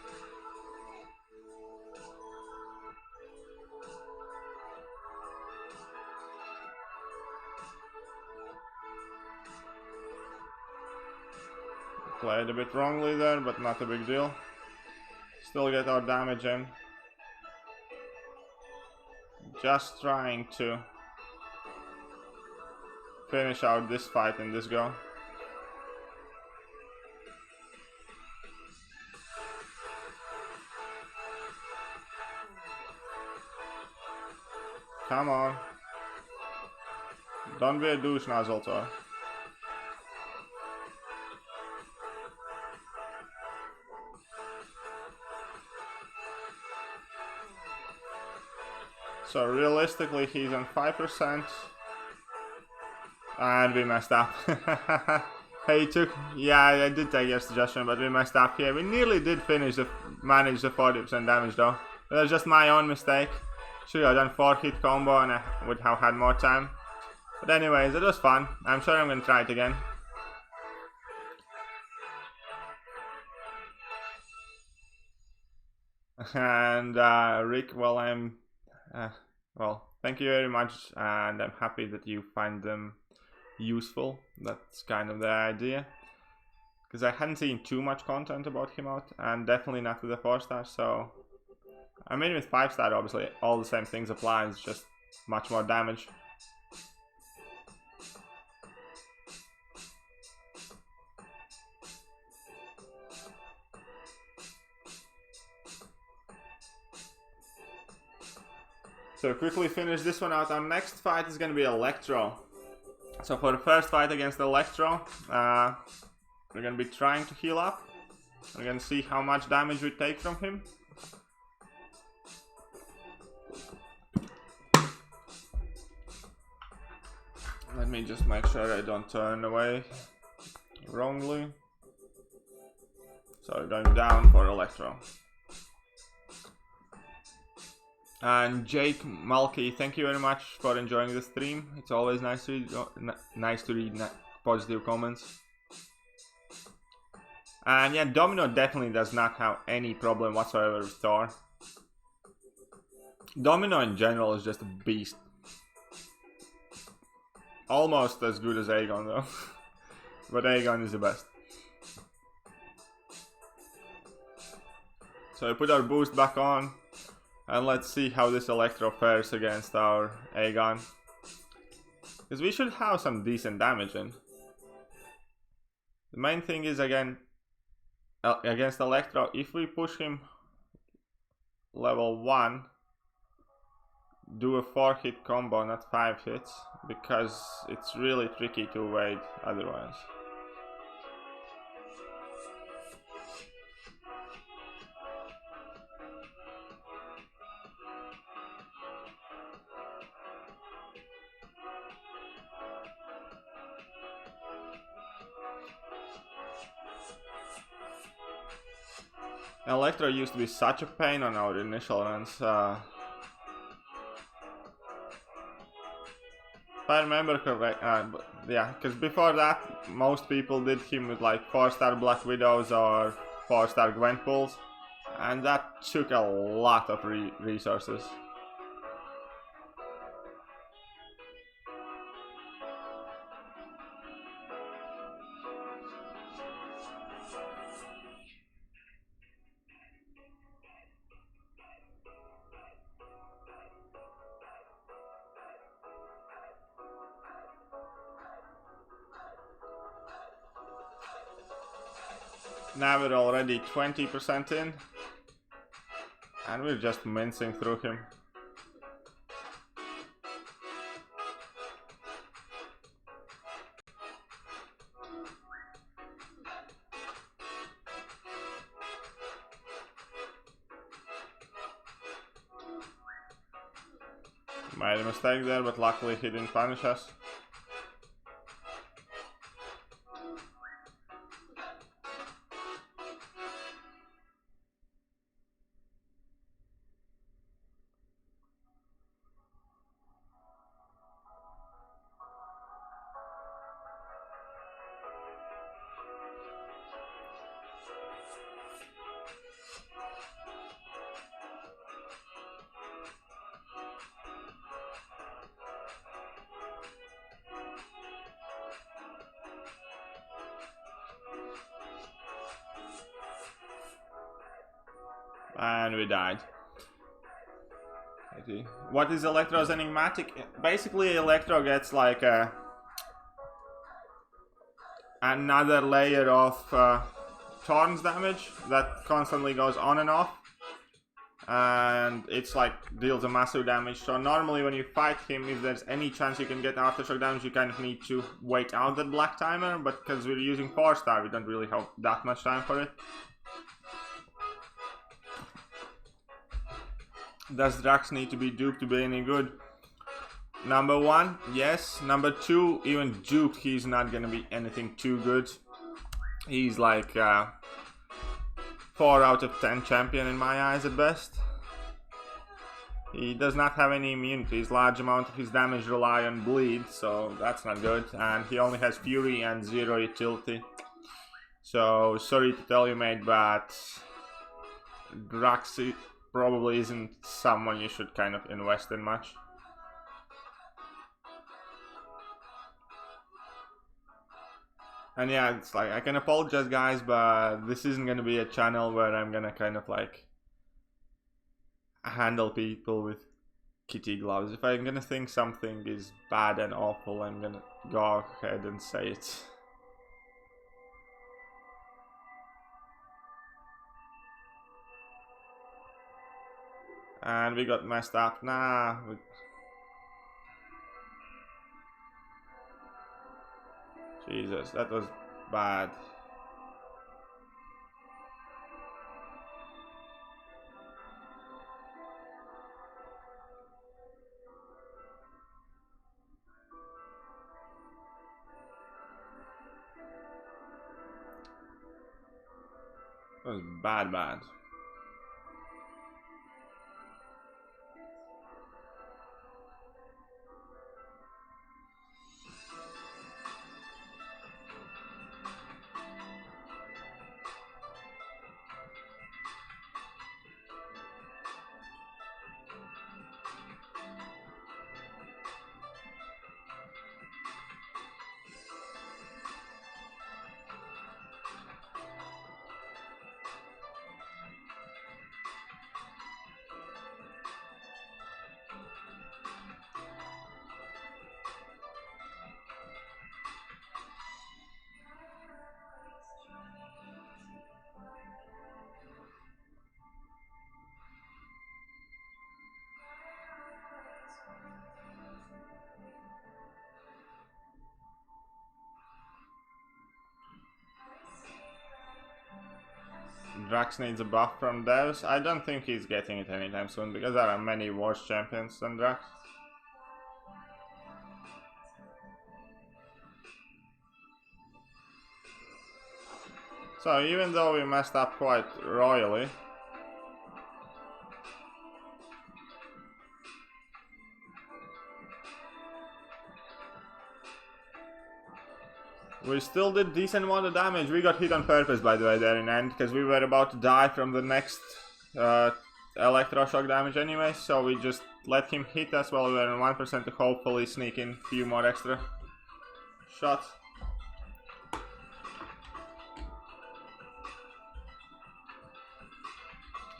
Played a bit wrongly there, but not a big deal. Still get our damage in. Just trying to finish out this fight in this go. Come on. Don't be a douche, Nozzletor. So realistically, he's on 5%, and we messed up. Hey, yeah, I did take your suggestion, but we messed up here. We nearly did manage the 40% damage though. That was just my own mistake. Should have done 4-hit combo and I would have had more time. But anyways, it was fun. I'm sure I'm gonna try it again. And Rick, well, well, thank you very much, and I'm happy that you find them useful. That's kind of the idea, because I hadn't seen too much content about him out, and definitely not with the 4-star. So I mean, with 5-star, obviously all the same things apply. It's just much more damage. So quickly finish this one out. Our next fight is going to be Electro. So for the first fight against Electro, we're going to be trying to heal up. We're going to see how much damage we take from him. Let me just make sure I don't turn away wrongly. So we're going down for Electro. And Jake Malky, thank you very much for enjoying the stream. It's always nice to read positive comments. And yeah, Domino definitely does not have any problem whatsoever with Thor. Domino in general is just a beast. Almost as good as Aegon though. But Aegon is the best. So we put our boost back on. And let's see how this Electro fares against our Aegon. Because we should have some decent damage in. The main thing is, again, against Electro, if we push him level 1, do a 4-hit combo, not 5 hits, because it's really tricky to wait otherwise. Electro used to be such a pain on our initial runs. If I remember correct, yeah, because before that, most people did him with like 4-star Black Widows or 4-star Gwenpools, and that took a lot of resources. Now we're already 20% in, and we're just mincing through him. Made a mistake there, but luckily he didn't punish us. And we died. What is Electro's Enigmatic? Basically, Electro gets like another layer of Thorns damage that constantly goes on and off. And it's like deals a massive damage. So normally when you fight him, if there's any chance you can get aftershock damage, you kind of need to wait out that black timer. But because we're using 4-star, we don't really have that much time for it. Does Drax need to be duped to be any good? Number 1, yes. Number 2, even duped, he's not gonna be anything too good. He's like 4 out of 10 champion in my eyes at best. He does not have any immunities. Large amount of his damage rely on bleed, so that's not good. And he only has fury and 0 utility. So sorry to tell you, mate, but Drax probably isn't someone you should kind of invest in much. And yeah, it's like, I can apologize guys, but this isn't gonna be a channel where I'm gonna kind of like handle people with kitty gloves. If I'm gonna think something is bad and awful, I'm gonna go ahead and say it. And we got messed up. Nah. Jesus, that was bad. That was bad. Drax needs a buff from devs. I don't think he's getting it anytime soon because there are many worse champions than Drax. So even though we messed up quite royally, we still did decent amount of damage. We got hit on purpose, by the way, there in the end, because we were about to die from the next Electro shock damage anyway, so we just let him hit us while we were on 1% to hopefully sneak in a few more extra shots.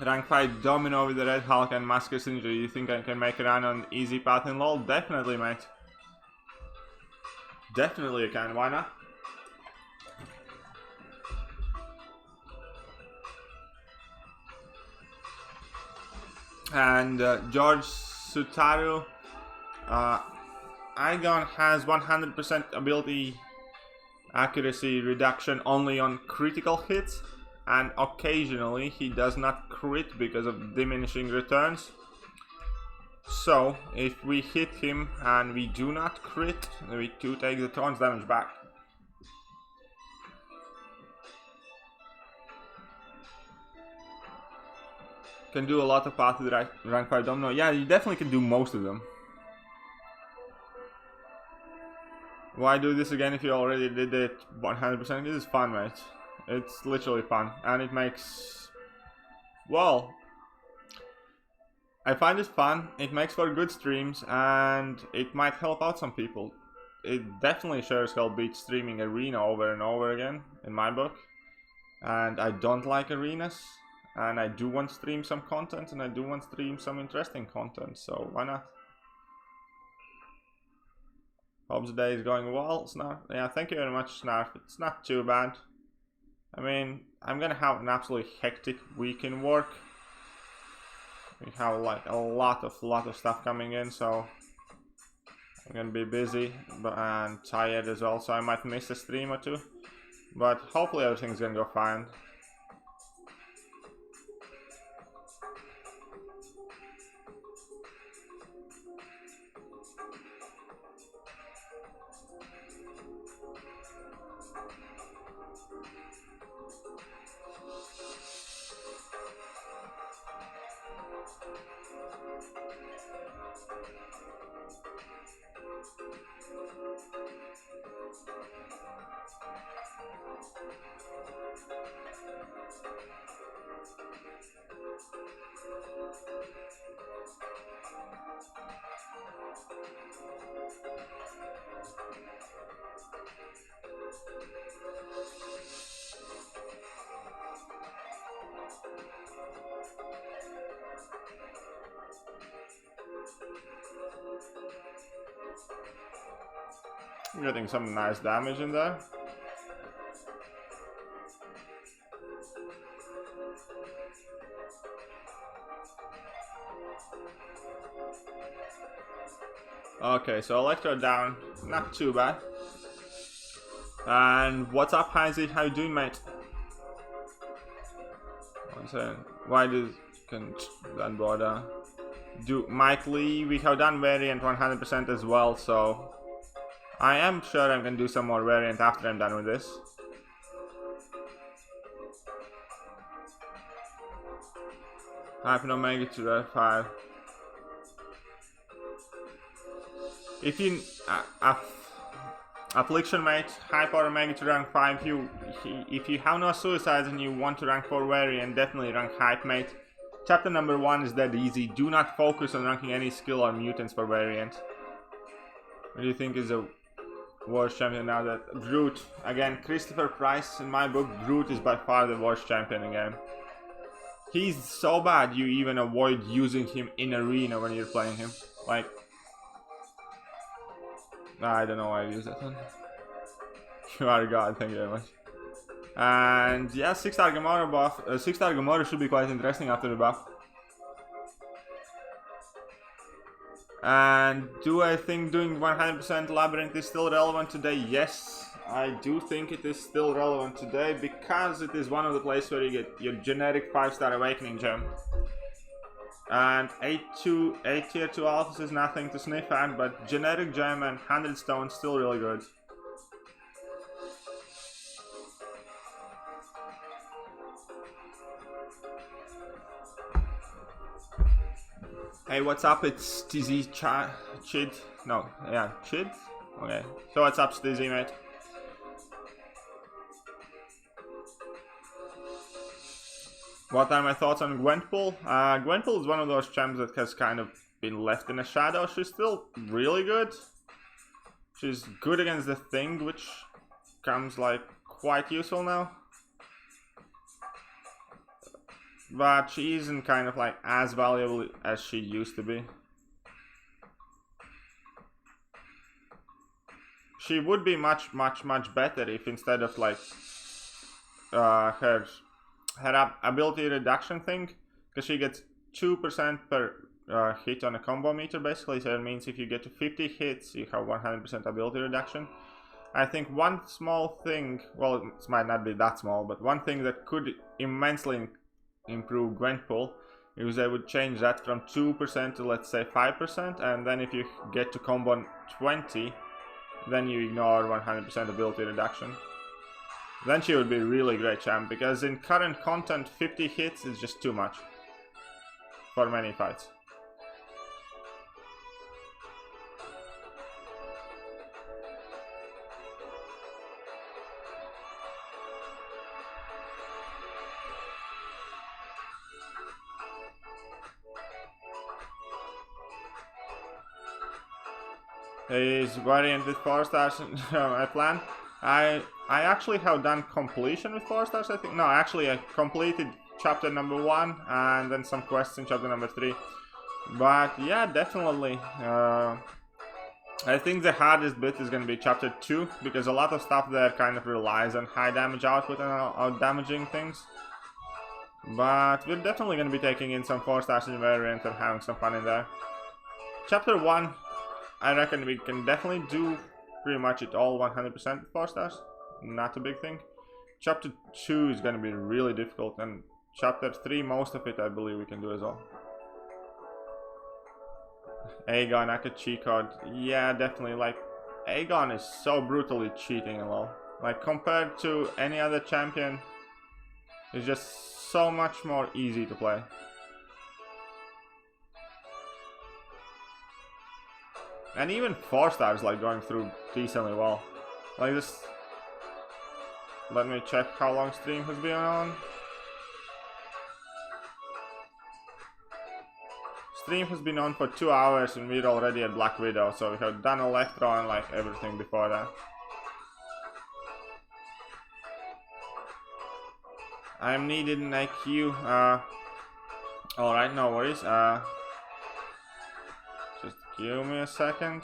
Rank 5 Domino with the Red Hulk and Master Synergy. You think I can make a run on easy path in LoL? Definitely, mate. Definitely you can, why not? And George Sutaru, Aegon has 100% ability accuracy reduction only on critical hits, and occasionally he does not crit because of diminishing returns. So if we hit him and we do not crit, we do take the taunt damage back. Can do a lot of paths with rank 5 Domino. Yeah, you definitely can do most of them. Why do this again if you already did it 100%? This is fun, mate. It's literally fun, and it makes, well, I find it fun, it makes for good streams, and it might help out some people. It definitely sure as hell beats streaming arena over and over again, in my book. And I don't like arenas, and I do want to stream some content, and I do want to stream some interesting content, so why not? Hope the day is going well, Snarf. Yeah, thank you very much, Snarf. It's not too bad. I mean, I'm gonna have an absolutely hectic week in work. We have like a lot of stuff coming in, so I'm gonna be busy and tired as well, so I might miss a stream or two. But hopefully everything's gonna go fine. Getting some nice damage in there. Okay, so Electro down, not too bad. And what's up, Heisey? How you doing, mate? One second. Why can that bother? Do Mike Lee? We have done variant 100% as well, so I am sure I'm gonna do some more variant after I'm done with this. Hypno Mega to rank 5. If you Affliction, mate, Hyper Mega to rank 5. If you have no suicides and you want to rank 4 variant, definitely rank Hype, mate. Chapter number 1 is that easy. Do not focus on ranking any skill or mutants for variant. What do you think is a worst champion now? That Groot, again, Christopher Price, in my book, Groot is by far the worst champion again. He's so bad you even avoid using him in arena when you're playing him. Like, I don't know why I use that one. You are a god, thank you very much. And yeah, 6-star Gamora buff. 6-star Gamora should be quite interesting after the buff. And do I think doing 100% Labyrinth is still relevant today? Yes. I do think it is still relevant today because it is one of the places where you get your generic 5-star Awakening gem. And 8 tier 2 alphas is nothing to sniff at, but generic gem and 100 stone still really good. Hey, what's up? It's TZ Chid. No, yeah, Chid? Okay. So what's up, Stizzy, mate? What are my thoughts on Gwenpool? Gwenpool is one of those champs that has kind of been left in the shadow. She's still really good. She's good against the Thing, which comes like quite useful now. But she isn't kind of like as valuable as she used to be. She would be much better if instead of like her ability reduction thing, because she gets 2% per hit on a combo meter basically, so it means if you get to 50 hits you have 100% ability reduction. I think one small thing, well, it might not be that small, but one thing that could immensely improve Gwenpool is they would change that from 2% to let's say 5%, and then if you get to combo 20 then you ignore 100% ability reduction. Then she would be a really great champ, because in current content 50 hits is just too much for many fights. Is variant with 4 stars I plan? I actually have done completion with 4 stars, I think. No, actually I completed chapter number 1 and then some quests in chapter number 3. But yeah, definitely. I think the hardest bit is going to be chapter 2, because a lot of stuff there kind of relies on high damage output and out damaging things. But we're definitely going to be taking in some 4 stars in variant and having some fun in there. Chapter 1, I reckon we can definitely do pretty much it all 100% 4 stars. Not a big thing. Chapter 2 is going to be really difficult, and chapter 3, most of it I believe we can do as well. Aegon, I could cheat code. Yeah, definitely. Like, Aegon is so brutally cheating and all. Like, compared to any other champion, it's just so much more easy to play. And even 4 stars like going through decently well. Like this. Let me check how long stream has been on. Stream has been on for 2 hours and we're already at Black Widow, so we have done Electro and like everything before that. I am needed in IQ. Alright, no worries. Just give me a second.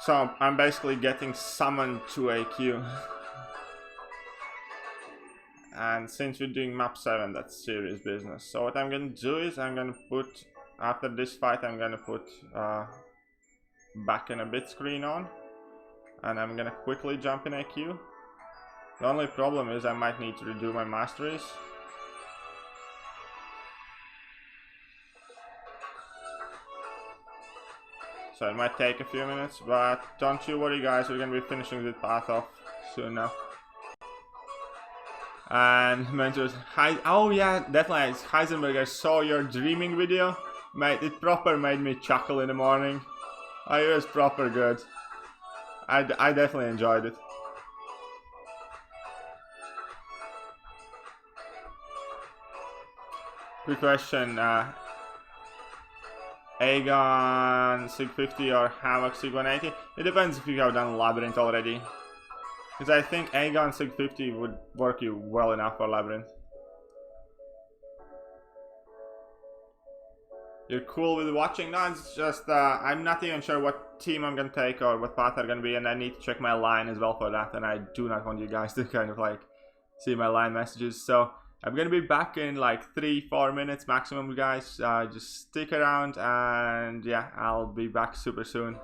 So I'm basically getting summoned to a queue. And since we're doing map 7, that's serious business. So what I'm gonna do is I'm gonna put, after this fight, I'm gonna put back in a bit screen on. And I'm gonna quickly jump in a queue. The only problem is I might need to redo my masteries. So it might take a few minutes, but don't you worry guys, we're gonna be finishing this path off soon now. And mentors, oh yeah, definitely, Heisenberg, I saw your dreaming video. Mate, it proper made me chuckle in the morning. It was proper good. I definitely enjoyed it. Quick question, Aegon Sig 50 or Havoc Sig 180? It depends if you have done Labyrinth already. Because I think Aegon Sig 50 would work you well enough for Labyrinth. You're cool with watching? No, it's just I'm not even sure what team I'm gonna take or what path they're gonna be, and I need to check my line as well for that, and I do not want you guys to kind of like see my line messages. So I'm gonna be back in like 3-4 minutes maximum, guys. Just stick around, and yeah, I'll be back super soon.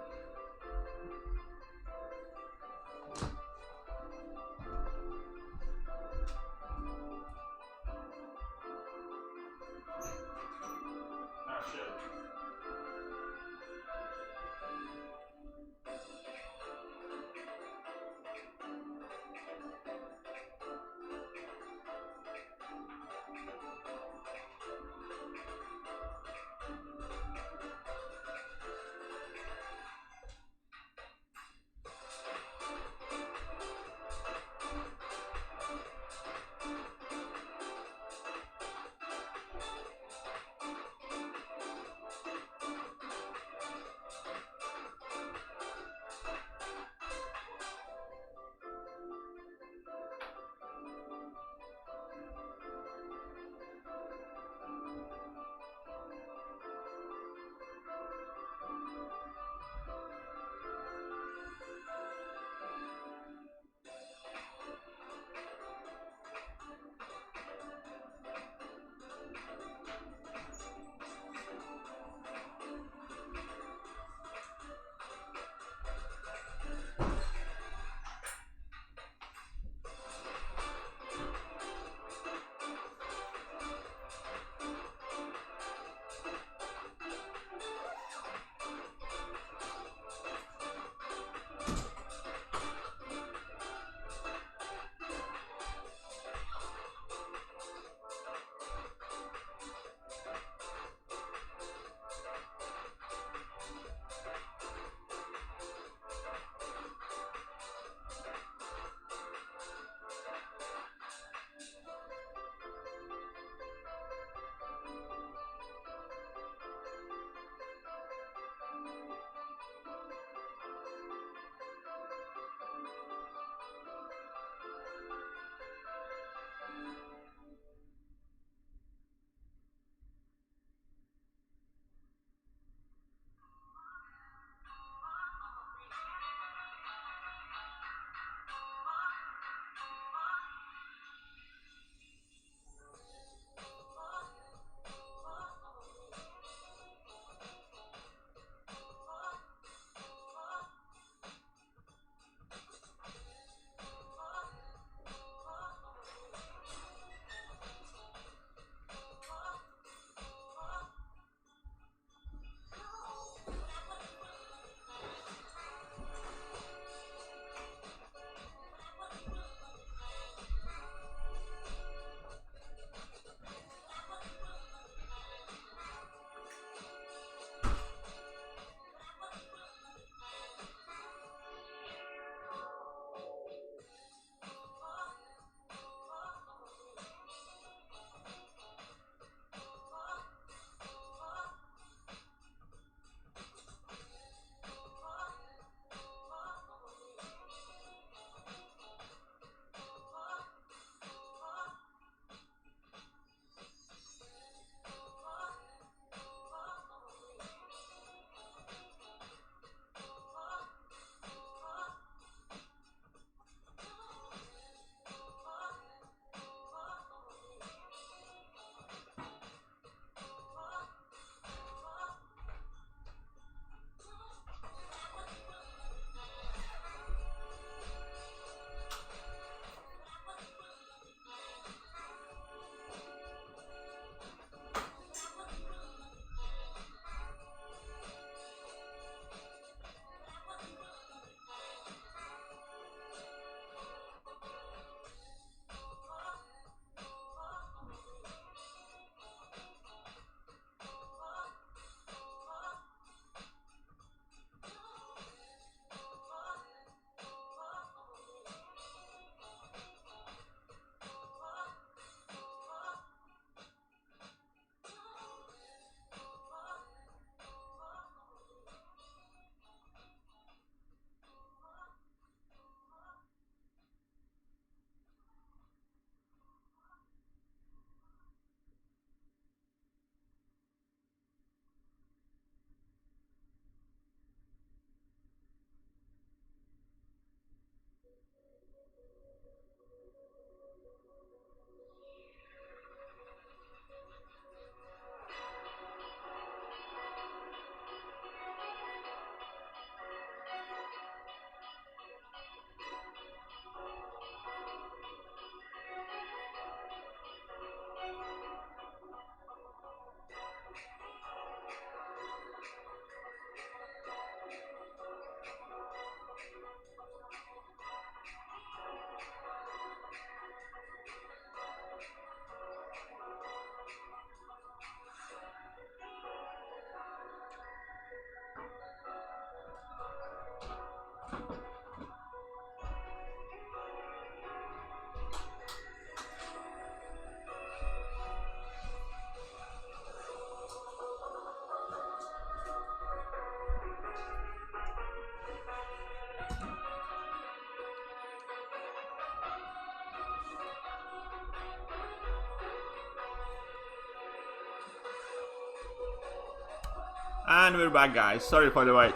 And we're back, guys. Sorry for the wait.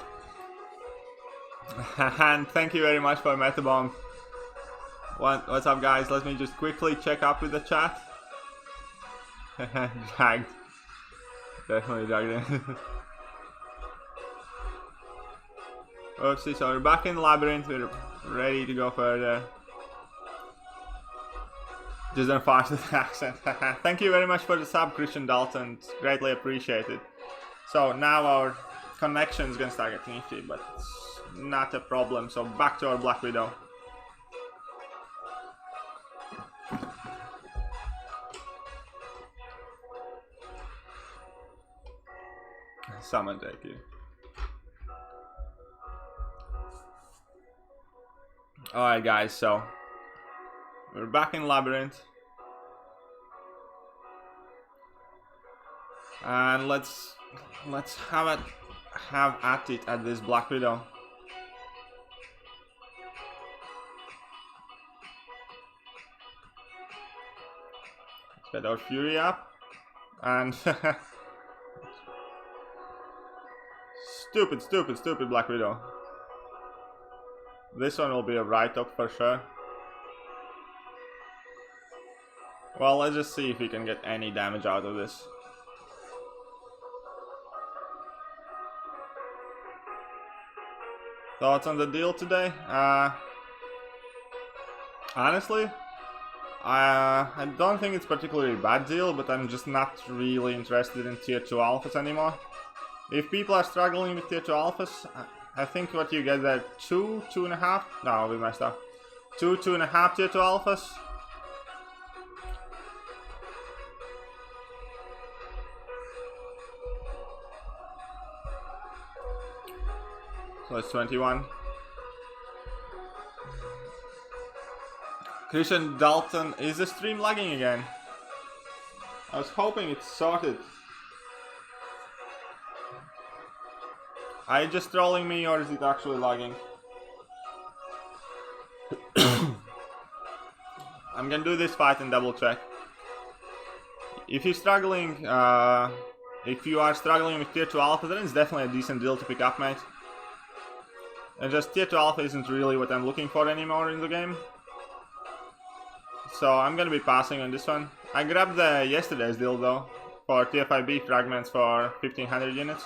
And thank you very much for Metabomb. What's up, guys? Let me just quickly check up with the chat. Dragged. Definitely dragged in. Oopsie, so we're back in the Labyrinth. We're ready to go further. Just don't fast the accent. Thank you very much for the sub, Christian Dalton. It's greatly appreciated. So now our connection is gonna start getting iffy, but it's not a problem. So back to our Black Widow. Summon, thank you. Alright, guys, so we're back in Labyrinth. And let's have at it at this Black Widow. Let's get our Fury up. And stupid Black Widow. This one will be a write-up for sure. Well, let's just see if we can get any damage out of this. Thoughts on the deal today? Honestly, I don't think it's particularly a bad deal, but I'm just not really interested in tier 2 alphas anymore. If people are struggling with tier 2 alphas, I think what you get there, 2.5? No, we messed up. 2.5 tier 2 alphas. So it's 21. Christian Dalton, is the stream lagging again? I was hoping it's sorted. Are you just trolling me or is it actually lagging? I'm gonna do this fight and double check. If you're struggling, if you are struggling with tier 2 alpha, then it's definitely a decent deal to pick up, mate. And just tier 2 alpha isn't really what I'm looking for anymore in the game. So I'm gonna be passing on this one. I grabbed the yesterday's deal though, for TF5B fragments for 1500 units.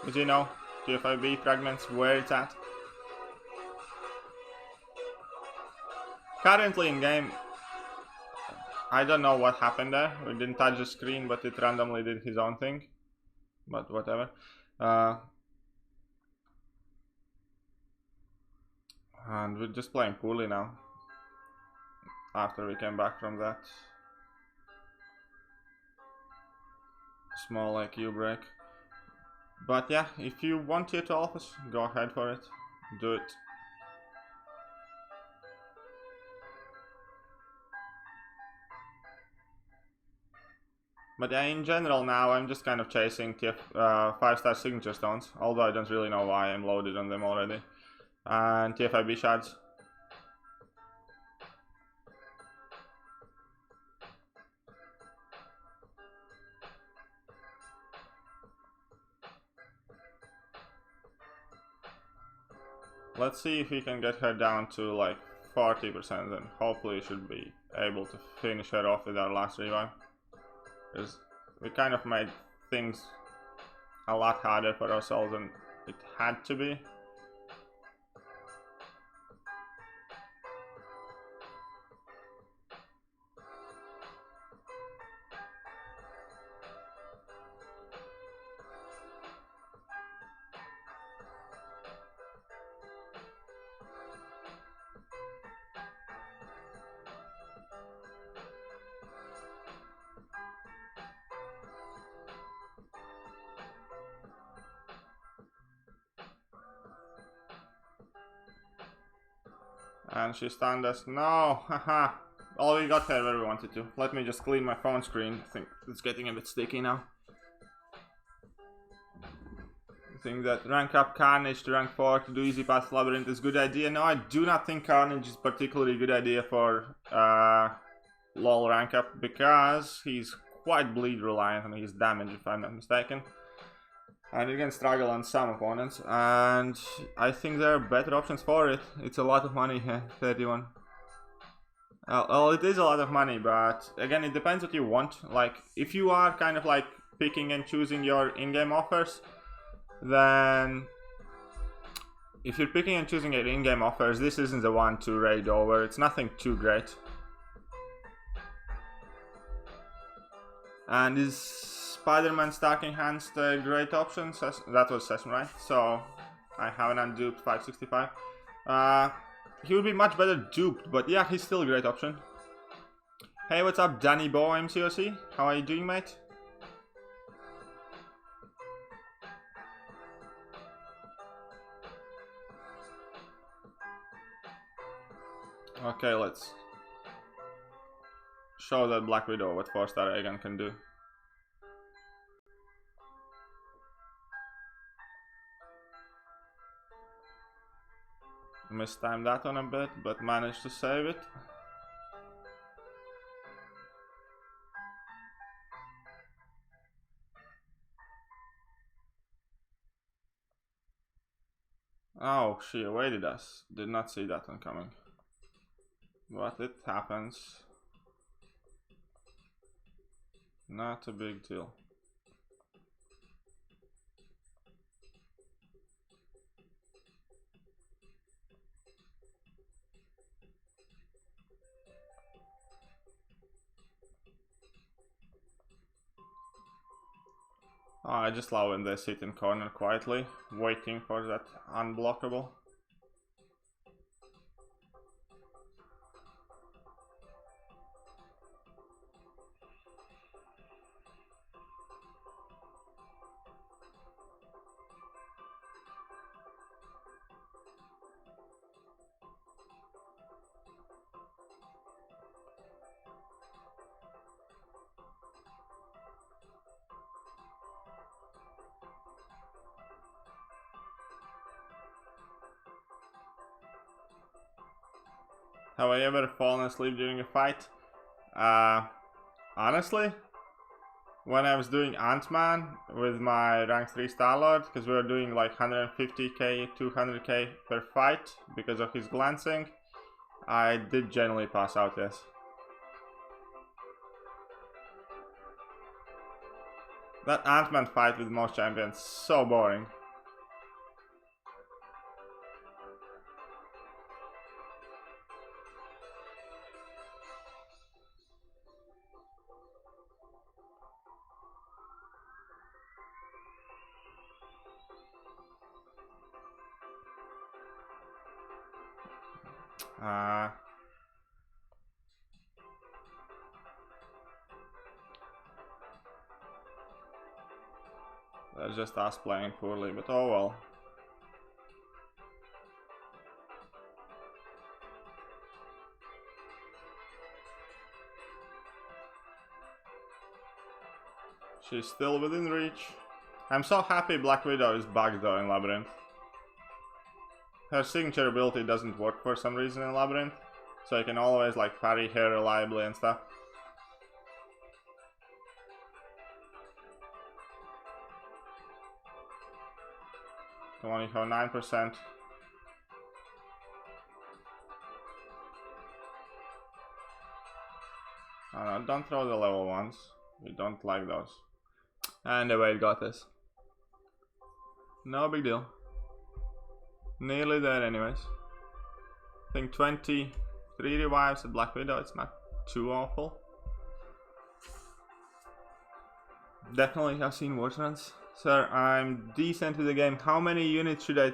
Did you know TF5B fragments where it's at? Currently in game, I don't know what happened there. We didn't touch the screen, but it randomly did his own thing. But whatever. And we're just playing poorly now. After we came back from that small IQ break. But yeah, if you want tier 2 alphas, go ahead for it. Do it. But yeah, in general now, I'm just kind of chasing 5-star signature stones. Although I don't really know why I'm loaded on them already. And TF5B shards. Let's see if we can get her down to like 40%, then hopefully we should be able to finish her off with our last revive. Because we kind of made things a lot harder for ourselves than it had to be. And she stunned us. No, haha. Well, we got her where we wanted to. Let me just clean my phone screen. I think it's getting a bit sticky now. I think that rank up Carnage to rank 4 to do easy path Labyrinth is a good idea. No, I do not think Carnage is particularly a good idea for LoL rank up, because he's quite bleed reliant on his damage, if I'm not mistaken. and you can struggle on some opponents, and I think there are better options for it. It's a lot of money, 31. Well, it is a lot of money, but again, it depends what you want. Like, if you are kind of like picking and choosing your in-game offers, then if you're picking and choosing your in-game offers, this isn't the one to raid over. It's nothing too great. And is Spider-Man Stark Enhanced a great option? That was Session, right? So I have an unduped 565. He would be much better duped, but yeah, he's still a great option. Hey, what's up, Danny Bo MCOC? How are you doing, mate? Okay, let's show that Black Widow what 4-star Aegon can do. Mistimed that one a bit, but managed to save it. Oh, she evaded us. Did not see that one coming. But it happens. Not a big deal. Oh, I just love when they sit in corner quietly, waiting for that unblockable. Have I ever fallen asleep during a fight? Honestly, when I was doing Ant-Man with my rank 3 Star-Lord, because we were doing like 150k, 200k per fight because of his glancing, I did generally pass out, yes. That Ant-Man fight with most champions, so boring. That's just us playing poorly, but oh well. She's still within reach. I'm so happy Black Widow is bugged though in Labyrinth. Her signature ability doesn't work for some reason in Labyrinth, so you can always like parry her reliably and stuff. Come on, you have 9%. Oh no, don't throw the level ones. We don't like those. And the Wade got this. No big deal. Nearly there anyways. I think 23 revives at Black Widow, it's not too awful. Definitely have seen worse runs. Sir, I'm decent with the game. How many units should I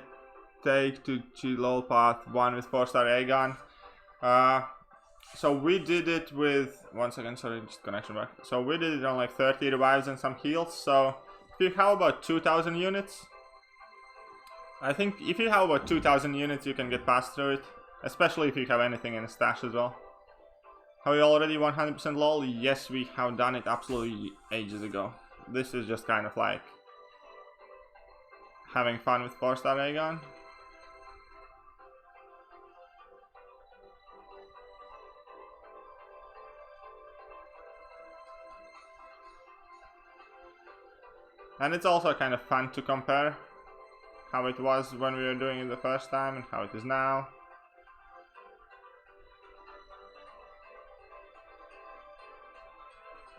take to LOL Path 1 with 4-star Aegon? So we did it with... One second, sorry, just connection back. So we did it on like 30 revives and some heals. So if you have about 2,000 units, I think if you have about 2,000 units, you can get past through it. Especially if you have anything in the stash as well. Have we already 100% LOL? Yes, we have done it absolutely ages ago. This is just kind of like having fun with 4-star Aegon. And it's also kind of fun to compare how it was when we were doing it the first time and how it is now.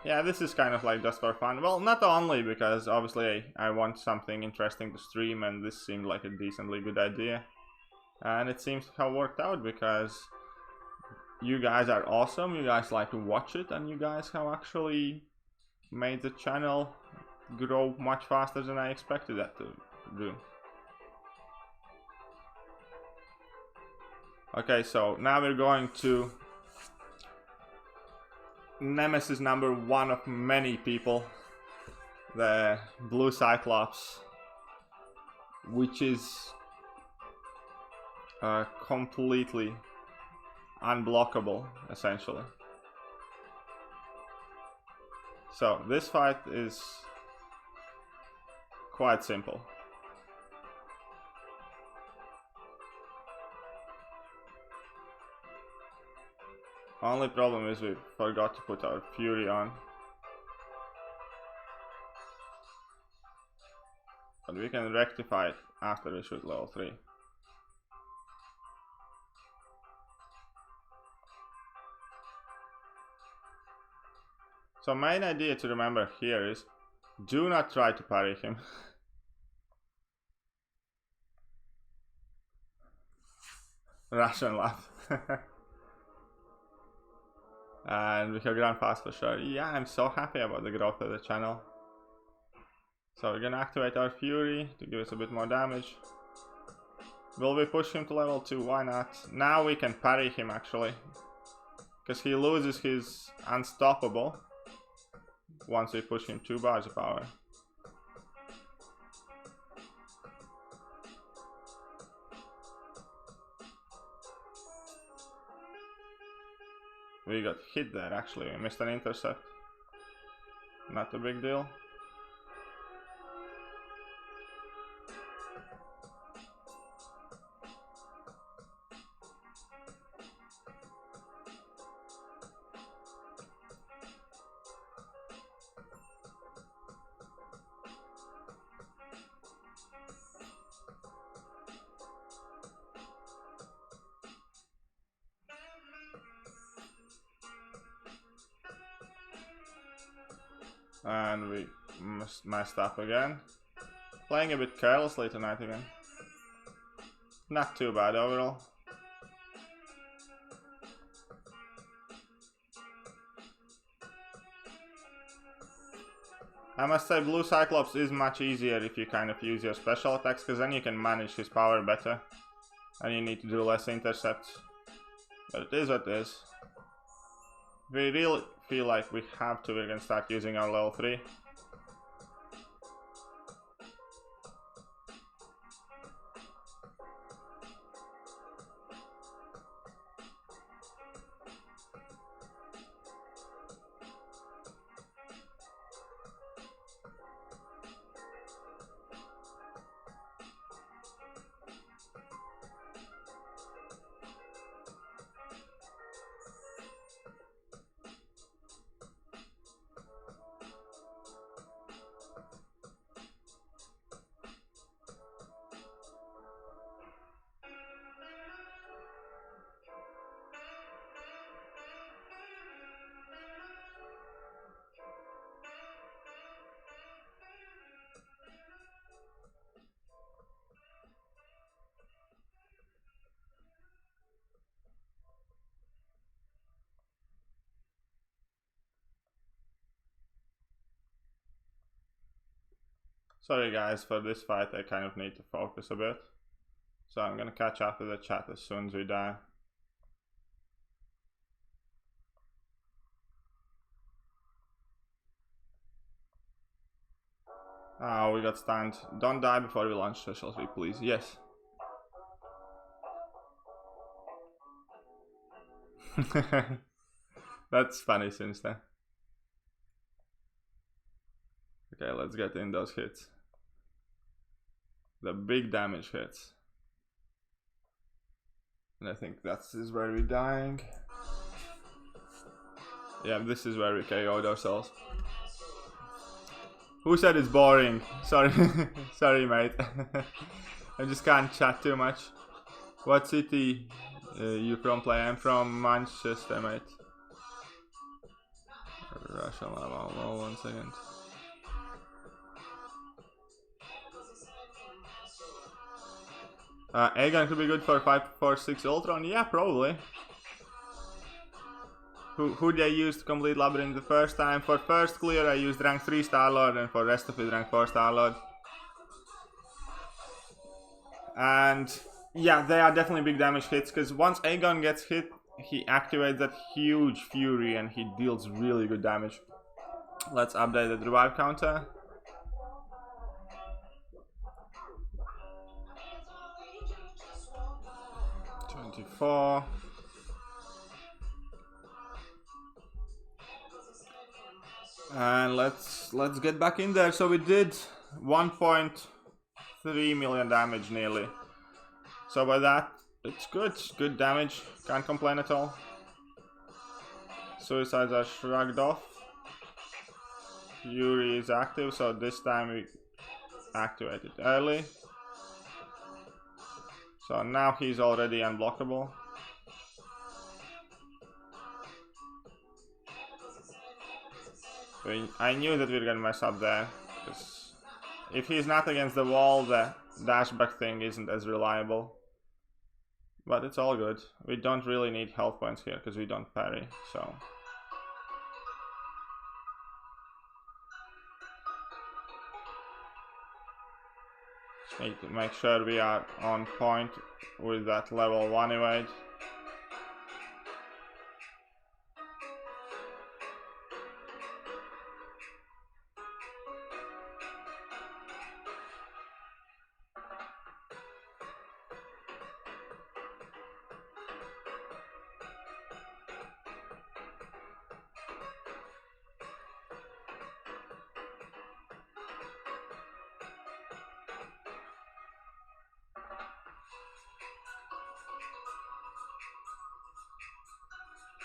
Yeah, this is kind of like just for fun. Well, not only because obviously I want something interesting to stream, and this seemed like a decently good idea. And it seems to have worked out because you guys are awesome, you guys like to watch it, and you guys have actually made the channel grow much faster than I expected that to do. Okay, so now we're going to Nemesis number 1 of many people, the blue Cyclops, which is completely unblockable, essentially. So this fight is quite simple. Only problem is we forgot to put our Fury on. But we can rectify it after we shoot level 3. So main idea to remember here is, do not try to parry him. Russian laugh. And we have Grand Pass for sure. Yeah, I'm so happy about the growth of the channel. So we're gonna activate our Fury to give us a bit more damage. Will we push him to level 2? Why not? Now we can parry him actually, because he loses his unstoppable once we push him 2 bars of power. We got hit there actually, we missed an intercept. Not a big deal. And we messed up again. Playing a bit carelessly tonight again. Not too bad overall. I must say blue Cyclops is much easier if you kind of use your special attacks, because then you can manage his power better. And you need to do less intercepts. But it is what it is. We really feel like we have to, we're gonna start using our level 3. Sorry guys, for this fight I kind of need to focus a bit. So I'm gonna catch up with the chat as soon as we die. Oh, we got stunned. Don't die before we launch special sweep, please. Yes. That's funny since then. Okay, let's get in those hits. The big damage hits. And I think that is where we're dying. Yeah, this is where we KO'd ourselves. Who said it's boring? Sorry, sorry, mate. I just can't chat too much. What city you from? Play? I'm from Manchester, mate. Russia, 1 second. Aegon could be good for 546 Ultron. Yeah, probably. Who did I use to complete Labyrinth the first time? For first clear I used rank 3 Star-Lord, and for rest of it rank 4 Star-Lord. And yeah, they are definitely big damage hits, because once Aegon gets hit, he activates that huge fury and he deals really good damage. Let's update the revive counter. $24. And let's get back in there. So we did 1.3 million damage nearly. So by that, it's good damage. Can't complain at all. Suicides are shrugged off. Fury is active, so this time we activate it early. So now he's already unblockable. I knew that we were gonna mess up there, because if he's not against the wall, the dashback thing isn't as reliable. But it's all good. We don't really need health points here, because we don't parry, so... Just need to make sure we are on point with that level 1 evade.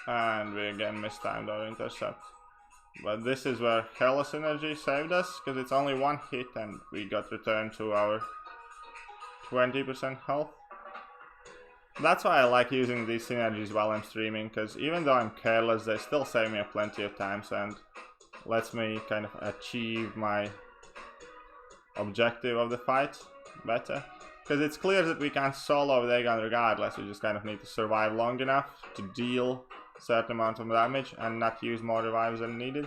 And we again mistimed our intercept. But this is where Hellas Synergy saved us, because it's only 1 hit and we got returned to our 20% health. That's why I like using these synergies while I'm streaming, because even though I'm careless, they still save me plenty of times and lets me kind of achieve my objective of the fight better. Because it's clear that we can't solo with Aegon regardless, we just kind of need to survive long enough to deal certain amount of damage and not use more revives than needed.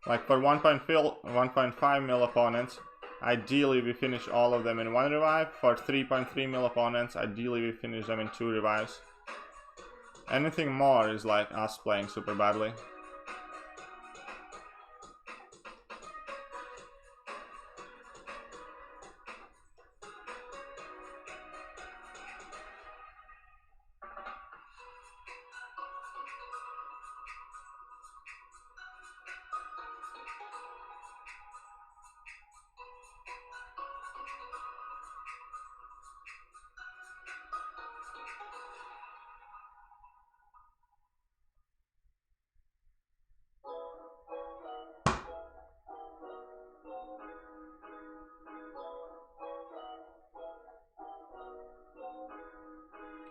Like for 1.5 mil opponents, ideally we finish all of them in 1 revive. For 3.3 mil opponents, ideally we finish them in 2 revives. Anything more is like us playing super badly.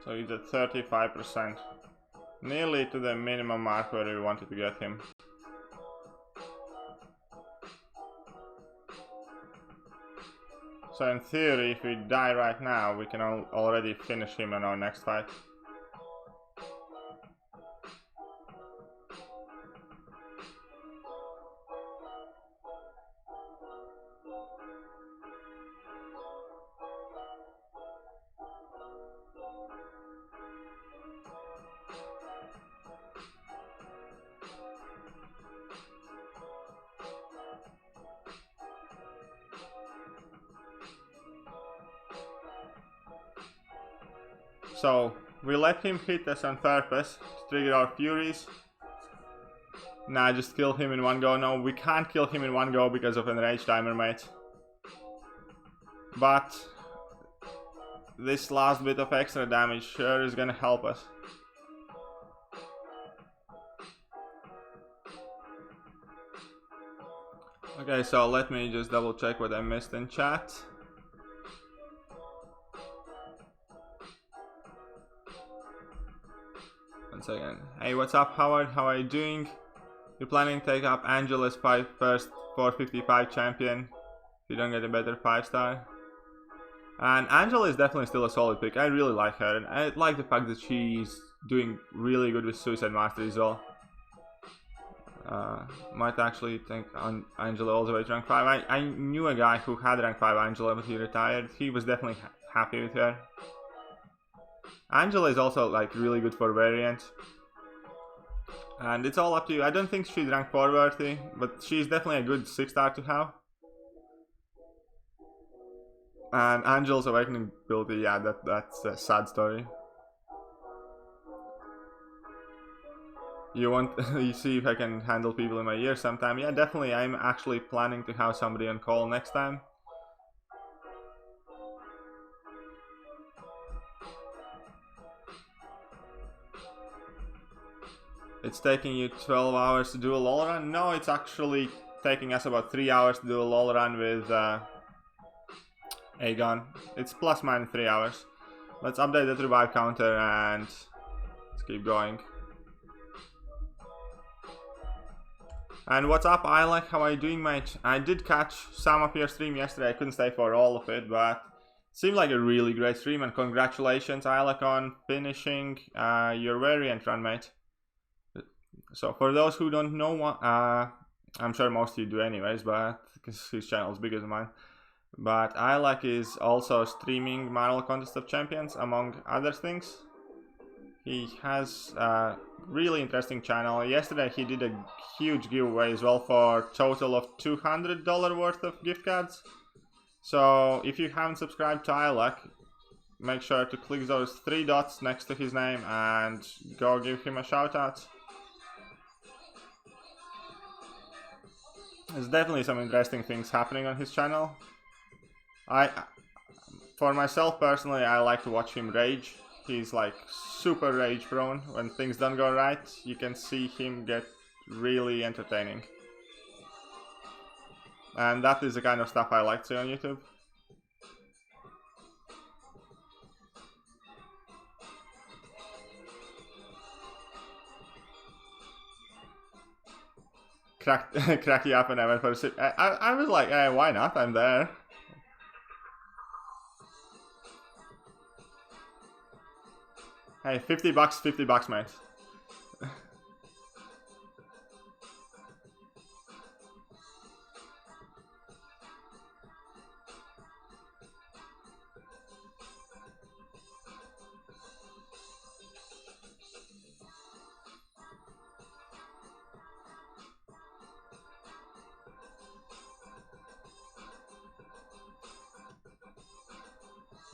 So he's at 35%, nearly to the minimum mark where we wanted to get him. So in theory, if we die right now, we can already finish him in our next fight. So we let him hit us on purpose to trigger our furies. Nah, just kill him in 1 go. No, we can't kill him in 1 go because of enrage timer, mate. But this last bit of extra damage sure is gonna help us. Okay, so let me just double check what I missed in chat. One second. Hey, what's up, Howard? How are you doing? You're planning to take up Angela's first 455 champion if you don't get a better 5-star? And Angela is definitely still a solid pick. I really like her, and I like the fact that she's doing really good with Suicide Master as well. Might actually take on Angela all the way to rank 5. I knew a guy who had rank 5 Angela, but he retired. He was definitely happy with her. Angela is also like really good for variant. And it's all up to you. I don't think she's rank 4 worthy, but she's definitely a good 6-star to have. And Angela's Awakening ability, yeah, that's a sad story. You see if I can handle people in my ear sometime. Yeah, definitely. I'm actually planning to have somebody on call next time. It's taking you 12 hours to do a LoL run? No, it's actually taking us about 3 hours to do a LoL run with Aegon. It's plus minus 3 hours. Let's update that revive counter and let's keep going. And what's up, Ilek? How are you doing, mate? I did catch some of your stream yesterday. I couldn't stay for all of it, but it seemed like a really great stream. And congratulations, Ilek, on finishing your variant run, mate. So for those who don't know, I'm sure most of you do anyways, but because his channel is bigger than mine. But Ilek is also streaming Marvel Contest of Champions, among other things. He has a really interesting channel. Yesterday he did a huge giveaway as well for a total of $200 worth of gift cards. So if you haven't subscribed to Ilek, make sure to click those 3 dots next to his name and go give him a shout out. There's definitely some interesting things happening on his channel. For myself personally, I like to watch him rage. He's like super rage prone. When things don't go right, you can see him get really entertaining. And that is the kind of stuff I like to see on YouTube. Crack you up and I went for a sip. I was like, hey, why not? I'm there. Hey, $50, mate.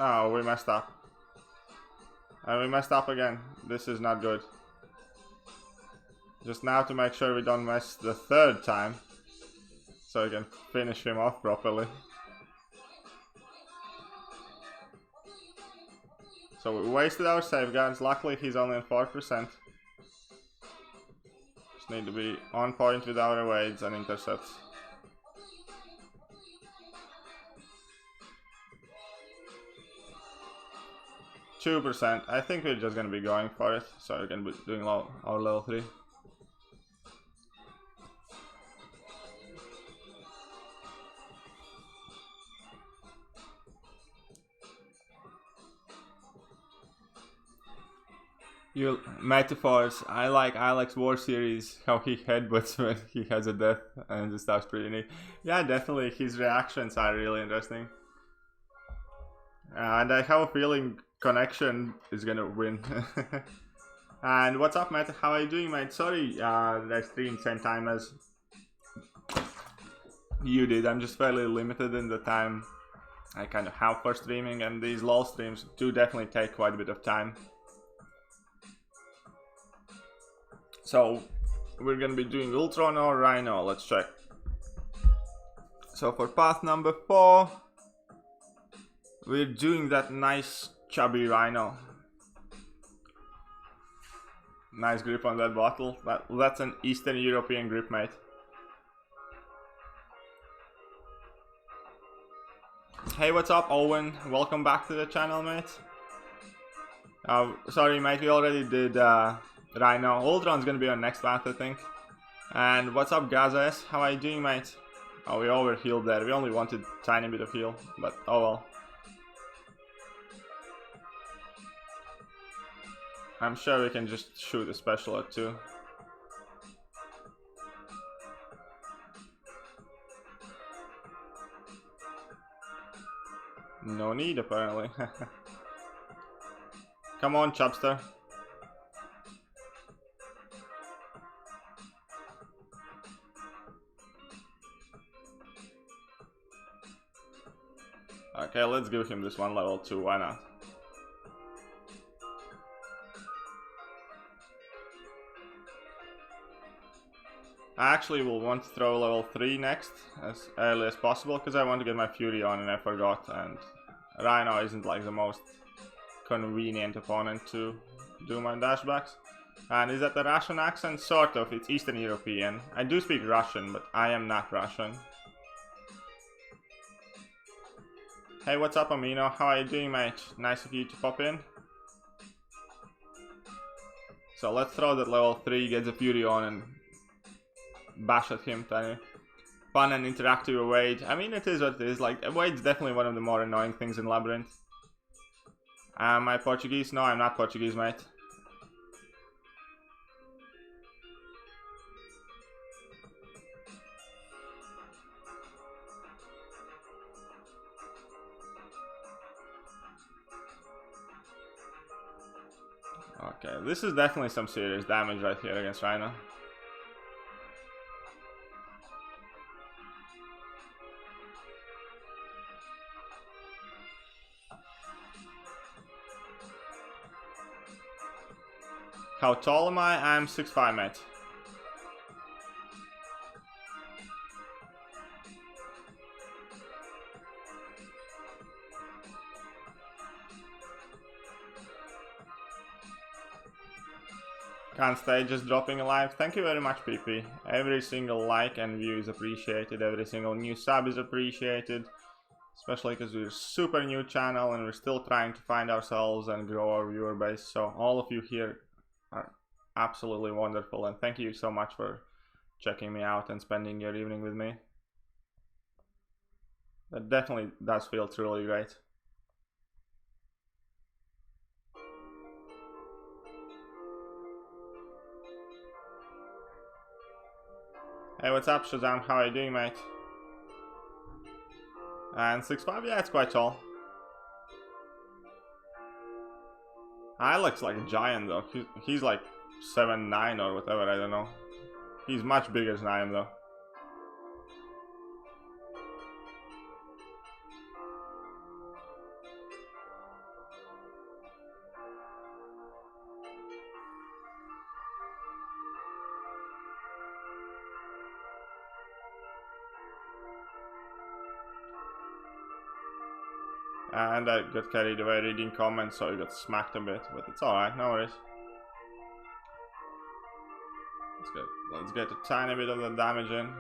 Oh, we messed up. And we messed up again. This is not good. Just now to make sure we don't mess the 3rd time. So we can finish him off properly. So we wasted our safeguards. Luckily he's only on 4%. Just need to be on point with our evades and intercepts. 2%. I think we're just gonna be going for it, so we can be doing our level 3. You metaphors. I like Ilek's War Series, how he headbutts when he has a death, and the stuff's pretty neat. Yeah, definitely. His reactions are really interesting. And I have a feeling Connection is gonna win. And what's up, Matt? How are you doing, mate? Sorry that I streamed same time as you did. I'm just fairly limited in the time I kind of have for streaming, and these LOL streams do definitely take quite a bit of time. So we're gonna be doing Ultron or Rhino. Let's check. So for path number 4, we're doing that nice chubby Rhino. Nice grip on that bottle. That's an Eastern European grip, mate. Hey, what's up, Owen? Welcome back to the channel, mate. Sorry, mate, we already did Rhino. Ultron's gonna be on next path, I think. And what's up, Gazes? How are you doing, mate? Oh, we overhealed there. We only wanted a tiny bit of heal, but oh well. I'm sure we can just shoot a special or two. No need, apparently. Come on, Chubster. Okay, let's give him this one level 2, why not? I actually will want to throw level 3 next, as early as possible, because I want to get my Fury on and I forgot, and Rhino isn't like the most convenient opponent to do my dashbacks. And is that the Russian accent? Sort of, it's Eastern European. I do speak Russian, but I am not Russian. Hey, what's up, Amino? How are you doing, mate? Nice of you to pop in. So let's throw that level 3, get the Fury on and bash at him, tiny. Fun and interactive Evade. I mean, it is what it is. Like, Evade's definitely one of the more annoying things in Labyrinth. Am I Portuguese? No, I'm not Portuguese, mate. Okay, this is definitely some serious damage right here against Rhino. How tall am I? I'm 6'5", mate. Can't stay just dropping a like. Thank you very much, PP. Every single like and view is appreciated. Every single new sub is appreciated. Especially because we're a super new channel and we're still trying to find ourselves and grow our viewer base. So all of you here are absolutely wonderful, and thank you so much for checking me out and spending your evening with me. That definitely does feel truly great. Hey, what's up, Shazam? How are you doing, mate? And 6'5", yeah, it's quite tall. I looks like a giant though. He's like 7'9" or whatever, I don't know. He's much bigger than I am though. And I got carried away reading comments, so I got smacked a bit, but it's alright, no worries. Let's get a tiny bit of the damage in.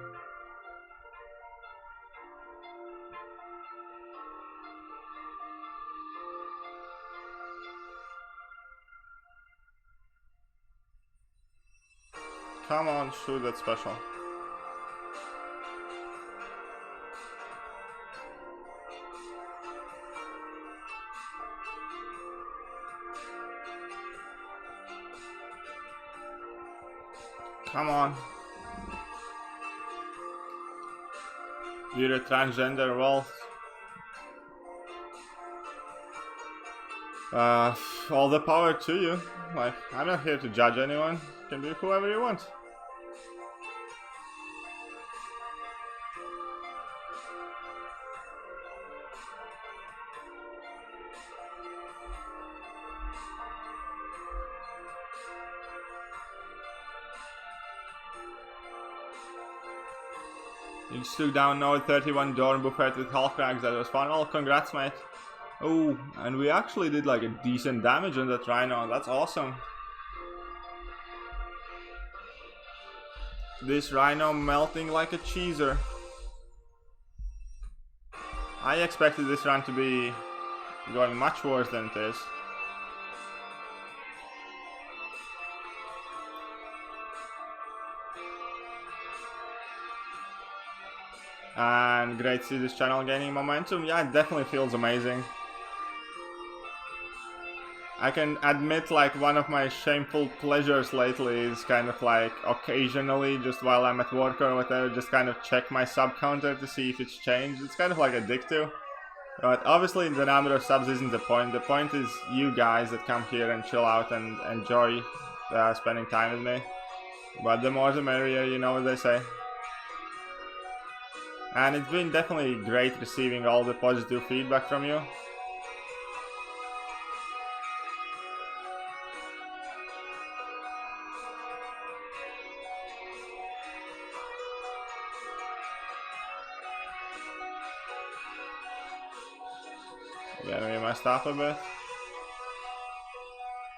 Come on, shoot that special. Come on. You're a transgender, well. All the power to you. Like, I'm not here to judge anyone. You can be whoever you want. You just took down Node 31 Dorn Buffet with Hulk Rags. That was fun. Oh, congrats, mate. Oh, and we actually did like a decent damage on that Rhino. That's awesome. This Rhino melting like a cheeser. I expected this run to be going much worse than it is. And great to see this channel gaining momentum. Yeah, it definitely feels amazing. I can admit, like, one of my shameful pleasures lately is kind of like occasionally, just while I'm at work or whatever, just kind of check my sub counter to see if it's changed. It's kind of like addictive. But obviously the number of subs isn't the point. The point is you guys that come here and chill out and enjoy spending time with me. But the more the merrier, you know what they say. And it's been definitely great receiving all the positive feedback from you. Getting me my stuff a bit.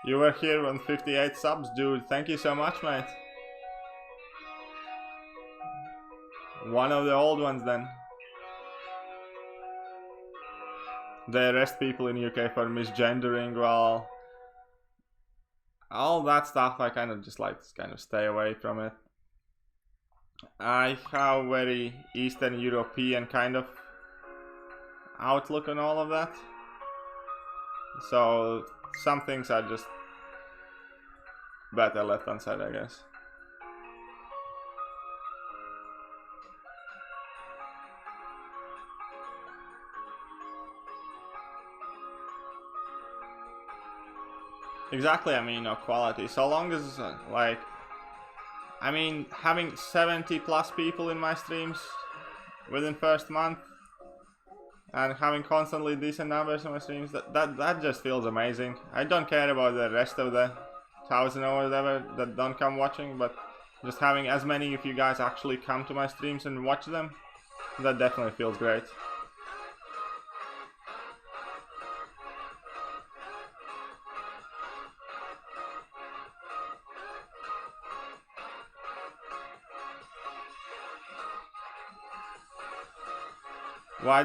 You were here on 58 subs, dude. Thank you so much, mate. One of the old ones then. They arrest people in UK for misgendering, well, all that stuff I kind of just like to kind of stay away from it. I have very Eastern European kind of outlook on all of that. So some things are just better left unsaid, I guess. Exactly, I mean, no quality. So long as, like, I mean, having 70 plus people in my streams within first month and having constantly decent numbers in my streams, that just feels amazing. I don't care about the rest of the 1,000 or whatever that don't come watching, but just having as many of you guys actually come to my streams and watch them, that definitely feels great. Why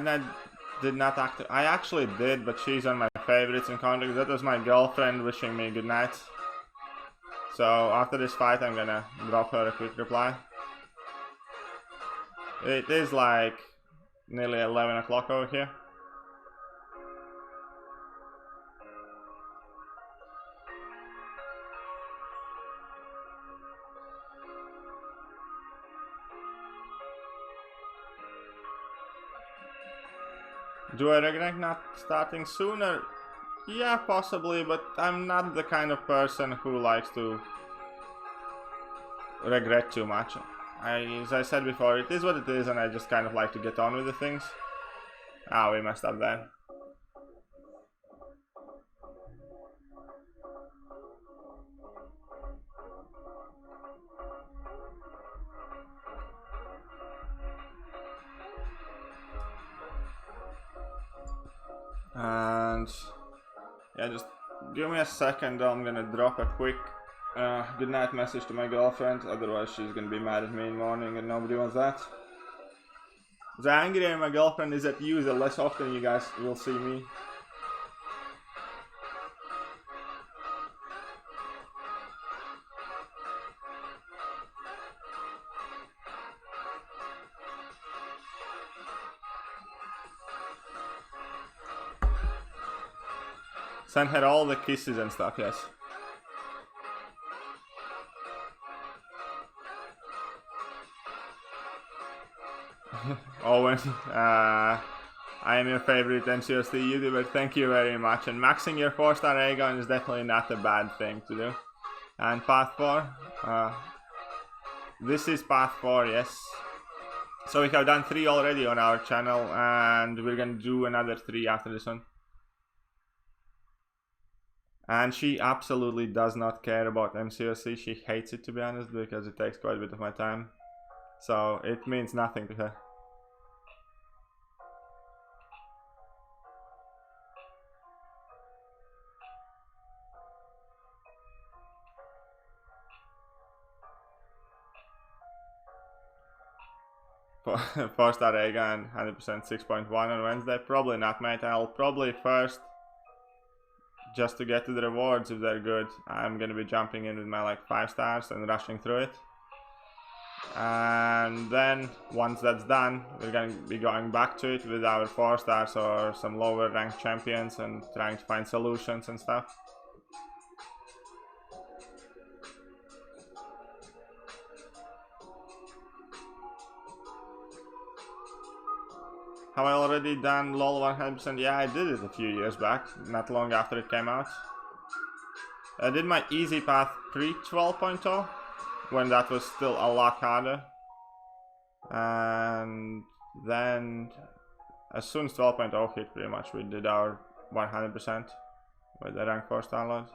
did not act? I actually did, but she's on my favorites in contact. That was my girlfriend wishing me good night. So after this fight, I'm gonna drop her a quick reply. It is like nearly 11 o'clock over here. Do I regret not starting sooner? Yeah, possibly, but I'm not the kind of person who likes to regret too much. As I said before, it is what it is, and I just kind of like to get on with the things. Ah, we messed up there. And yeah, just give me a second. I'm gonna drop a quick goodnight message to my girlfriend, otherwise she's gonna be mad at me in the morning and nobody wants that. The angrier my girlfriend is at you, the less often you guys will see me. Send her all the kisses and stuff, yes. Owen, I am your favorite NCST YouTuber, thank you very much. And maxing your 4-star Aegon is definitely not a bad thing to do. And Path 4, this is Path 4, yes. So we have done 3 already on our channel, and we're gonna do another 3 after this one. And she absolutely does not care about MCOC. She hates it, to be honest, because it takes quite a bit of my time. So it means nothing to her. 4-star Aegon, 100% 6.1 on Wednesday? Probably not, mate. I'll probably first, just to get to the rewards if they're good, I'm gonna be jumping in with my like 5 stars and rushing through it. And then once that's done, we're gonna be going back to it with our 4 stars or some lower ranked champions and trying to find solutions and stuff. Have I already done LOL 100%? Yeah, I did it a few years back, not long after it came out. I did my easy path pre 12.0, when that was still a lot harder. And then, as soon as 12.0 hit, pretty much, we did our 100% with the rank 4 downloads.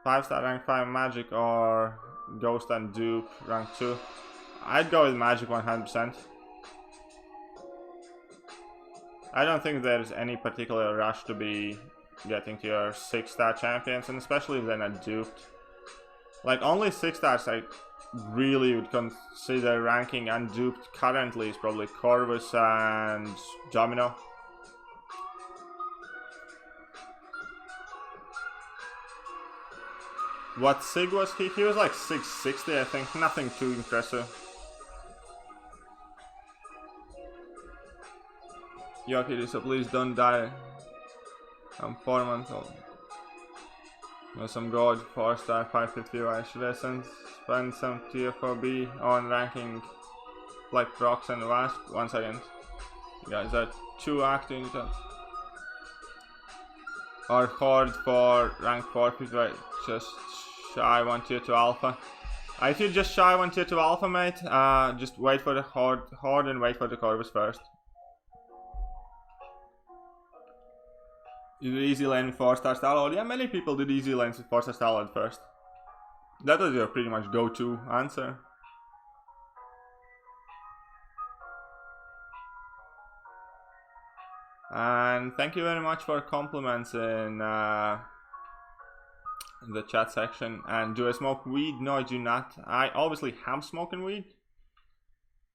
Five-star rank 5 magic or ghost and dupe rank 2. I'd go with magic 100%. I don't think there's any particular rush to be getting to your 6-star champions, and especially if they're not duped. Like, only 6 stars I really would consider ranking unduped currently is probably Corvus and Domino. What Sig was he? He was like 660, I think. Nothing too impressive. Yoki, so please don't die. I'm 4 months old. With some gold, 4-star, 550 Irish lessons. Spend some TFOB on ranking like Prox and Wasp. One second. You guys are too acting. Or Horde for rank 450, just shy 1 tier 2 alpha. If you just shy 1 tier 2 alpha, mate, just wait for the Horde and wait for the Corvus first. You do easy lane with 4-star Starlord? Yeah, many people did easy lanes with 4-star Starlord first. That was your pretty much go-to answer. And thank you very much for compliments in the chat section. And do I smoke weed? No, I do not. I obviously have smoking weed,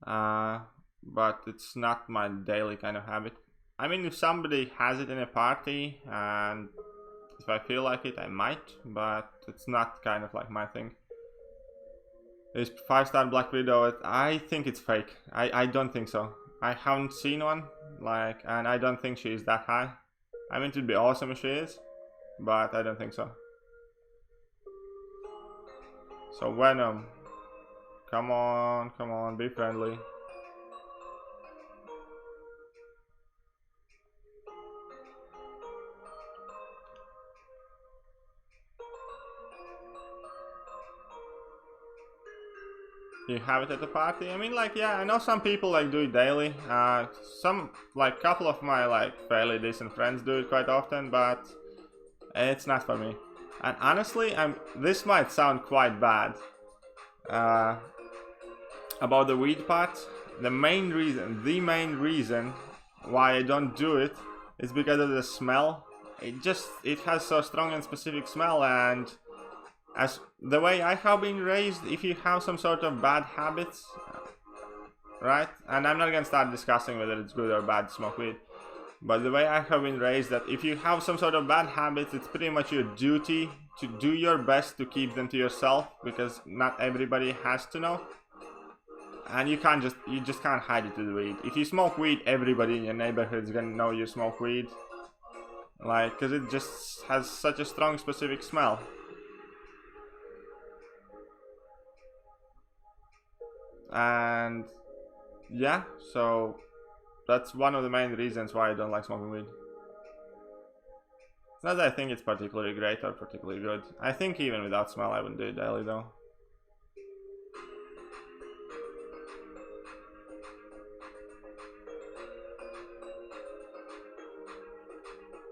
but it's not my daily kind of habit. I mean, if somebody has it in a party and if I feel like it, I might, but it's not kind of like my thing. Is 5-star Black Widow? I think it's fake. I don't think so. I haven't seen one, like, and I don't think she is that high. I mean, it'd be awesome if she is, but I don't think so. So Venom, come on, be friendly. You have it at the party? I mean, like, yeah, I know some people like do it daily. Some, like, couple of my like fairly decent friends do it quite often, but it's not for me. And honestly, this might sound quite bad about the weed part. The main reason why I don't do it is because of the smell. It has so strong and specific smell, and as the way I have been raised, if you have some sort of bad habits, right? And I'm not gonna start discussing whether it's good or bad to smoke weed, but the way I have been raised, that if you have some sort of bad habits, it's pretty much your duty to do your best to keep them to yourself, because not everybody has to know. And you just can't hide it with weed. If you smoke weed, everybody in your neighborhood is gonna know you smoke weed, like, because it just has such a strong specific smell. And yeah, so that's one of the main reasons why I don't like smoking weed. Not that I think it's particularly great or particularly good. I think even without smell I wouldn't do it daily though.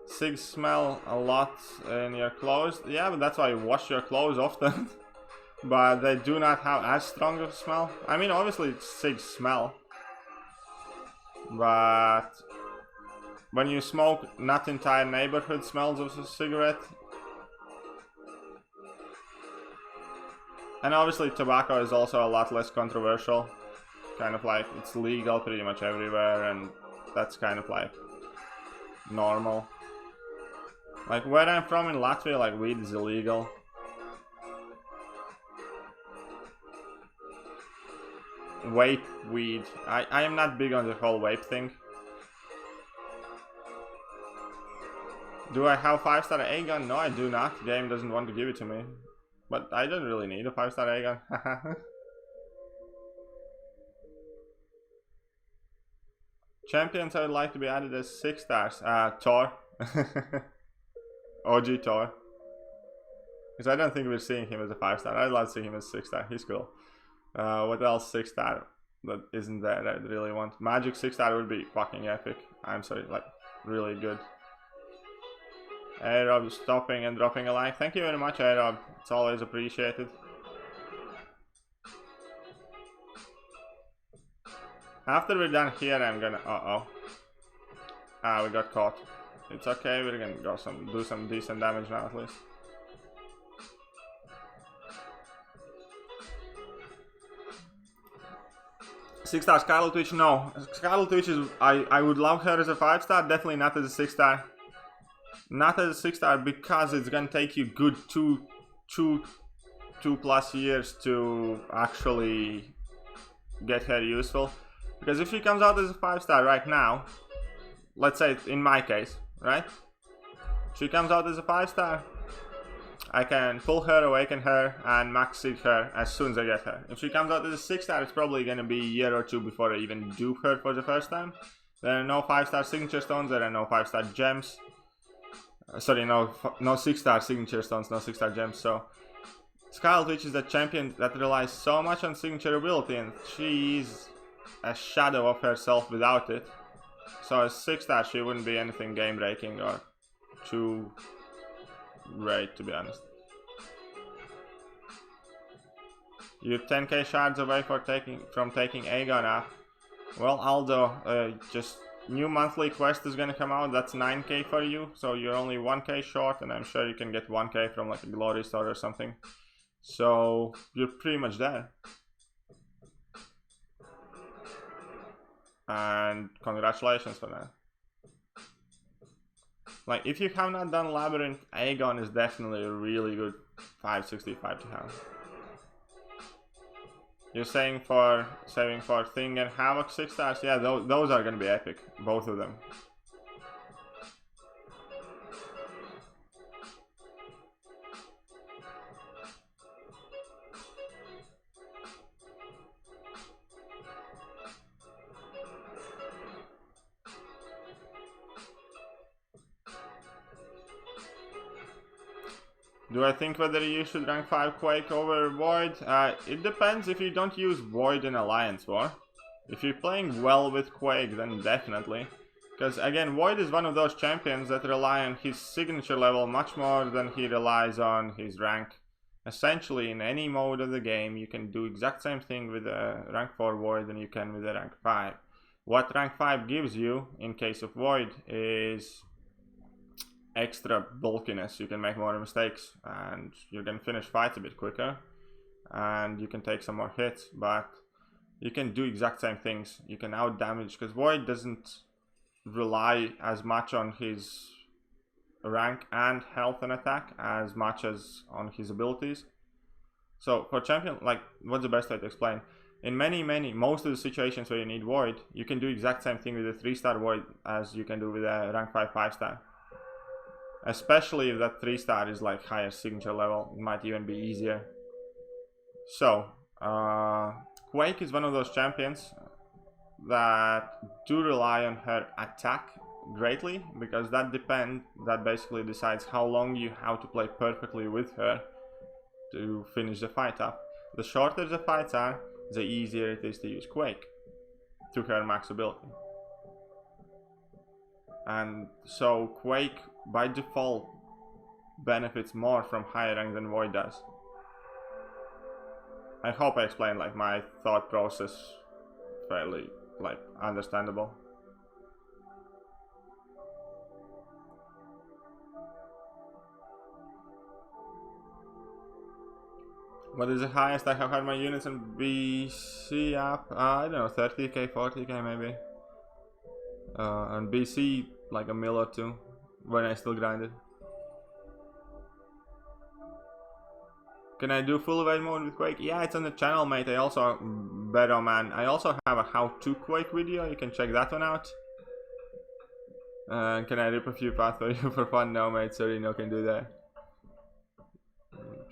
Cigs smell a lot in your clothes. Yeah, but that's why you wash your clothes often. But they do not have as strong of a smell. I mean, obviously cigs smell, but when you smoke, not entire neighborhood smells of a cigarette. And obviously tobacco is also a lot less controversial. Kind of like, it's legal pretty much everywhere, and that's kind of like normal. Like where I'm from in Latvia, like weed is illegal. Vape weed. I am not big on the whole vape thing. Do I have 5-star Aegon? No, I do not. The game doesn't want to give it to me. But I don't really need a 5-star Aegon. Champions I would like to be added as 6 stars. Thor. OG Thor. Because I don't think we're seeing him as a 5-star. I'd love to see him as 6-star. He's cool. What else 6-star that isn't there that I really want? Magic 6-star would be fucking epic. I'm sorry, like, really good. Aerob stopping and dropping a like. Thank you very much, Aerob. It's always appreciated. After we're done here, I'm gonna... we got caught. It's okay, we're gonna go do some decent damage now at least. Six-star Scarlet Witch, no. Scarlet Witch is... I would love her as a 5-star, definitely not as a 6-star. Not as a 6-star because it's gonna take you good two plus years to actually get her useful. Because if she comes out as a 5-star right now, let's say in my case, right? She comes out as a 5-star, I can pull her, awaken her, and max seek her as soon as I get her. If she comes out as a 6-star, it's probably gonna be a year or two before I even do her for the first time. There are no 5-star signature stones, there are no 5-star gems. Sorry, no 6-star signature stones, no 6-star gems, so... Scarlet Witch is a champion that relies so much on signature ability, and she is a shadow of herself without it. So as 6-star, she wouldn't be anything game-breaking or too great, to be honest. You're 10k shards away from taking Aegon up. Well, Aldo, just... New monthly quest is gonna come out, that's 9k for you, so you're only 1k short, and I'm sure you can get 1k from like a glory store or something. So, you're pretty much there. And congratulations for that. Like, if you have not done Labyrinth, Aegon is definitely a really good 565 to have. You're saying for saving for Thing and Havoc 6-stars? Yeah, those are gonna be epic, both of them. Do I think whether you should rank 5 Quake over Void? It depends if you don't use Void in Alliance War. If you're playing well with Quake, then definitely. Because again, Void is one of those champions that rely on his signature level much more than he relies on his rank. Essentially, in any mode of the game, you can do exact same thing with a rank 4 Void than you can with a rank 5. What rank 5 gives you, in case of Void, is extra bulkiness. You can make more mistakes and you can finish fights a bit quicker and you can take some more hits, but you can do exact same things. You can out damage because Void doesn't rely as much on his rank and health and attack as much as on his abilities. So for champion, like, what's the best way to explain? In most of the situations where you need Void, you can do exact same thing with a 3-star Void as you can do with a rank 5 5-star. Especially if that 3-star is like higher signature level, it might even be easier. So, Quake is one of those champions that do rely on her attack greatly, because that basically decides how long you have to play perfectly with her to finish the fight up. The shorter the fights are, the easier it is to use Quake to her max ability. And so Quake by default benefits more from higher rank than Void does. I hope I explained like my thought process fairly like understandable. What is the highest I have had my units in BC up? I don't know, 30k, 40k maybe. And BC like a mil or two when I still grinded. Can I do full evade mode with Quake? Yeah, it's on the channel, mate. I also, better man. I also have a how-to Quake video. You can check that one out. Can I rip a few paths for you for fun? No, mate. Sorry, no can do that.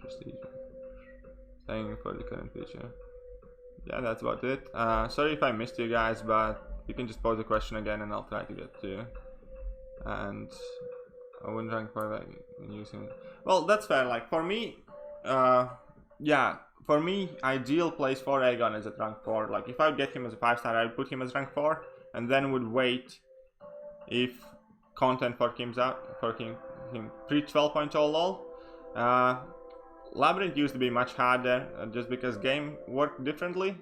Prestige. Thank you for the current feature. Yeah, that's about it. Sorry if I missed you guys, but you can just pose the question again and I'll try to get to you. And I wouldn't rank 5 using it. Well, that's fair. Like for me, yeah, for me, ideal place for Aegon is at rank 4. Like if I would get him as a 5-star, I would put him as rank 4 and then would wait if content for him pre 12.0 lol. Labyrinth used to be much harder just because game worked differently,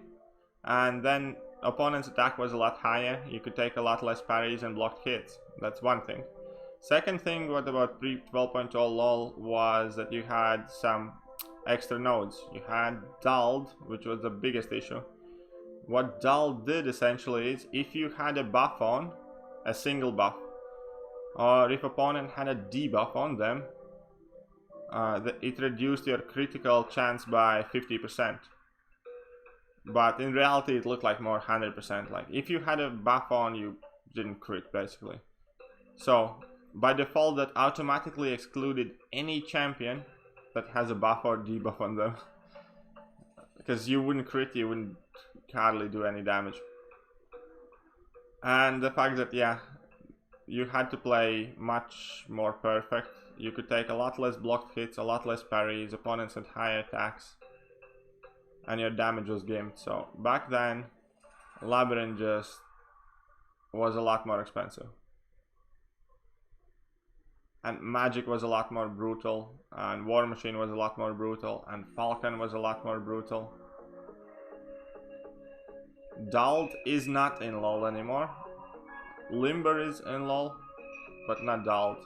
and then opponent's attack was a lot higher. You could take a lot less parries and blocked hits. That's one thing. Second thing, what about pre 12.0 lol was that you had some extra nodes. You had dulled, which was the biggest issue. What dulled did essentially is if you had a buff on, a single buff, or if opponent had a debuff on them, it reduced your critical chance by 50%. But in reality it looked like more 100%. Like if you had a buff on, you didn't crit basically. So by default that automatically excluded any champion that has a buff or debuff on them. Because you wouldn't crit, you wouldn't hardly do any damage. And the fact that, yeah, you had to play much more perfect. You could take a lot less blocked hits, a lot less parries, opponents had higher attacks, and your damage was gimped. So back then, Labyrinth just was a lot more expensive. And Magic was a lot more brutal, and War Machine was a lot more brutal, and Falcon was a lot more brutal. Dulled is not in LoL anymore. Limber is in LoL, but not Dulled.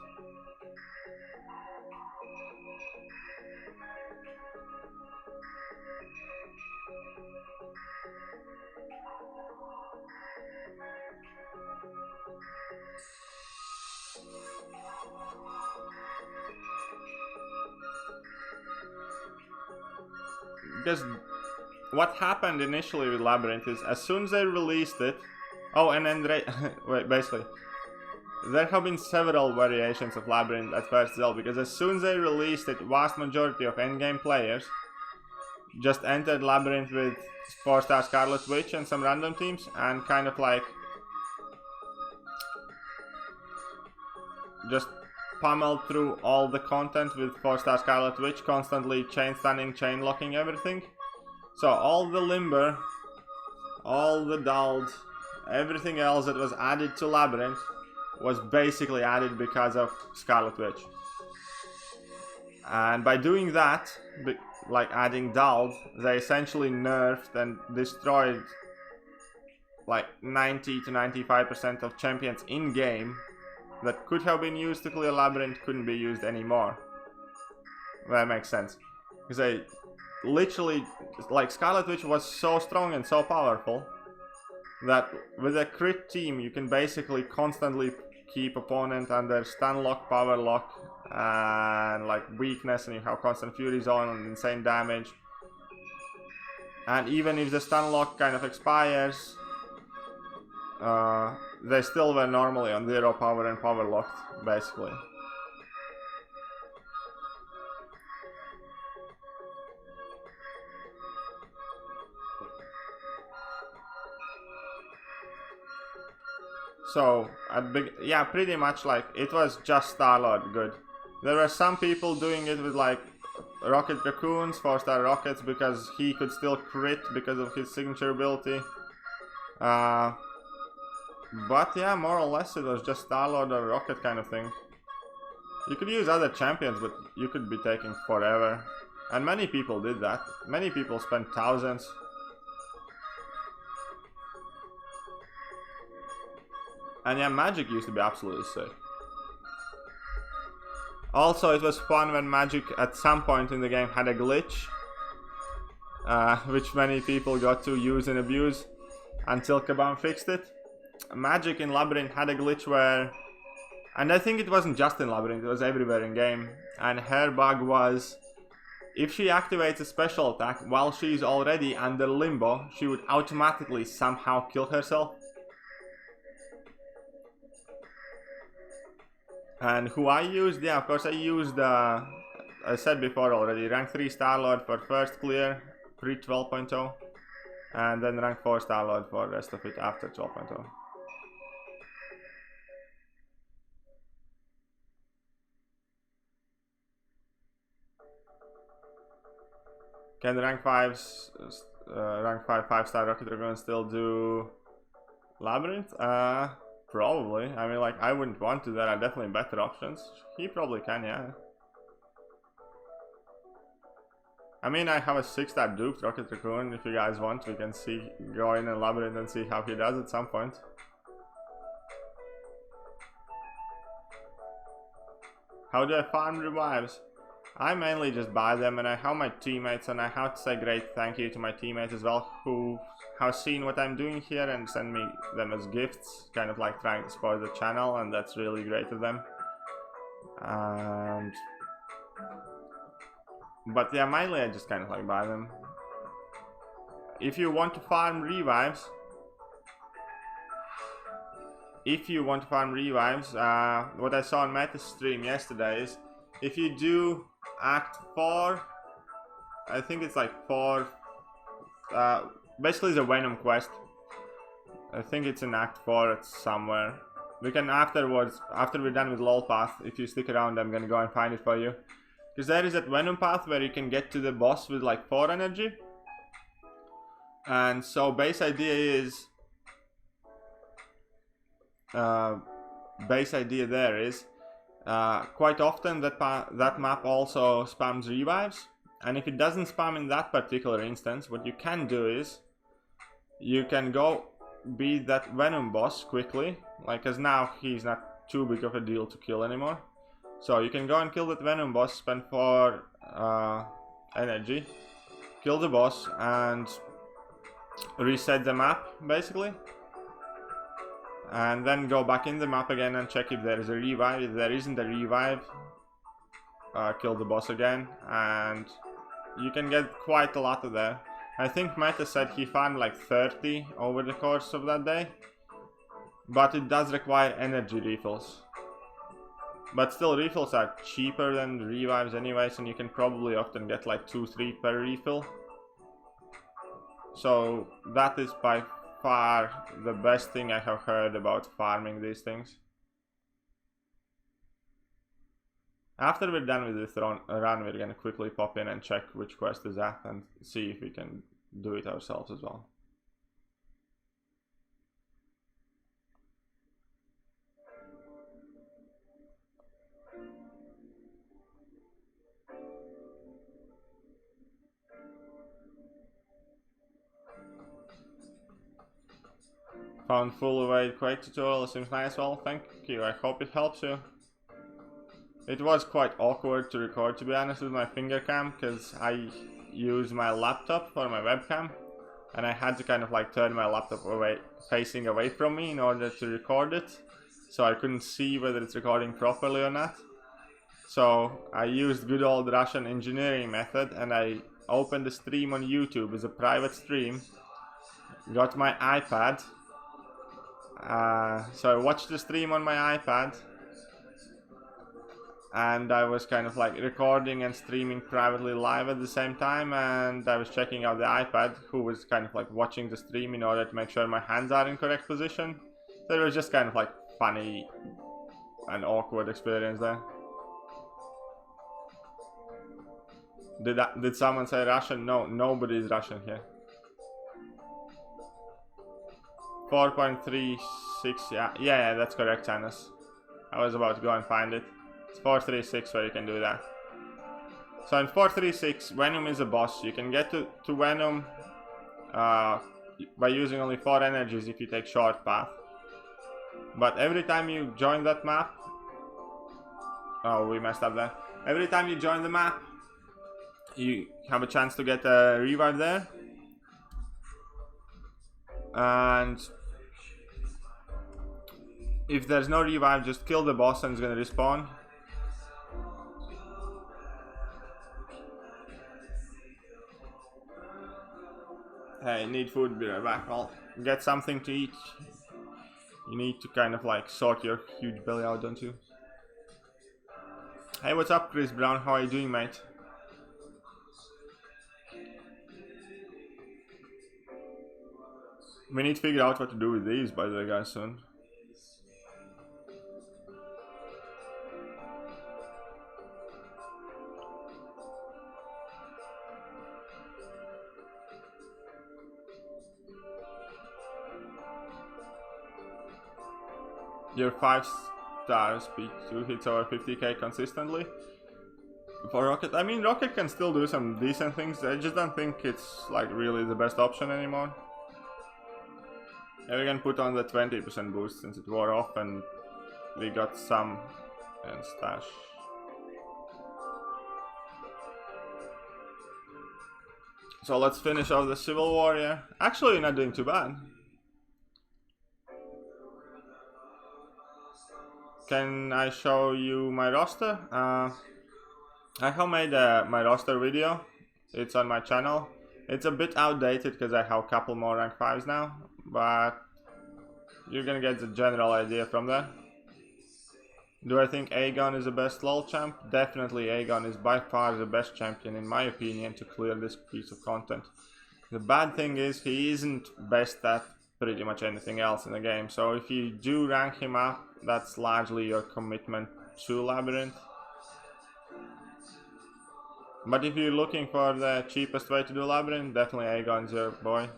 Because what happened initially with Labyrinth is as soon as they released it, wait, basically, there have been several variations of Labyrinth at first as well, because as soon as they released it, vast majority of endgame players just entered Labyrinth with 4-star Scarlet Witch and some random teams, and kind of like just pummeled through all the content with 4-star Scarlet Witch, constantly chain stunning, chain locking everything. So all the Limber, all the Dulled, everything else that was added to Labyrinth was basically added because of Scarlet Witch. And by doing that, like adding Dulled, they essentially nerfed and destroyed like 90 to 95% of champions in game that could have been used to clear Labyrinth couldn't be used anymore. That makes sense. Because they literally, like Scarlet Witch was so strong and so powerful that with a crit team you can basically constantly keep opponent under stun lock, power lock, and like weakness, and you have constant fury zone and insane damage. And even if the stun lock kind of expires, they still were normally on 0 power and power locked, basically. So, yeah, pretty much like, it was just Star-Lord good. There were some people doing it with like Rocket Raccoons, 4-star rockets, because he could still crit because of his signature ability. But yeah, more or less it was just Star-Lord or Rocket kind of thing. You could use other champions, but you could be taking forever. And many people did that. Many people spent thousands. And yeah, Magic used to be absolutely sick. Also, it was fun when Magic at some point in the game had a glitch which many people got to use and abuse until Kabam fixed it. Magic in Labyrinth had a glitch where, and I think it wasn't just in Labyrinth, it was everywhere in game, and her bug was, if she activates a special attack while she's already under limbo, she would automatically somehow kill herself. And who I used, yeah, of course I used, I said before already, rank 3 Star-Lord for first clear, pre 12.0, and then rank 4 Star-Lord for the rest of it after 12.0. Can the rank 5 5-star Rocket Dragon still do Labyrinth? Probably. I mean, like, I wouldn't want to. There are definitely better options. He probably can, yeah. I mean, I have a 6-star duped Rocket Raccoon. If you guys want, we can go in and Labyrinth and see how he does at some point. How do I farm revives? I mainly just buy them, and I have my teammates, and I have to say great thank you to my teammates as well, who have seen what I'm doing here and send me them as gifts, kind of like trying to support the channel, and that's really great of them. But yeah, mainly I just kind of like buy them. If you want to farm revives, what I saw on Meta's stream yesterday is, if you do Act 4, I think it's like 4, basically it's a Venom quest. I think it's in Act 4, it's somewhere. We can afterwards, after we're done with LOL path, if you stick around, I'm gonna go and find it for you. Because there is that Venom path where you can get to the boss with like 4 energy. And so base idea is, quite often that map also spams revives, and if it doesn't spam in that particular instance, what you can do is you can go beat that Venom boss quickly, like, as now he's not too big of a deal to kill anymore. So you can go and kill that Venom boss, spend 4 energy, kill the boss, and reset the map basically. And then go back in the map again and check if there is a revive. If there isn't a revive, kill the boss again, and you can get quite a lot of there. I think Meta said he found like 30 over the course of that day, but it does require energy refills. But still, refills are cheaper than revives anyways, and you can probably often get like 2-3 per refill. So that is by far the best thing I have heard about farming these things. After we're done with this run, we're gonna quickly pop in and check which quest is at and see if we can do it ourselves as well. Found full weight Quake tutorial, seems nice. Well, thank you, I hope it helps you. It was quite awkward to record, to be honest, with my finger cam, because I use my laptop for my webcam, and I had to kind of like turn my laptop away, facing away from me in order to record it, so I couldn't see whether it's recording properly or not. So I used good old Russian engineering method, and I opened the stream on YouTube as a private stream, got my iPad, so I watched the stream on my iPad, and I was kind of like recording and streaming privately live at the same time, and I was checking out the iPad, who was kind of like watching the stream in order to make sure my hands are in correct position. So it was just kind of like funny and awkward experience there. Did someone say Russian? No, nobody is Russian here. 4.36, yeah, that's correct, Janice. I was about to go and find it. It's 436 where you can do that. So in 436, Venom is a boss. You can get to Venom by using only 4 energies if you take short path. But every time you join that map... Oh, we messed up there. Every time you join the map, you have a chance to get a revive there. And if there's no revive, just kill the boss and it's gonna respawn. Hey, need food, be right back. Well, get something to eat. You need to kind of like sort your huge belly out, don't you? Hey, what's up, Chris Brown? How are you doing, mate? We need to figure out what to do with these, by the way, guys, soon. Your 5-star speed 2 hits over 50k consistently. For Rocket, I mean, Rocket can still do some decent things. I just don't think it's like really the best option anymore. Yeah, we can put on the 20% boost since it wore off and we got some and stash. So let's finish off the Civil War, yeah. Actually, you're not doing too bad. Can I show you my roster? I have made my roster video. It's on my channel. It's a bit outdated because I have a couple more rank 5s now, but you're gonna get the general idea from there. Do I think Aegon is the best LoL champ? Definitely Aegon is by far the best champion in my opinion to clear this piece of content. The bad thing is he isn't best at pretty much anything else in the game, so if you do rank him up, that's largely your commitment to Labyrinth. But if you're looking for the cheapest way to do Labyrinth, definitely Aegon's your boy.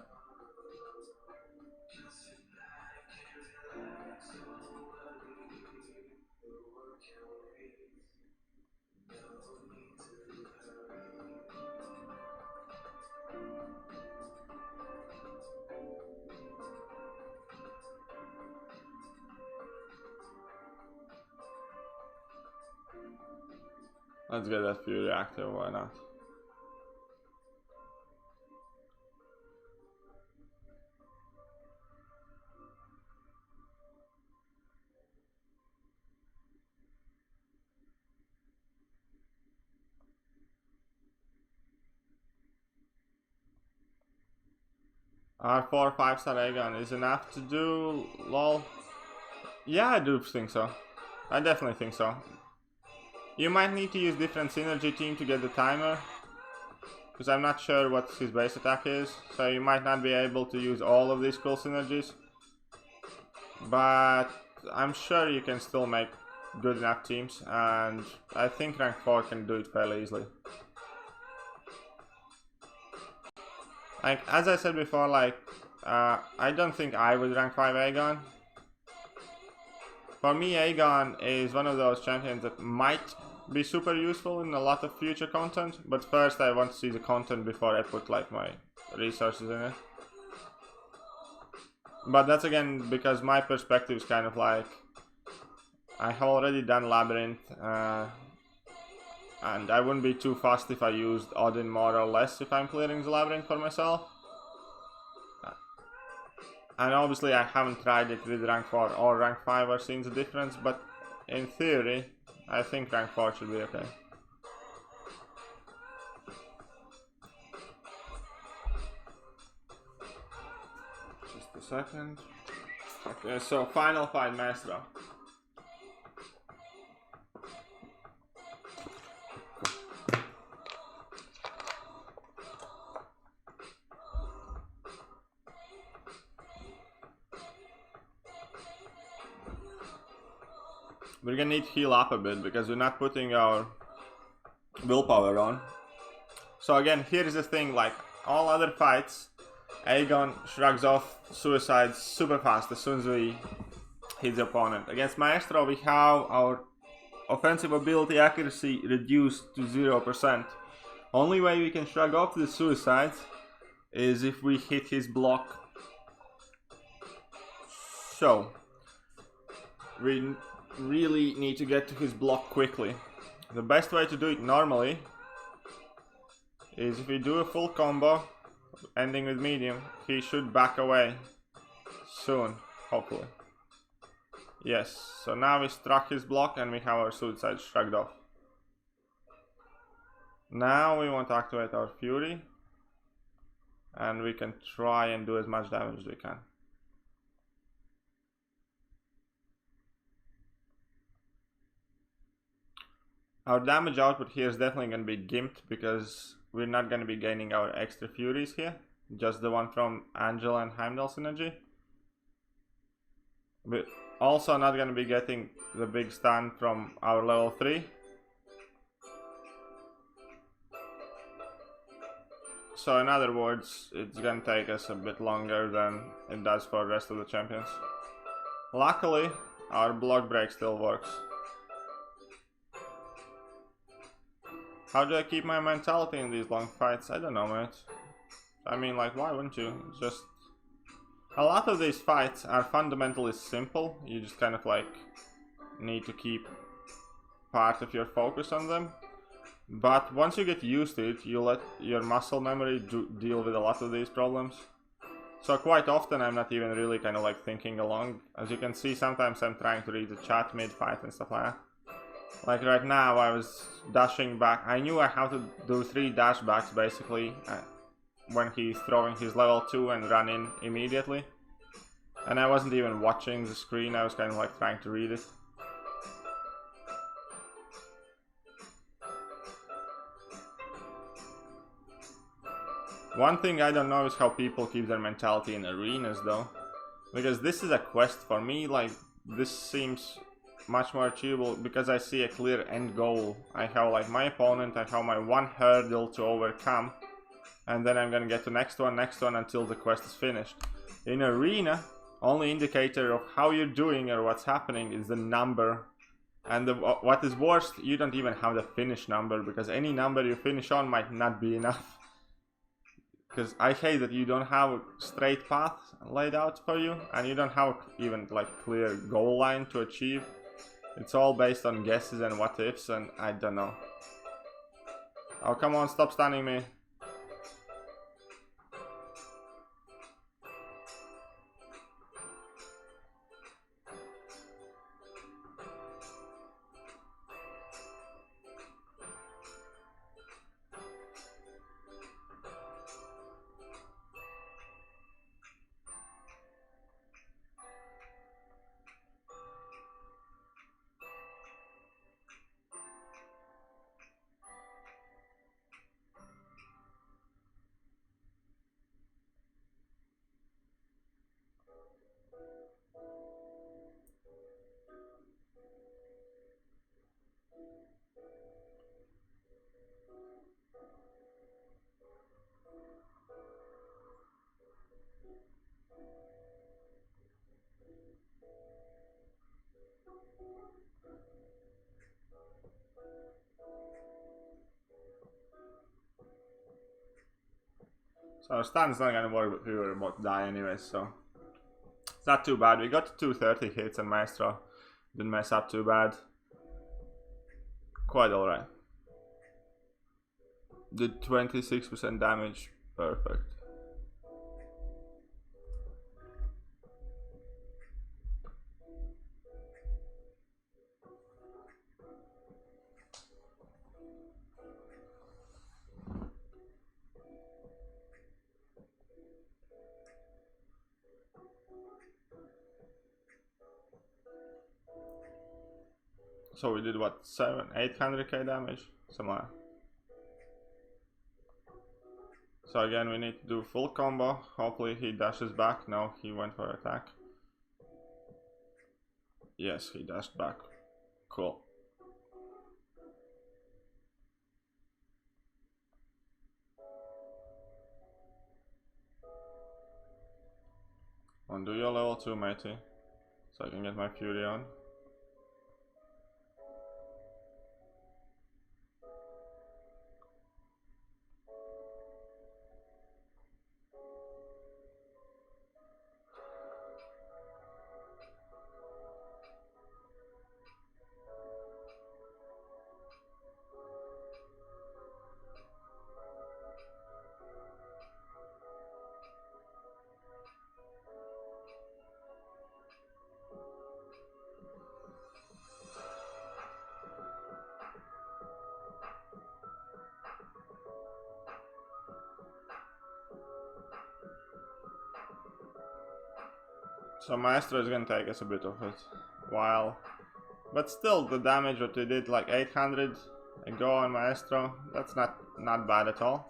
Let's get that Fury active, why not? Our 4 5-star Aegon is enough to do LoL? Yeah, I do think so. I definitely think so. You might need to use different synergy team to get the timer, because I'm not sure what his base attack is, so you might not be able to use all of these cool synergies. But I'm sure you can still make good enough teams, and I think rank 4 can do it fairly easily. Like, as I said before, like, I don't think I would rank 5 Aegon. For me, Aegon is one of those champions that might be super useful in a lot of future content, but first I want to see the content before I put like my resources in it. But that's again because my perspective is kind of like, I have already done Labyrinth, and I wouldn't be too fussed if I used Odin more or less if I'm clearing the Labyrinth for myself. And obviously I haven't tried it with rank 4 or rank 5 or seen the difference, but in theory, I think rank 4 should be okay. Just a second. Okay, so final fight, Maestro. We're gonna need to heal up a bit because we're not putting our willpower on. So again, here's the thing, like all other fights, Aegon shrugs off suicides super fast as soon as we hit the opponent. Against Maestro we have our offensive ability accuracy reduced to 0%. Only way we can shrug off the suicides is if we hit his block. So we really need to get to his block quickly. The best way to do it normally is if we do a full combo, ending with medium, he should back away soon, hopefully. Yes, so now we struck his block and we have our suicide shrugged off. Now we want to activate our Fury, and we can try and do as much damage as we can. Our damage output here is definitely going to be gimped because we're not going to be gaining our extra Furies here, just the one from Angela and Heimdall synergy. We're also not going to be getting the big stun from our level 3. So in other words, it's gonna take us a bit longer than it does for the rest of the champions. Luckily, our block break still works. How do I keep my mentality in these long fights? I don't know, mate. I mean, like, why wouldn't you? It's just... a lot of these fights are fundamentally simple. You just kind of like need to keep part of your focus on them. But once you get used to it, you let your muscle memory deal with a lot of these problems. So quite often I'm not even really kind of like thinking along. As you can see, sometimes I'm trying to read the chat mid-fight and stuff like that. Like right now I was dashing back. I knew I had to do 3 dash backs basically when he's throwing his level 2 and run in immediately. And I wasn't even watching the screen, I was kind of like trying to read it. One thing I don't know is how people keep their mentality in arenas though. Because this is a quest for me, like this seems much more achievable because I see a clear end goal. I have like my opponent, I have my one hurdle to overcome, and then I'm gonna get to next one until the quest is finished. In arena, only indicator of how you're doing or what's happening is the number. And what is worst, you don't even have the finish number because any number you finish on might not be enough. Because I hate that you don't have a straight path laid out for you, and you don't have even like clear goal line to achieve. It's all based on guesses and what ifs, and I don't know. Oh, come on, stop stunning me. So stun's not gonna work, but we were about to die anyway, so it's not too bad. We got to 230 hits and Maestro didn't mess up too bad. Quite alright. Did 26% damage. Perfect. So we did what, 800k damage? Something like that. So again, we need to do full combo. Hopefully he dashes back. No, he went for attack. Yes, he dashed back. Cool. Undo your level 2, matey, so I can get my Fury on. So Maestro is gonna take us a bit of a while. But still, the damage that we did, like 800 ago on Maestro, that's not bad at all.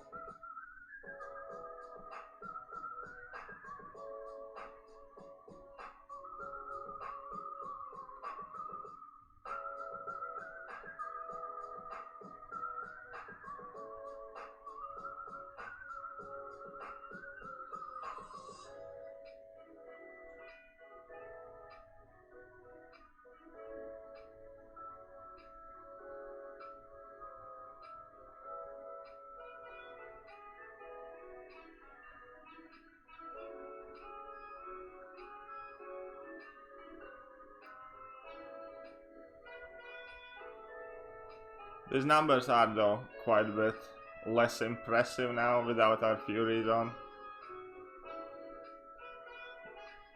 These numbers are though quite a bit less impressive now without our Furies on.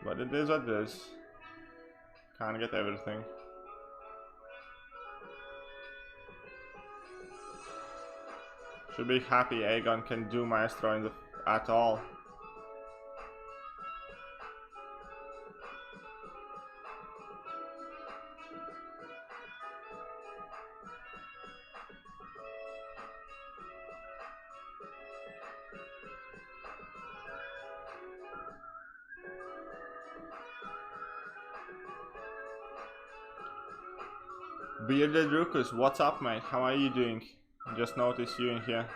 But it is what it is. Can't get everything. Should be happy Aegon can do Maestro in the at all. Bearded Rukus, what's up, mate? How are you doing? Just noticed you in here.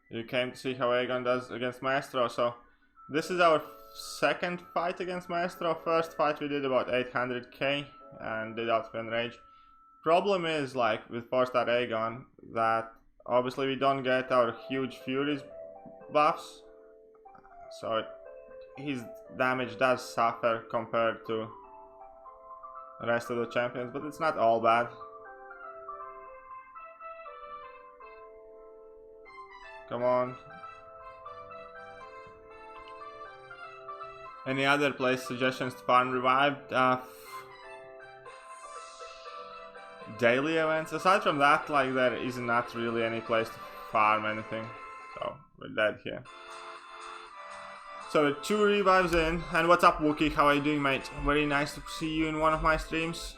You came to see how Aegon does against Maestro, so this is our second fight against Maestro. First fight we did about 800k and did outspend rage. Problem is, like with 4-star Aegon, that obviously we don't get our huge Furies buffs, so his damage does suffer compared to the rest of the champions, but it's not all bad. Come on. Any other place suggestions to farm revived? Daily events? Aside from that, like, there is not really any place to farm anything. So, we're dead here. So, 2 revives in. And what's up, Wookie? How are you doing, mate? Very nice to see you in one of my streams.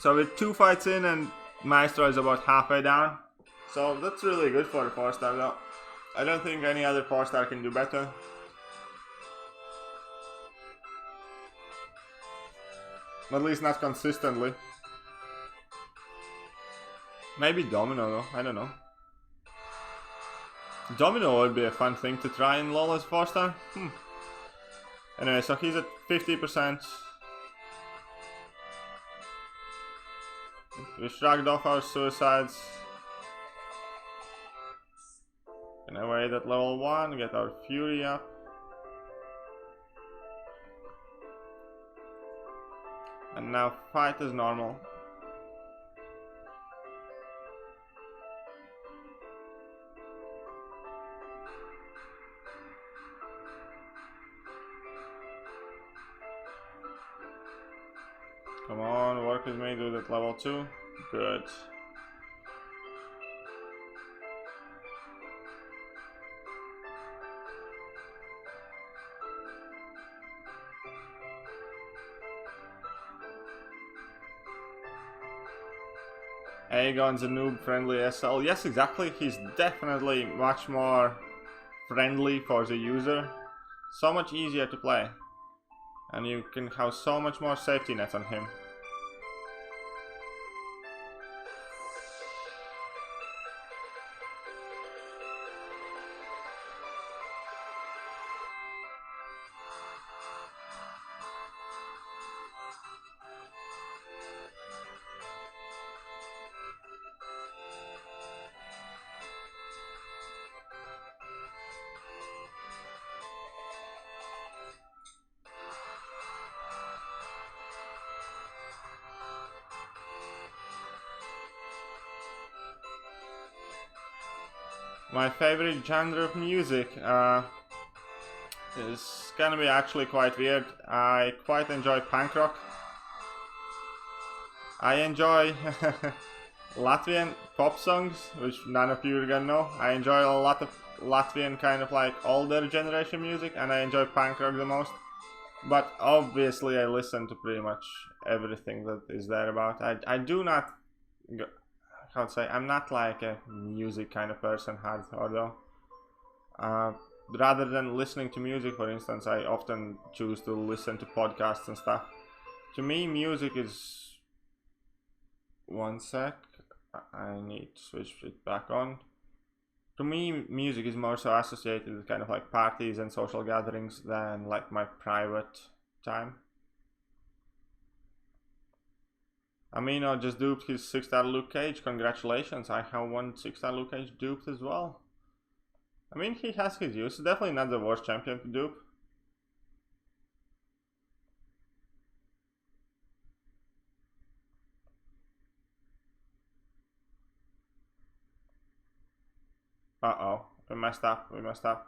So, with 2 fights in and Maestro is about halfway down. So that's really good for a 4-star though. I don't think any other 4-star can do better. At least not consistently. Maybe Domino though, I don't know. Domino would be a fun thing to try in LoL as 4-star. Anyway, so he's at 50%. We shrugged off our suicides. Gonna wait at level 1, get our Fury up. And now fight as normal. Come on, work with me, do that level 2. Good. Aegon's a noob-friendly SL. Yes, exactly. He's definitely much more friendly for the user. So much easier to play. And you can have so much more safety nets on him. My favorite genre of music is gonna be actually quite weird. I quite enjoy punk rock. I enjoy Latvian pop songs, which none of you are gonna know. I enjoy a lot of Latvian kind of like older generation music, and I enjoy punk rock the most. But obviously I listen to pretty much everything that is there about. I do not, how to say, I'm not like a music kind of person, hardcore though. Rather than listening to music, for instance, I often choose to listen to podcasts and stuff. To me, music is... One sec, I need to switch it back on. To me, music is more so associated with kind of like parties and social gatherings than like my private time. Amino just duped his 6-star Luke Cage. Congratulations, I have one 6-star Luke Cage duped as well. I mean, he has his use. Definitely not the worst champion to dupe. Uh-oh, we messed up, we messed up.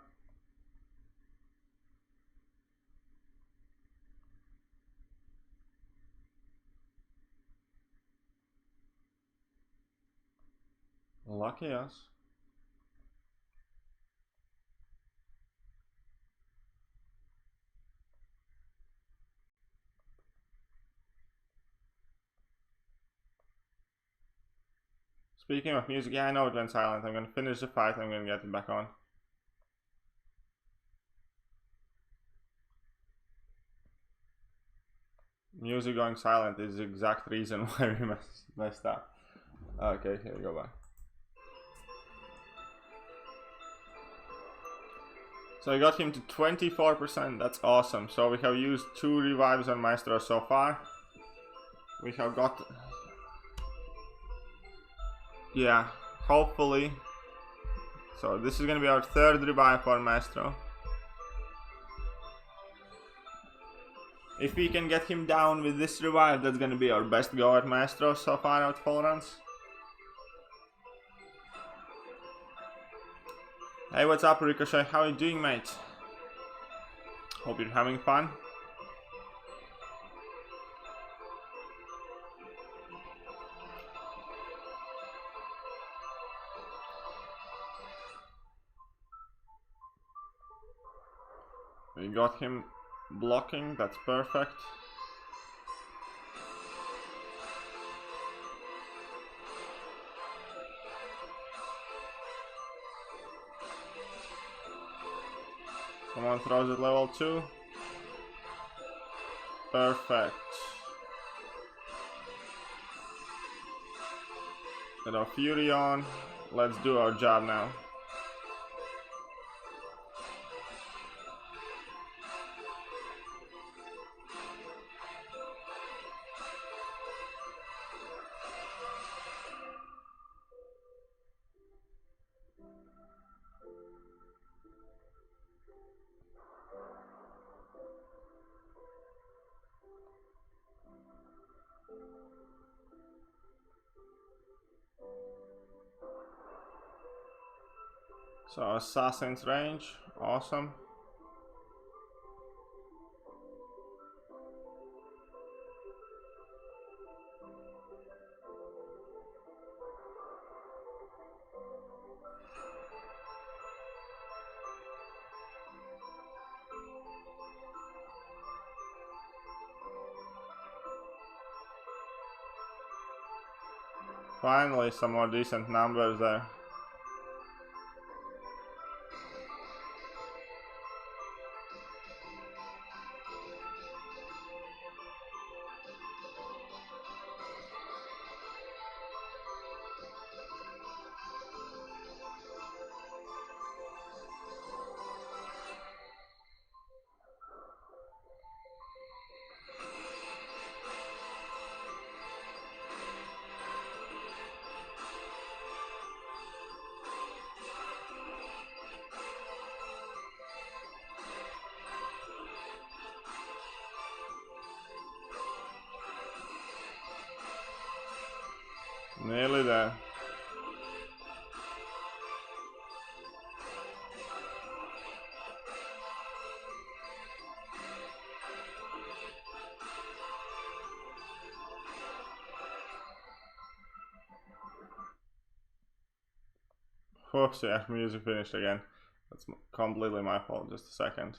Lucky us. Speaking of music, yeah, I know it went silent. I'm gonna finish the fight, I'm gonna get it back on. Music going silent is the exact reason why we messed up. Okay, here we go back. So I got him to 24%, that's awesome. So we have used 2 revives on Maestro so far. We have got... Yeah, hopefully. So this is gonna be our 3rd revive for Maestro. If we can get him down with this revive, that's gonna be our best go at Maestro so far out full runs. Hey, what's up, Ricochet? How are you doing, mate? Hope you're having fun. We got him blocking, that's perfect. Come on, throws at level 2. Perfect. Get our Fury on. Let's do our job now. So Assassin's range, awesome. Finally some more decent numbers there. Nearly there. Whoops, yeah, music finished again. That's completely my fault, just a second.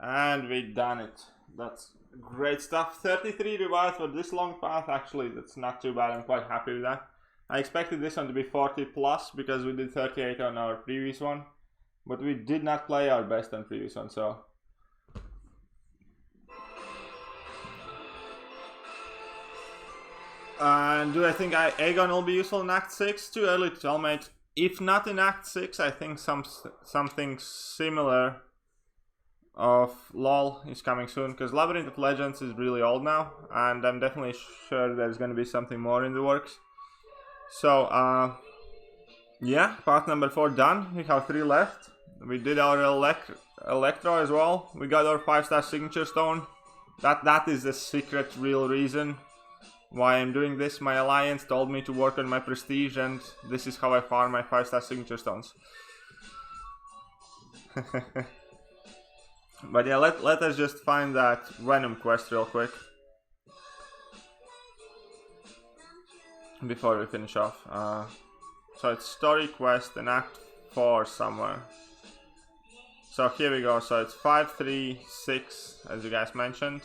And we done it. That's great stuff. 33 revives for this long path, actually, that's not too bad. I'm quite happy with that. I expected this one to be 40 plus because we did 38 on our previous one. But we did not play our best on previous one, so... do I think Aegon will be useful in Act 6? Too early to tell, mate. If not in Act 6, I think something similar of LOL is coming soon, because Labyrinth of Legends is really old now, and I'm definitely sure there's going to be something more in the works. So, yeah, path number 4 done. We have 3 left. We did our Electro as well. We got our 5-star signature stone. That is the secret real reason why I'm doing this. My alliance told me to work on my prestige, and this is how I farm my 5-star signature stones. But yeah, let us just find that Venom quest real quick before we finish off. So it's story quest in Act 4 somewhere. So here we go. So it's 536, as you guys mentioned.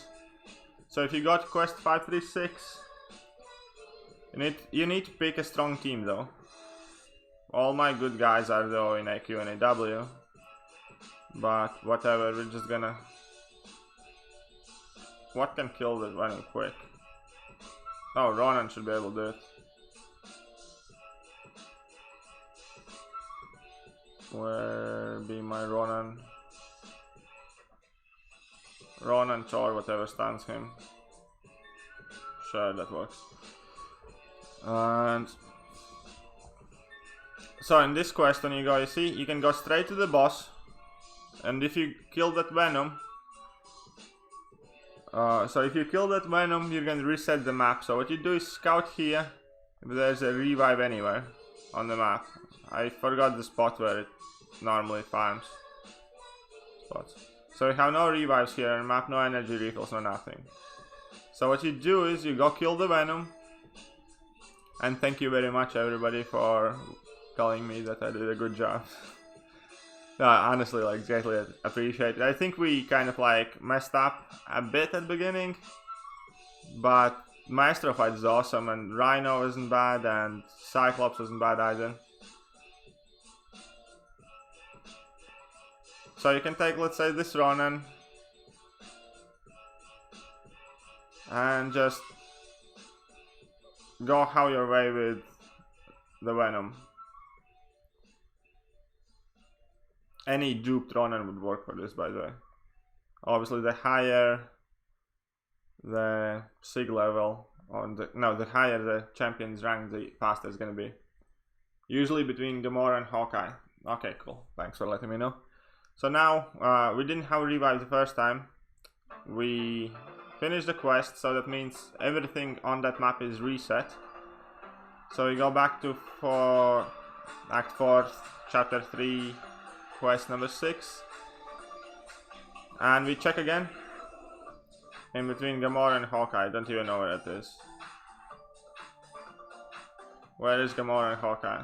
So if you got quest 536, you need to pick a strong team though. All my good guys are though in AQ and AW. But whatever, we're just gonna... What can kill that Venom quick? Oh, Ronan should be able to do it. Where be my Ronan? Ronan, Thor, whatever stuns him. Sure, that works. And so in this quest, when you go, you see, you can go straight to the boss. And if you kill that Venom, if you kill that Venom, you're gonna reset the map. So what you do is scout here if there's a revive anywhere on the map. I forgot the spot where it normally farms spots. So we have no revives here on the map, no energy refills, no nothing. So what you do is you go kill the Venom. And thank you very much everybody for telling me that I did a good job. Honestly, like, greatly appreciate it. I think we kind of like messed up a bit at the beginning, but Maestro fight is awesome, and Rhino isn't bad, and Cyclops isn't bad either. So you can take, let's say, this Ronan and just go how your way with the Venom. Any duped Ronan would work for this, by the way. Obviously, the higher the Sig level, the higher the champion's rank, the faster it's gonna be. Usually between Gamora and Hawkeye. Okay, cool. Thanks for letting me know. So now, we didn't have a revive the first time. We finished the quest, so that means everything on that map is reset. So we go back to Act 4, Chapter 3, quest number 6. And we check again. In between Gamora and Hawkeye. I don't even know where it is. Where is Gamora and Hawkeye?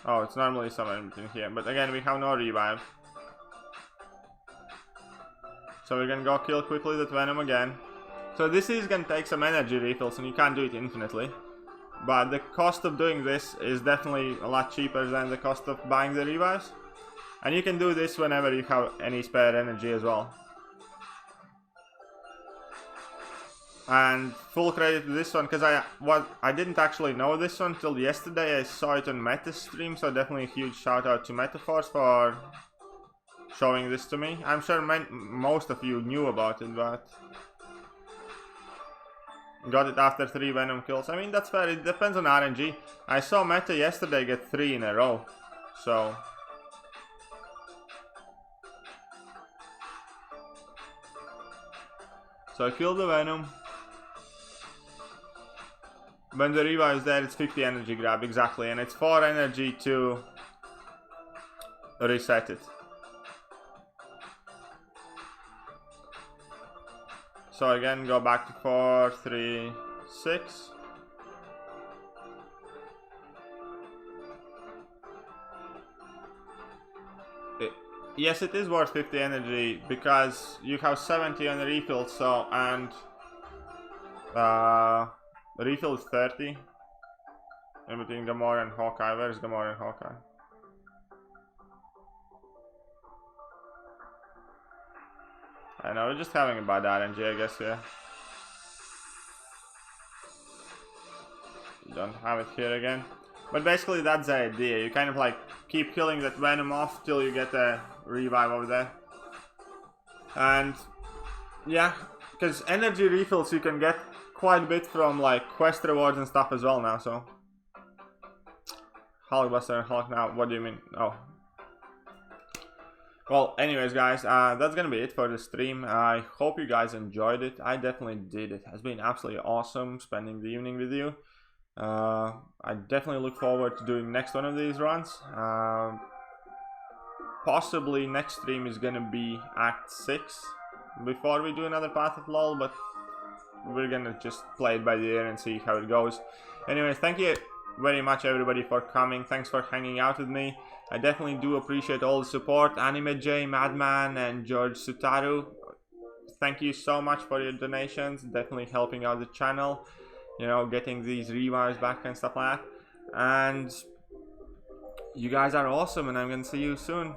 Oh, it's normally somewhere in between here. But again, we have no revive. So we're gonna go kill quickly that Venom again. So this is gonna take some energy refills, and you can't do it infinitely. But the cost of doing this is definitely a lot cheaper than the cost of buying the revives. And you can do this whenever you have any spare energy as well. And full credit to this one, because I didn't actually know this one till yesterday. I saw it on Meta's stream, so definitely a huge shout out to Metaforce for showing this to me. I'm sure most of you knew about it, but got it after 3 Venom kills. I mean, that's fair, it depends on RNG. I saw Meta yesterday get 3 in a row, so... So I killed the Venom. When the revive is there, it's 50 energy grab, exactly, and it's 4 energy to reset it. So again, go back to 4, 3, 6. yes, it is worth 50 energy because you have 70 on the refill, so, and refill is 30 in between Gamora and Hawkeye. Where's Gamora and Hawkeye? I know, we're just having a bad RNG, I guess, yeah. You don't have it here again. But basically that's the idea. You kind of like keep killing that Venom off till you get a revive over there. And yeah, because energy refills you can get quite a bit from like quest rewards and stuff as well now, so. Hulkbuster and Hulk now, what do you mean? Oh. Well, anyways guys, that's gonna be it for the stream. I hope you guys enjoyed it. I definitely did. It has been absolutely awesome spending the evening with you. I definitely look forward to doing next one of these runs. Possibly next stream is gonna be Act 6 before we do another Path of LoL, but we're gonna just play it by the ear and see how it goes. Anyways, thank you very much everybody for coming. Thanks for hanging out with me. I definitely do appreciate all the support. Anime J, Madman, and George Sutaru, thank you so much for your donations. Definitely helping out the channel, you know, getting these revives back and stuff like that. And you guys are awesome, and I'm gonna see you soon.